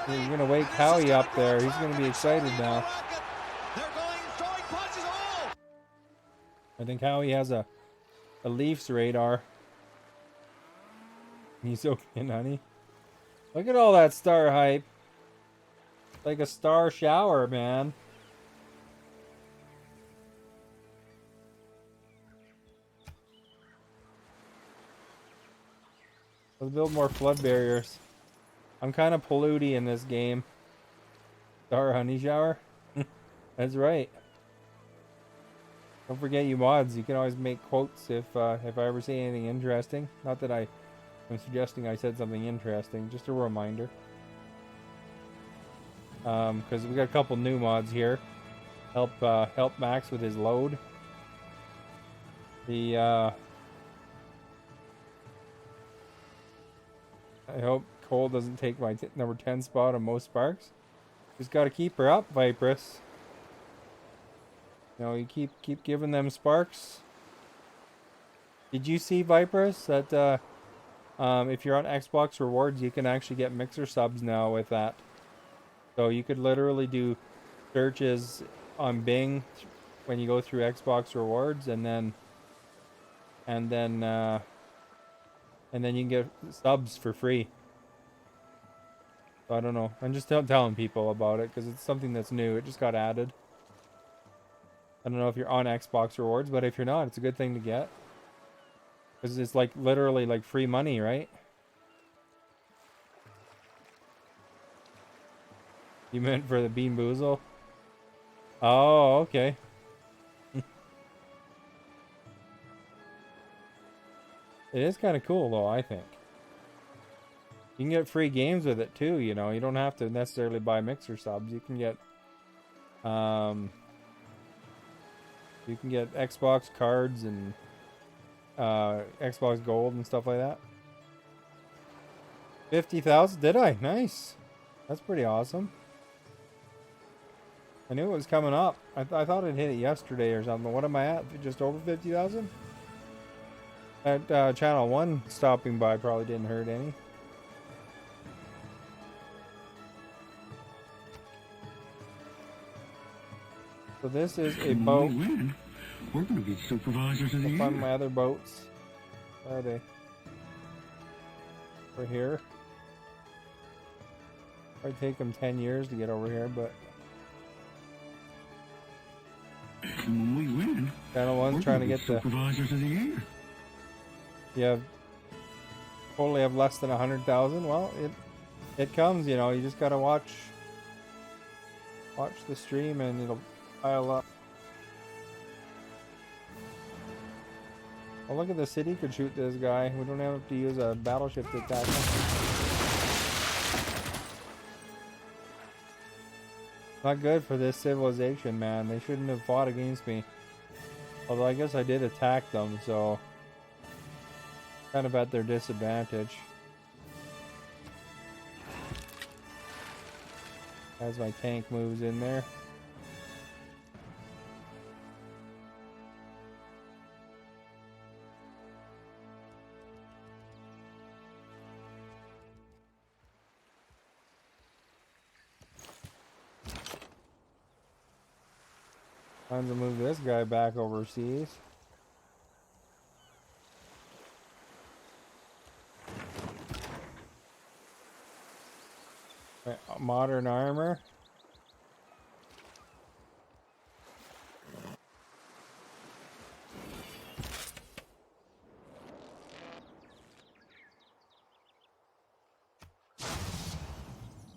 You're gonna wake Howie up there. He's gonna be excited now. I think Howie has a Leafs radar. He's okay, honey. Look at all that star hype. Like a star shower, man. Let's build more flood barriers. I'm kind of polluty in this game. Star honey shower? That's right. Don't forget, you mods, you can always make quotes if I ever say anything interesting. Not that I'm suggesting I said something interesting, just a reminder. Because we got a couple new mods here. Help Max with his load. I hope Cole doesn't take my number 10 spot on most sparks. Just got to keep her up, Vipress. You know, you keep giving them sparks. Did you see, Vipress, that if you're on Xbox Rewards, you can actually get Mixer subs now with that. So you could literally do searches on Bing when you go through Xbox Rewards, and then you can get subs for free. So I don't know. I'm just telling people about it because it's something that's new. It just got added. I don't know if you're on Xbox Rewards, but if you're not, it's a good thing to get. Because it's like literally like free money, right? You meant for the Bean Boozle? Oh, okay. It is kind of cool though, I think. You can get free games with it too, you know. You don't have to necessarily buy Mixer subs. You can get Xbox cards and Xbox Gold and stuff like that. 50,000, did I? Nice. That's pretty awesome. I knew it was coming up. I thought it hit it yesterday or something. What am I at? Just over 50,000? That Channel 1 stopping by probably didn't hurt any. So this is a boat. We're gonna be supervisors of the year. Find my other boats. Where are they? Over here. Probably take them 10 years to get over here, but when we win, Channel 1's trying to get the supervisors of the year. You totally have less than 100,000. Well, it comes, you know. You just gotta watch the stream and it'll pile up. Well, look at the city could shoot this guy. We don't have to use a battleship to attack him. Not good for this civilization, man. They shouldn't have fought against me. Although I guess I did attack them, so kind of at their disadvantage. As my tank moves in there. Time to move this guy back overseas. Right, modern armor.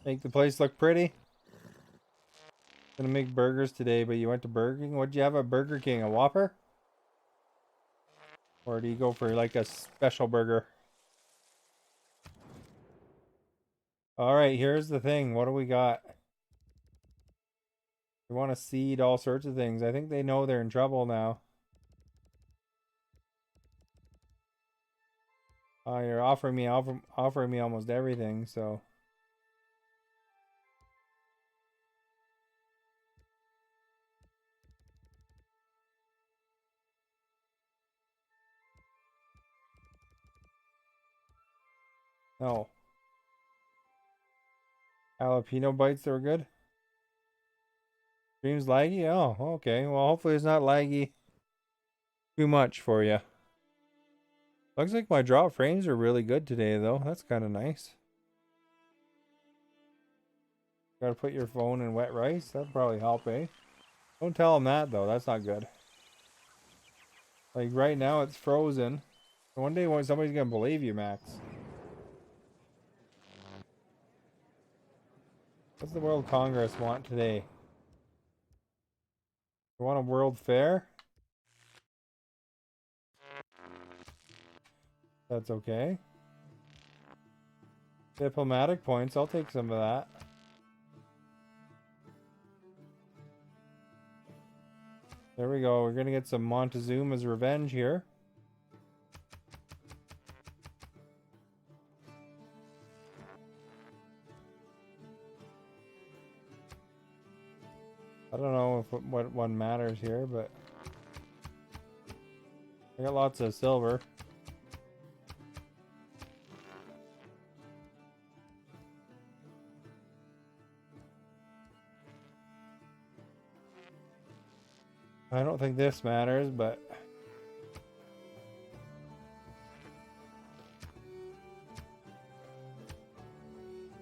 Make the place look pretty. Gonna make burgers today, but you went to Burger King? What'd you have at Burger King? A Whopper? Or do you go for like a special burger? Alright, here's the thing. What do we got? We want to seed all sorts of things. I think they know they're in trouble now. You're offering me almost everything, so... No. Jalapeno bites that were good? Stream's laggy? Oh, okay. Well, hopefully it's not laggy too much for you. Looks like my drop frames are really good today, though. That's kind of nice. Gotta put your phone in wet rice? That'd probably help, eh? Don't tell them that, though. That's not good. Like, right now, it's frozen. One day, somebody's gonna believe you, Max. What's the World Congress want today? You want a World Fair? That's okay. Diplomatic points, I'll take some of that. There we go, we're gonna get some Montezuma's revenge here. I don't know if what one matters here, but I got lots of silver. I don't think this matters, but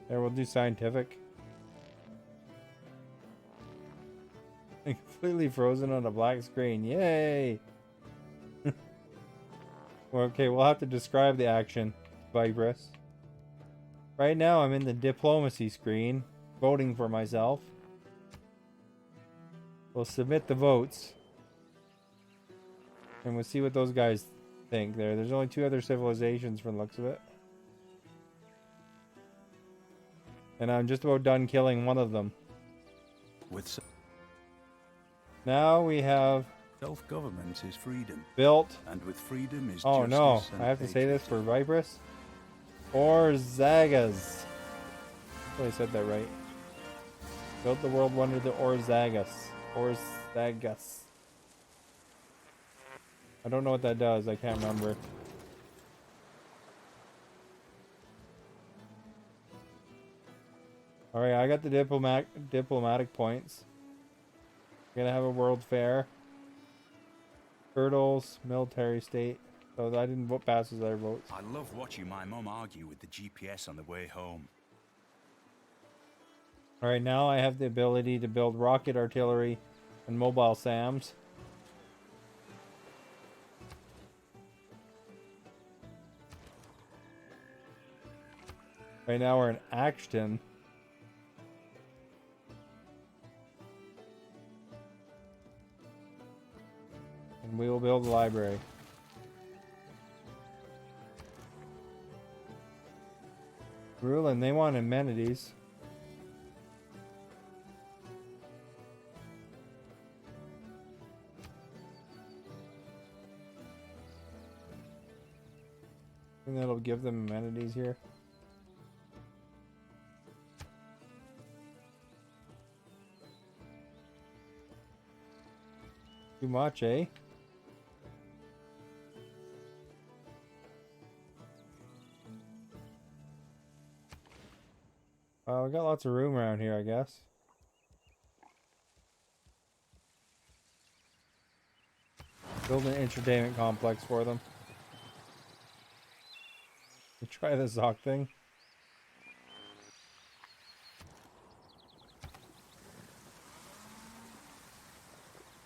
there, we'll do scientific. Completely frozen on a black screen. Yay! Okay, we'll have to describe the action, Vibrus. Right now, I'm in the diplomacy screen, voting for myself. We'll submit the votes. And we'll see what those guys think there. There's only 2 other civilizations from the looks of it. And I'm just about done killing one of them. With now we have self-government is freedom. Built. And with freedom is oh no, I have to say this for Vibrus. Orzagas. I said that right. Built the world wonder, the Orzagas. Orzagas. I don't know what that does. I can't remember. Alright, I got the diplomatic points. We're gonna have a world fair. Turtles, military state. So I didn't vote pass his other votes. I love watching my mum argue with the GPS on the way home. Alright, now I have the ability to build rocket artillery and mobile SAMs. Right now we're in Axton. And we will build a library. Rulin, they want amenities. I think that'll give them amenities here. Too much, eh? We got lots of room around here, I guess. Build an entertainment complex for them. We try the Zoc thing.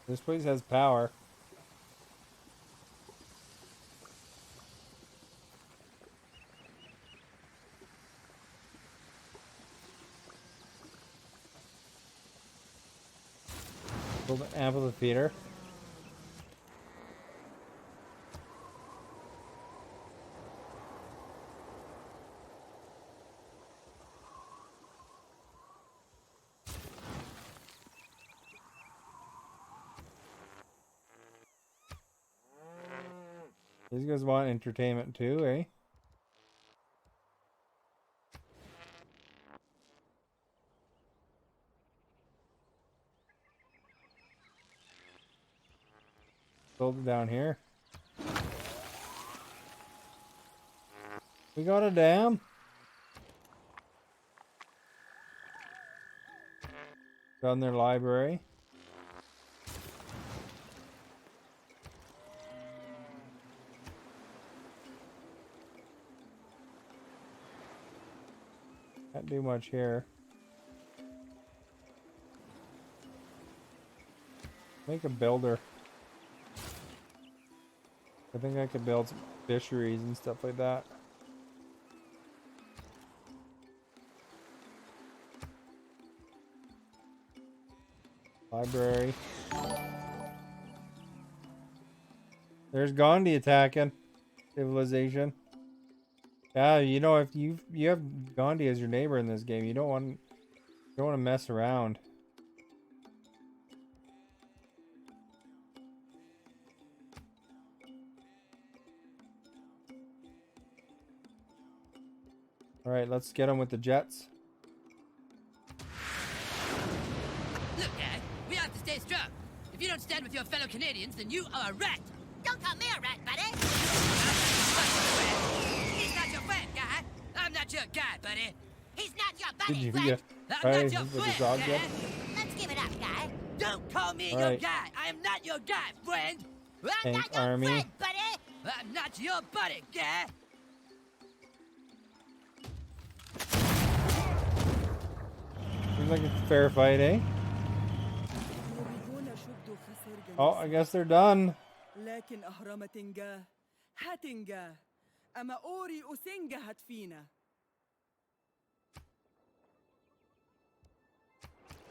This place has power. Build an amphitheater. These guys want entertainment too, eh? Build it down here. We got a dam. Down their library. Can't do much here. Make a builder. I think I could build some fisheries and stuff like that. Library. There's Gandhi attacking civilization. Yeah, you know, if you have Gandhi as your neighbor in this game, you don't want to mess around. All right, let's get them with the jets. Look, Dad, we have to stay strong. If you don't stand with your fellow Canadians, then you are a rat. Don't call me a rat, buddy. He's not your friend, guy. I'm not your guy, buddy. He's not your buddy, friend. I'm not your friend, guy. Let's give it up, guy. Don't call me your guy. I am not your guy, friend. I'm not your friend, buddy. I'm not your buddy, guy. Seems like it's a fair fight, eh? Oh, I guess they're done. لكن أهرام تنجا هتنجا أما أوري أسنجا هتفينا.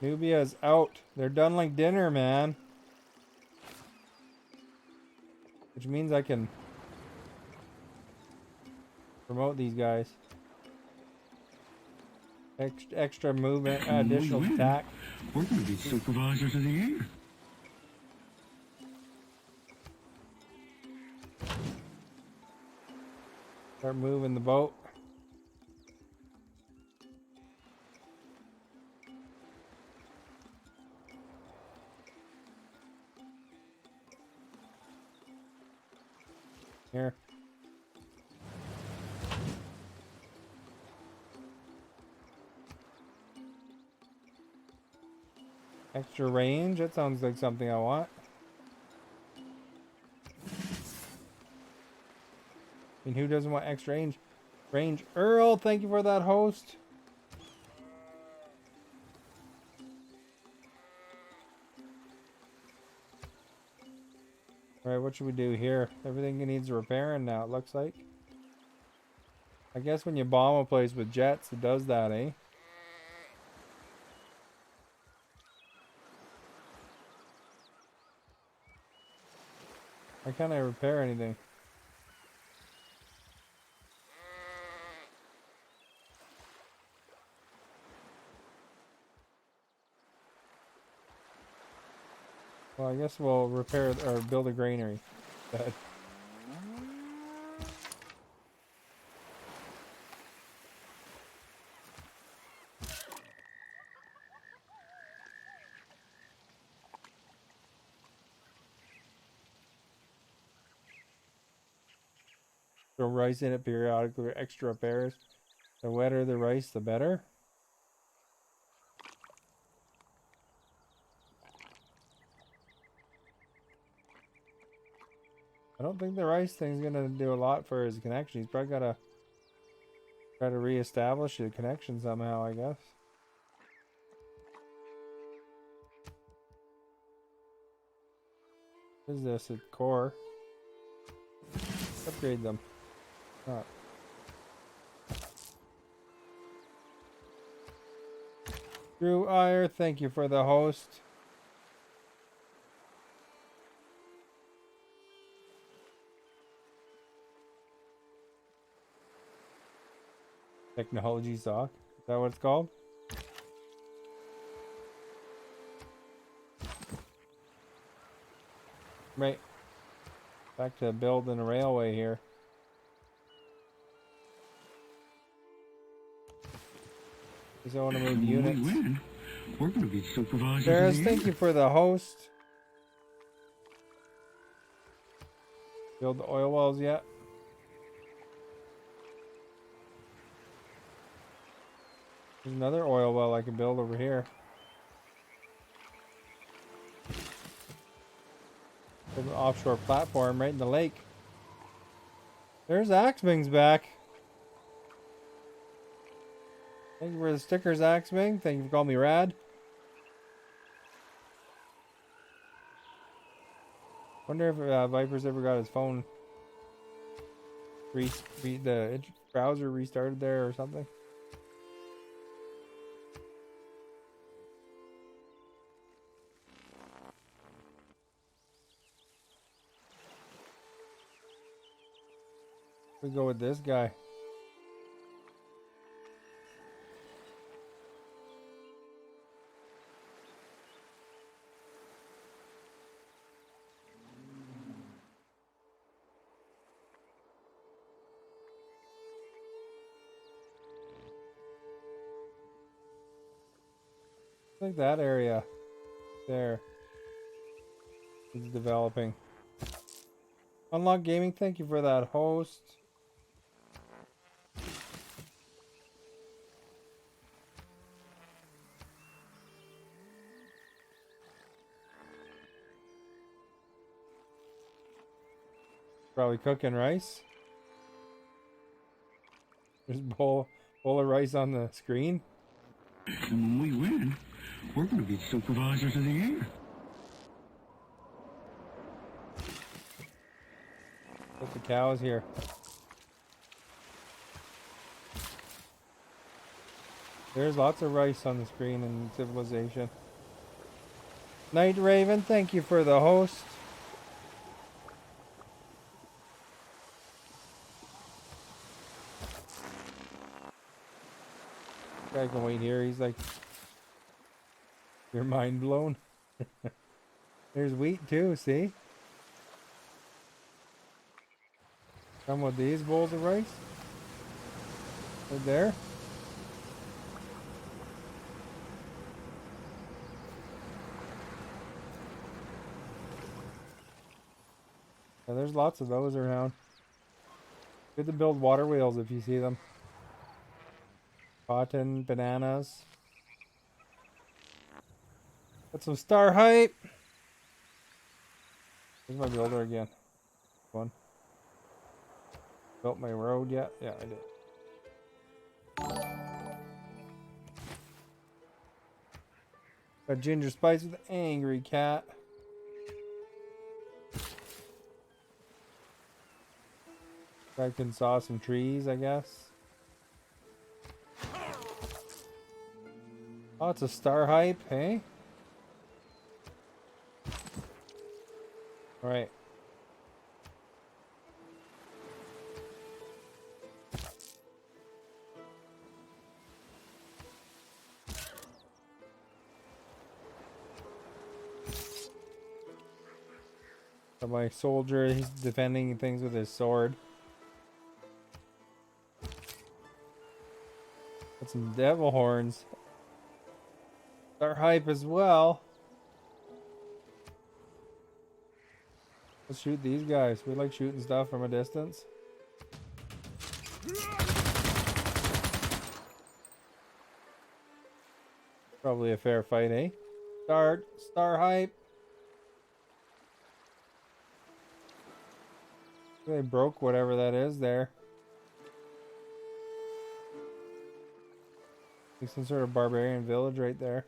Nubia's out. They're done like dinner, man. Which means I can promote these guys. Extra movement, additional attack. We're going to be supervisors of the year. Start moving the boat. Here. Extra range? That sounds like something I want. I mean, who doesn't want extra range? Earl, thank you for that host. Alright, what should we do here? Everything needs repairing now, it looks like. I guess when you bomb a place with jets, it does that, eh? Why can't I repair anything? Well, I guess we'll repair or build a granary. Good. Throw rice in it periodically, extra repairs. The wetter the rice, the better. I don't think the rice thing's gonna do a lot for his connection. He's probably gotta try to reestablish the connection somehow, I guess. What is this? A core? Upgrade them. Oh. Drew Iyer, thank you for the host. Technology Sock. Is that what it's called? Right. Back to building a railway here. Because I want to move units. We're going to be supervisors. Sarah's, thank you for the host. Build the oil wells yet? There's another oil well I can build over here. Build an offshore platform right in the lake. There's Axming's back. Thank you for the stickers, Axming. Thank you for calling me Rad. Wonder if Viper's ever got his phone the browser restarted there or something. We go with this guy. I think that area there is developing. Unlock Gaming, thank you for that host. Probably cooking rice. There's a bowl of rice on the screen. And when we win, we're going to be supervisors of the year. Put the cows here. There's lots of rice on the screen in Civilization. Night Raven, thank you for the host. Guy can wait here. He's like, you're mind blown. There's wheat too, see? Come with these bowls of rice. Right there. Yeah, there's lots of those around. Good to build water wheels if you see them. Cotton, bananas. Got some star hype. Here's my builder again. One. Built my road yet? Yeah, I did. Got Ginger Spice with Angry Cat. I can saw some trees, I guess. Oh, it's a star hype, hey? Alright. So my soldier, he's defending things with his sword. Got some devil horns. Star hype as well. Let's shoot these guys. We like shooting stuff from a distance. Probably a fair fight, eh? Star hype. They broke whatever that is there. Like some sort of barbarian village right there.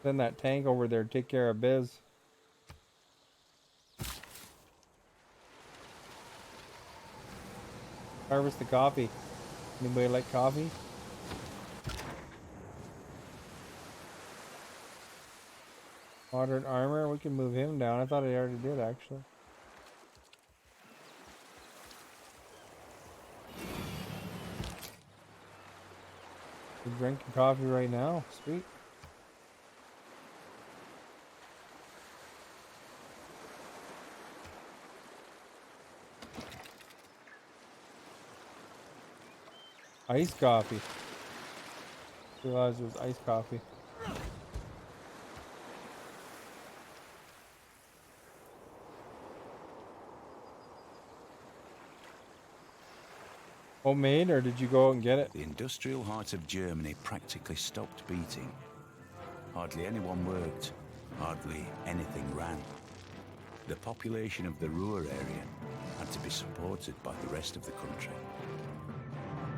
Send that tank over there to take care of biz. Harvest the coffee. Anybody like coffee? Modern armor, we can move him down. I thought I already did actually. We're drinking coffee right now. Sweet. Iced coffee. Realized it was iced coffee. Homemade, or did you go out and get it? The industrial heart of Germany practically stopped beating. Hardly anyone worked. Hardly anything ran. The population of the Ruhr area had to be supported by the rest of the country.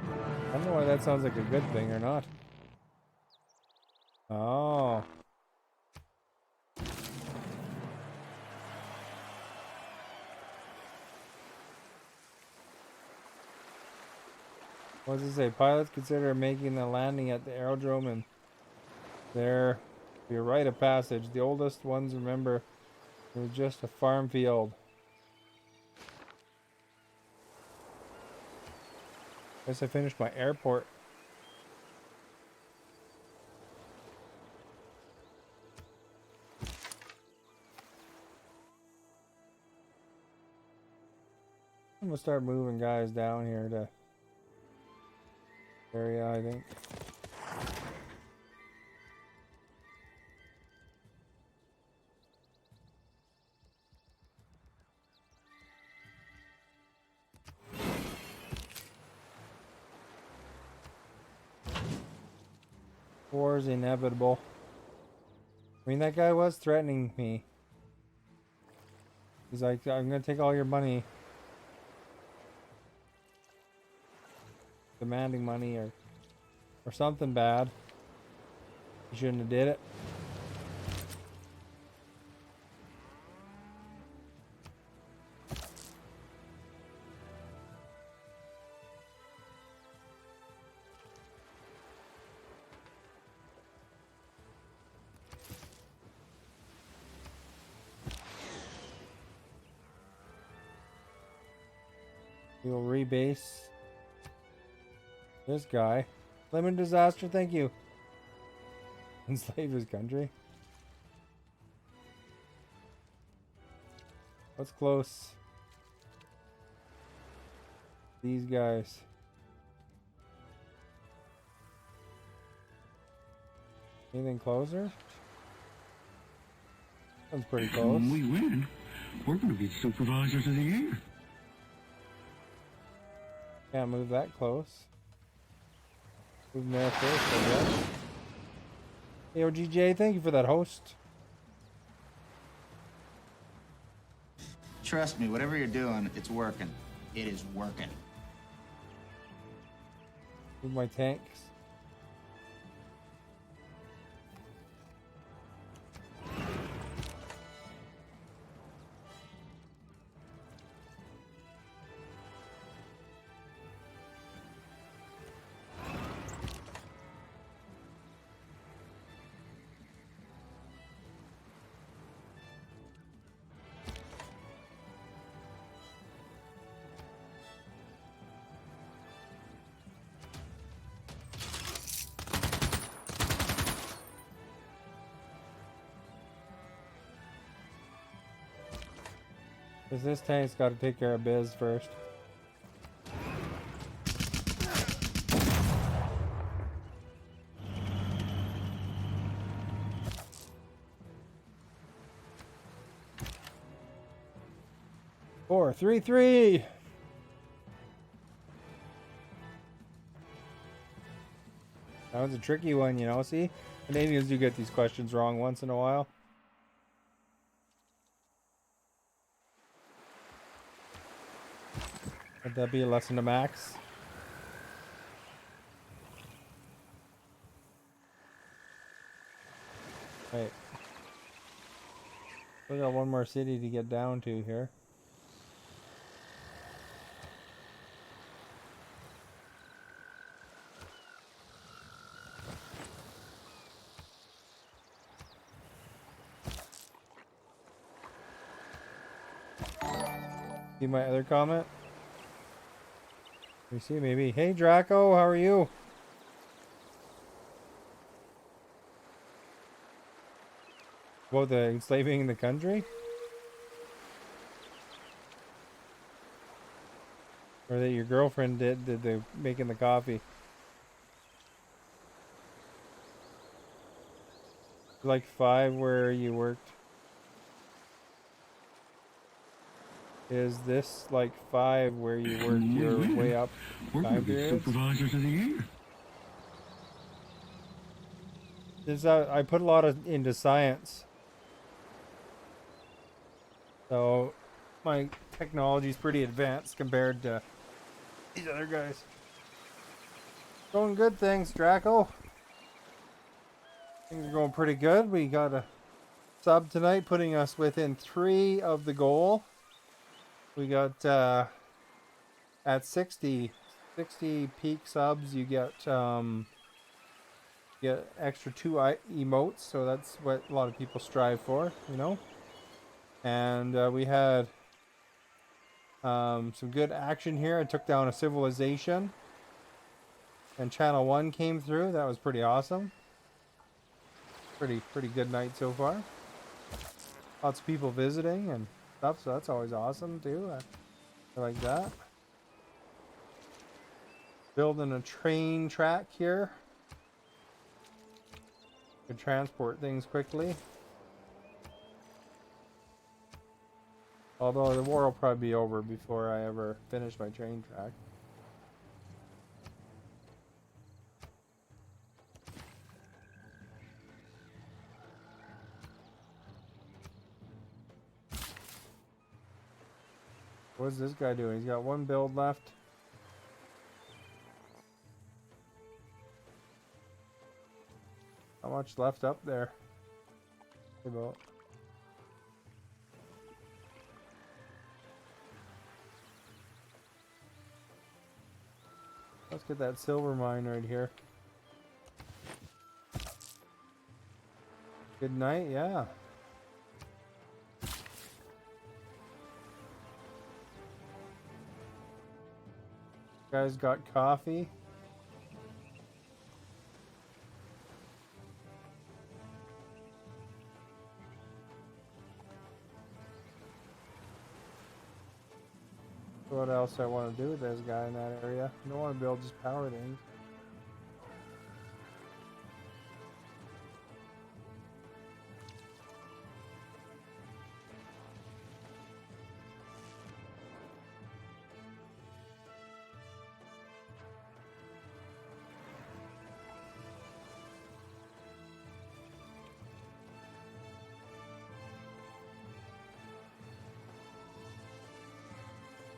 I don't know why that sounds like a good thing or not. Oh. What does it say? Pilots consider making a landing at the aerodrome and there be a rite of passage. The oldest ones remember it was just a farm field. Guess I finished my airport. I'm gonna start moving guys down here to area, I think. War is inevitable. I mean, that guy was threatening me. He's like, I'm gonna take all your money. Demanding money or something bad. You shouldn't have did it. We'll rebase this guy. Lemon disaster, thank you. Enslave his country. What's close? These guys. Anything closer? Sounds pretty close. When we win, we're going to be supervisors of the year. Can't move that close. Move there first, I guess. Hey, OGJ, thank you for that host. Trust me, whatever you're doing, it's working. It is working. Move my tanks. Because this tank's got to take care of biz first. Four, 3-3. That was a tricky one, you know. See, Canadians do get these questions wrong once in a while. Would that be a lesson to Max? Wait. We got one more city to get down to here. See my other comment? Let me see, maybe. Hey Draco, how are you? About the enslaving the country? Or that your girlfriend did the making the coffee? Like 5 where you worked? Is this like 5 where you worked your way up time periods? Supervisors of the year. I put a lot into science. So my technology is pretty advanced compared to these other guys. Going good, thanks, Draco. Things are going pretty good. We got a sub tonight, putting us within 3 of the goal. We got at 60 peak subs, you get extra 2 emotes, so that's what a lot of people strive for, you know. And we had some good action here. I took down a civilization, and Channel 1 came through. That was pretty awesome. Pretty good night so far. Lots of people visiting and stuff, so that's always awesome too. I like that. Building a train track here. Could transport things quickly. Although the war will probably be over before I ever finish my train track. What's this guy doing? He's got 1 build left. How much left up there? About. Let's get that silver mine right here. Good night, yeah. Guys got coffee. What else I want to do with this guy in that area? I don't want to build just power things.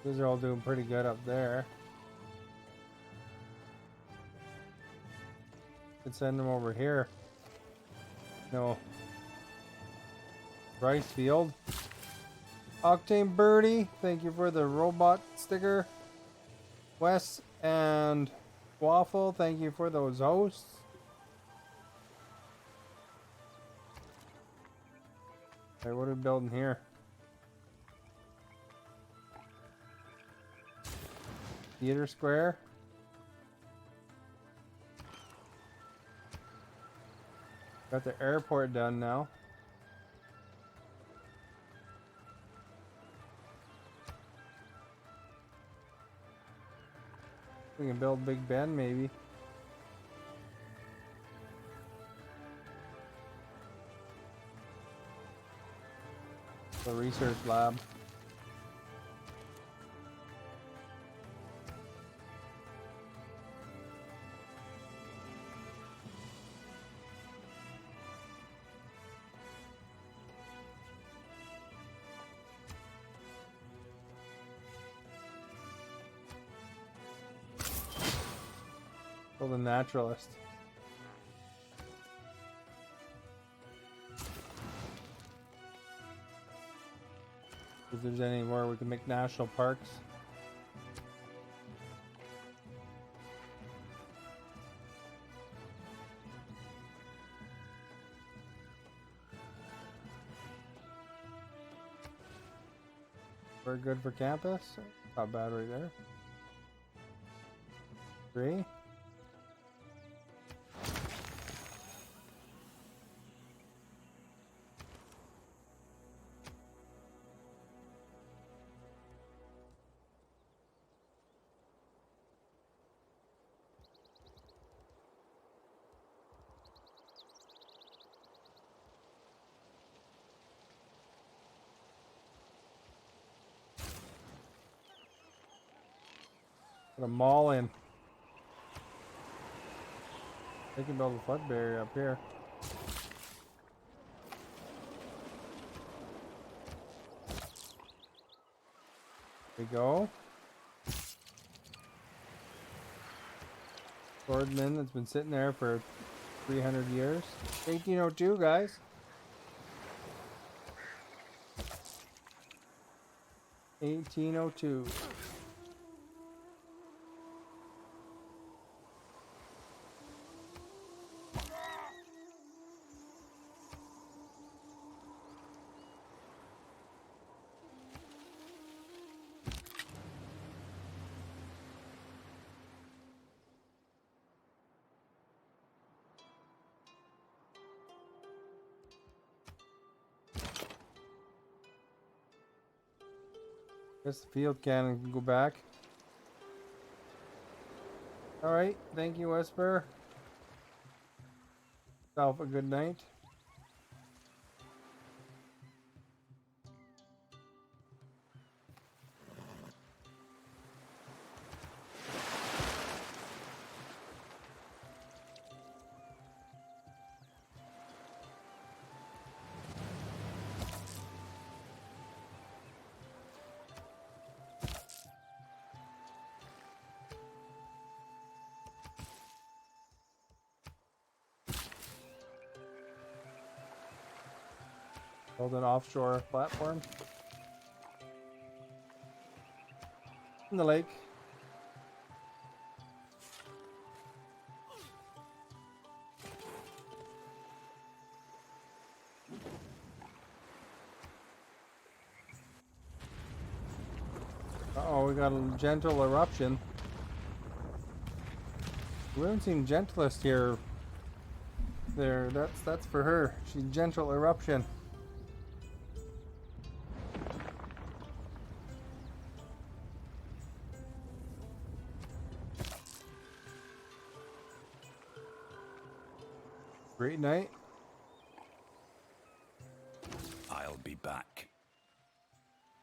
These are all doing pretty good up there. Could send them over here. No. Rice field. Octane Birdie, thank you for the robot sticker. Wes and Waffle, thank you for those hosts. Okay, what are we building here? Theater Square. Got the airport done now. We can build Big Ben maybe. The research lab. Well, the naturalist. If there's anywhere we can make national parks. Very good for campus. Not bad right there. 3. Put a mall in. They can build a flood barrier up here. There we go. Swordman that's been sitting there for 300 years. 1802, guys. 1802. Guess the field cannon can go back. Alright, thank you, Whisper. Self a good night. Build an offshore platform in the lake. Uh-oh, we got a gentle eruption. We haven't seen Gentlest here. There, that's for her. She's gentle eruption. Great night. I'll be back.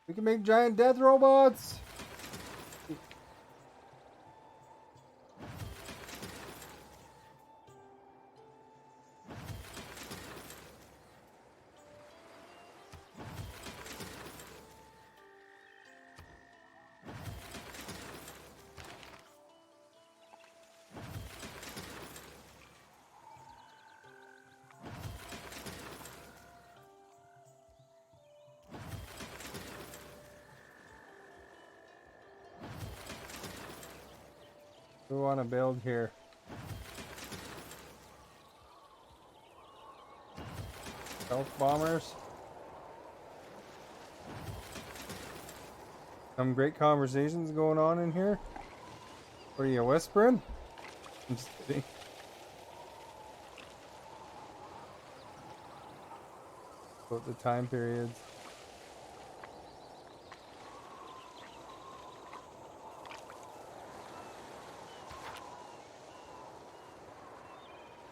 We can make giant death robots. We want to build here. Stealth bombers. Some great conversations going on in here. What are you whispering? I'm just kidding. About the time periods.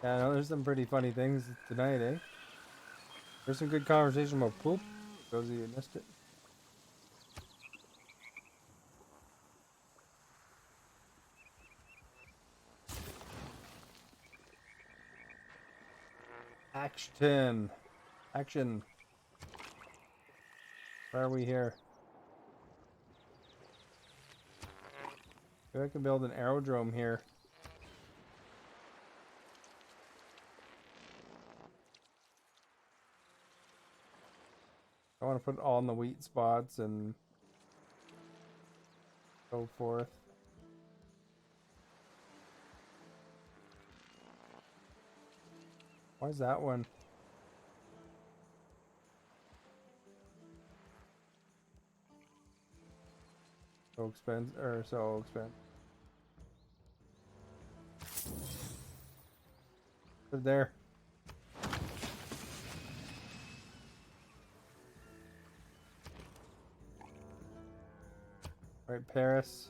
Yeah, no, there's some pretty funny things tonight, eh? There's some good conversation about poop. For those of you who missed it. Action. Action. Where are we here? Maybe I can build an aerodrome here. want to put it all in the wheat spots and so forth. Why is that one? So expensive, or so expensive. Put it there. All right, Paris.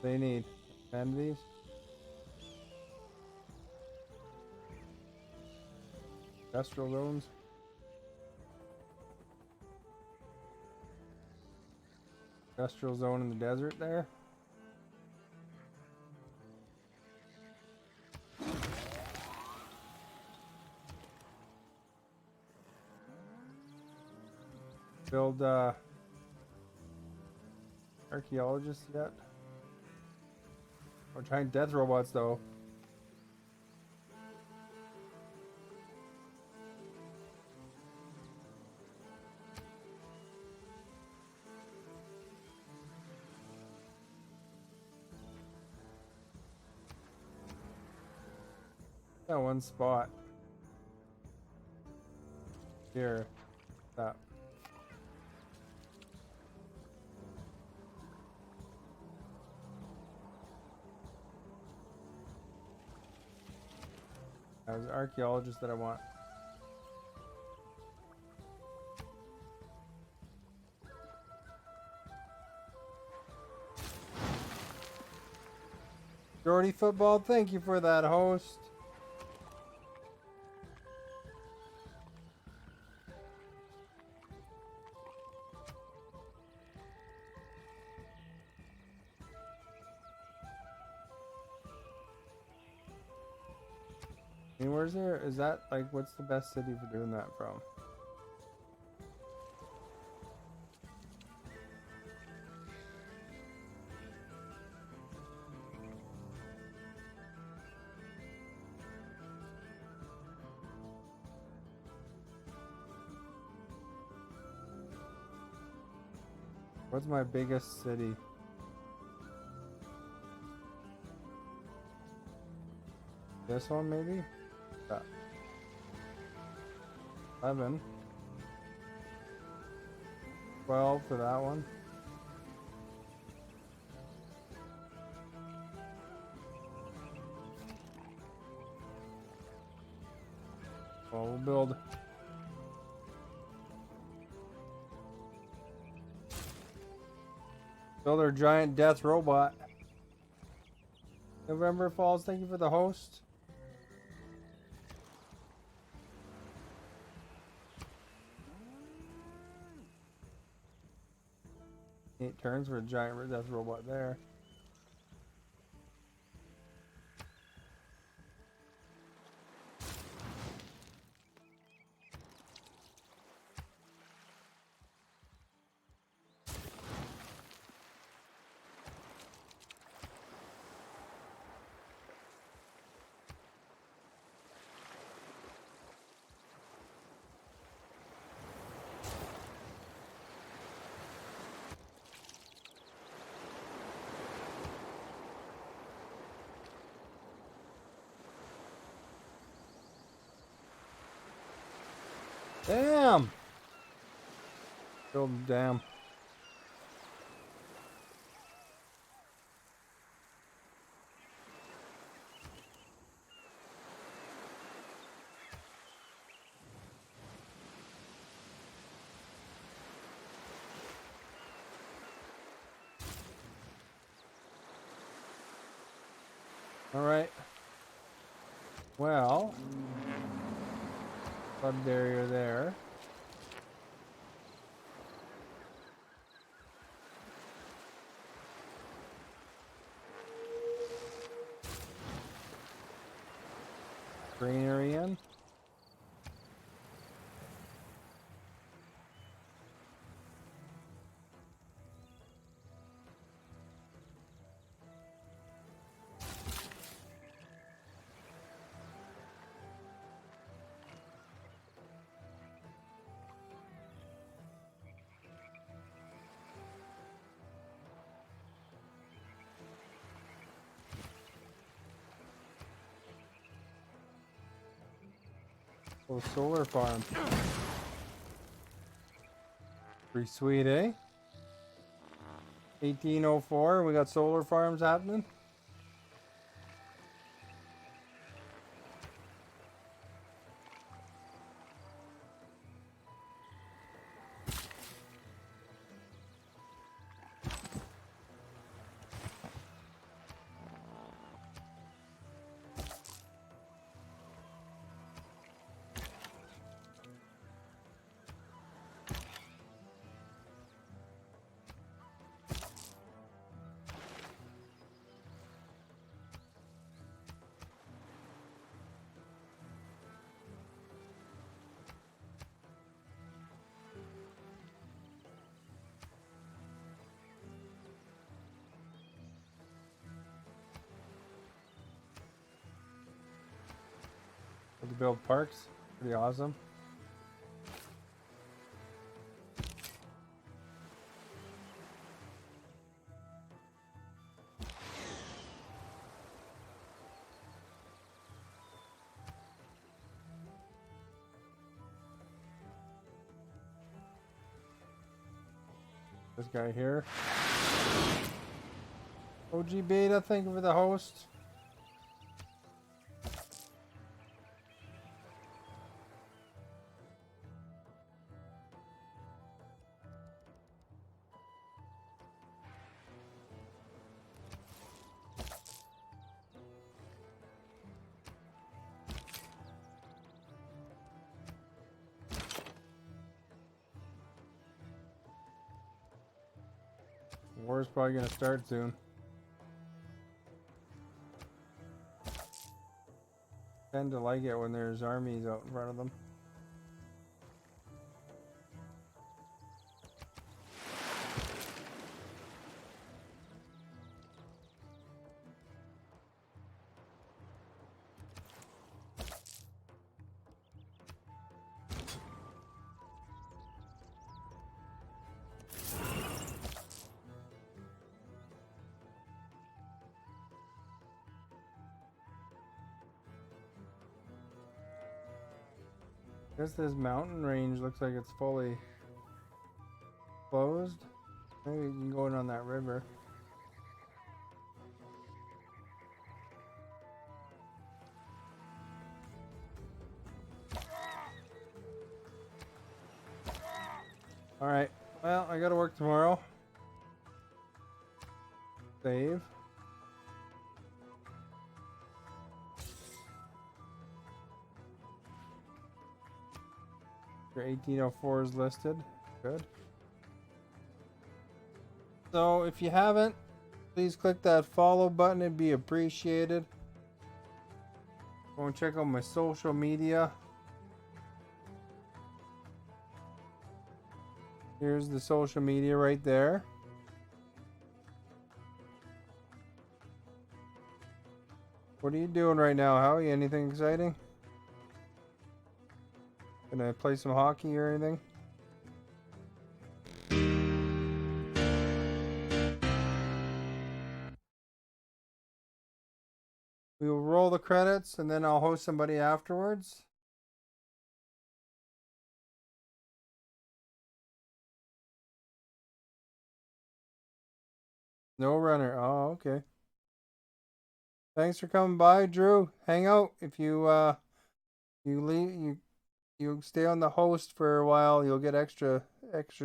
They need amenities. Industrial zones. Industrial zone in the desert there. Build archaeologists yet? Or giant death robots though. That one spot. Here. That. There's archaeologists that I want. Jordy Football, thank you for that, host. I mean, where's there? Is that like, what's the best city for doing that from? What's my biggest city? This one maybe? 11. 12 for that one. Well, we'll build. Build our giant death robot. November Falls, thank you for the host. 8 turns for a giant death robot there. Damn! Build a dam. All right. Well, flood barrier there. Greenery in. Oh, solar farm. Pretty sweet, eh? 1804, we got solar farms happening. To build parks, pretty awesome. This guy here. OG Beta, thank you for the host. War's probably gonna start soon. Tend to like it when there's armies out in front of them. I guess this mountain range looks like it's fully closed. Maybe you can go in on that river. Alright, well, I gotta work tomorrow. Save. Your 1804 is listed. Good. So if you haven't, please click that follow button. It'd be appreciated. Go and check out my social media. Here's the social media right there. What are you doing right now, Howie? Anything exciting? Gonna play some hockey or anything? We will roll the credits and then I'll host somebody afterwards. No runner. Oh, okay. Thanks for coming by, Drew. Hang out. If you you stay on the host for a while, you'll get extra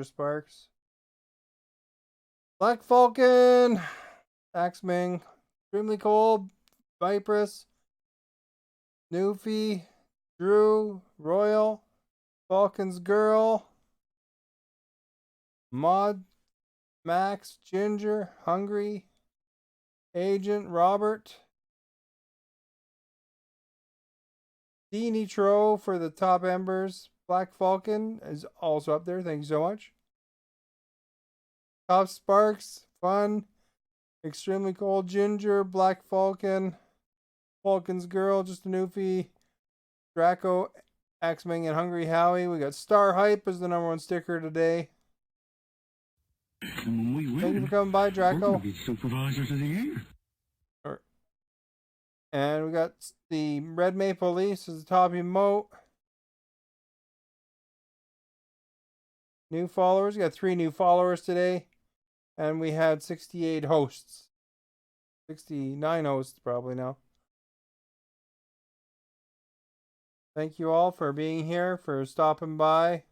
sparks. Black Falcon, Axming, Extremely Cold, Vipress, Newfie, Drew, Royal, Falcon's Girl, Mod, Max, Ginger, Hungry, Agent, Robert, D Nitro for the top embers. Black Falcon is also up there. Thank you so much. Top Sparks, Fun, Extremely Cold, Ginger, Black Falcon, Falcon's Girl, Just a Newfie, Draco, Axming, and Hungry Howie. We got Star Hype as the #1 sticker today. And when we win, thank you for coming by, Draco. We're gonna be supervisors of the year. And we got the Red Maple Leafs as the top emote. new followers. We got 3 new followers today. And we had 68 hosts. 69 hosts probably now. Thank you all for being here, for stopping by,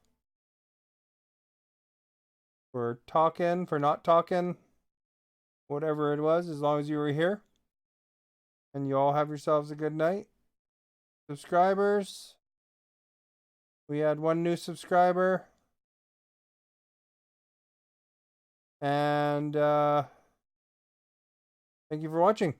for talking, for not talking, whatever it was, as long as you were here. And you all have yourselves a good night. Subscribers. We had 1 new subscriber. And thank you for watching.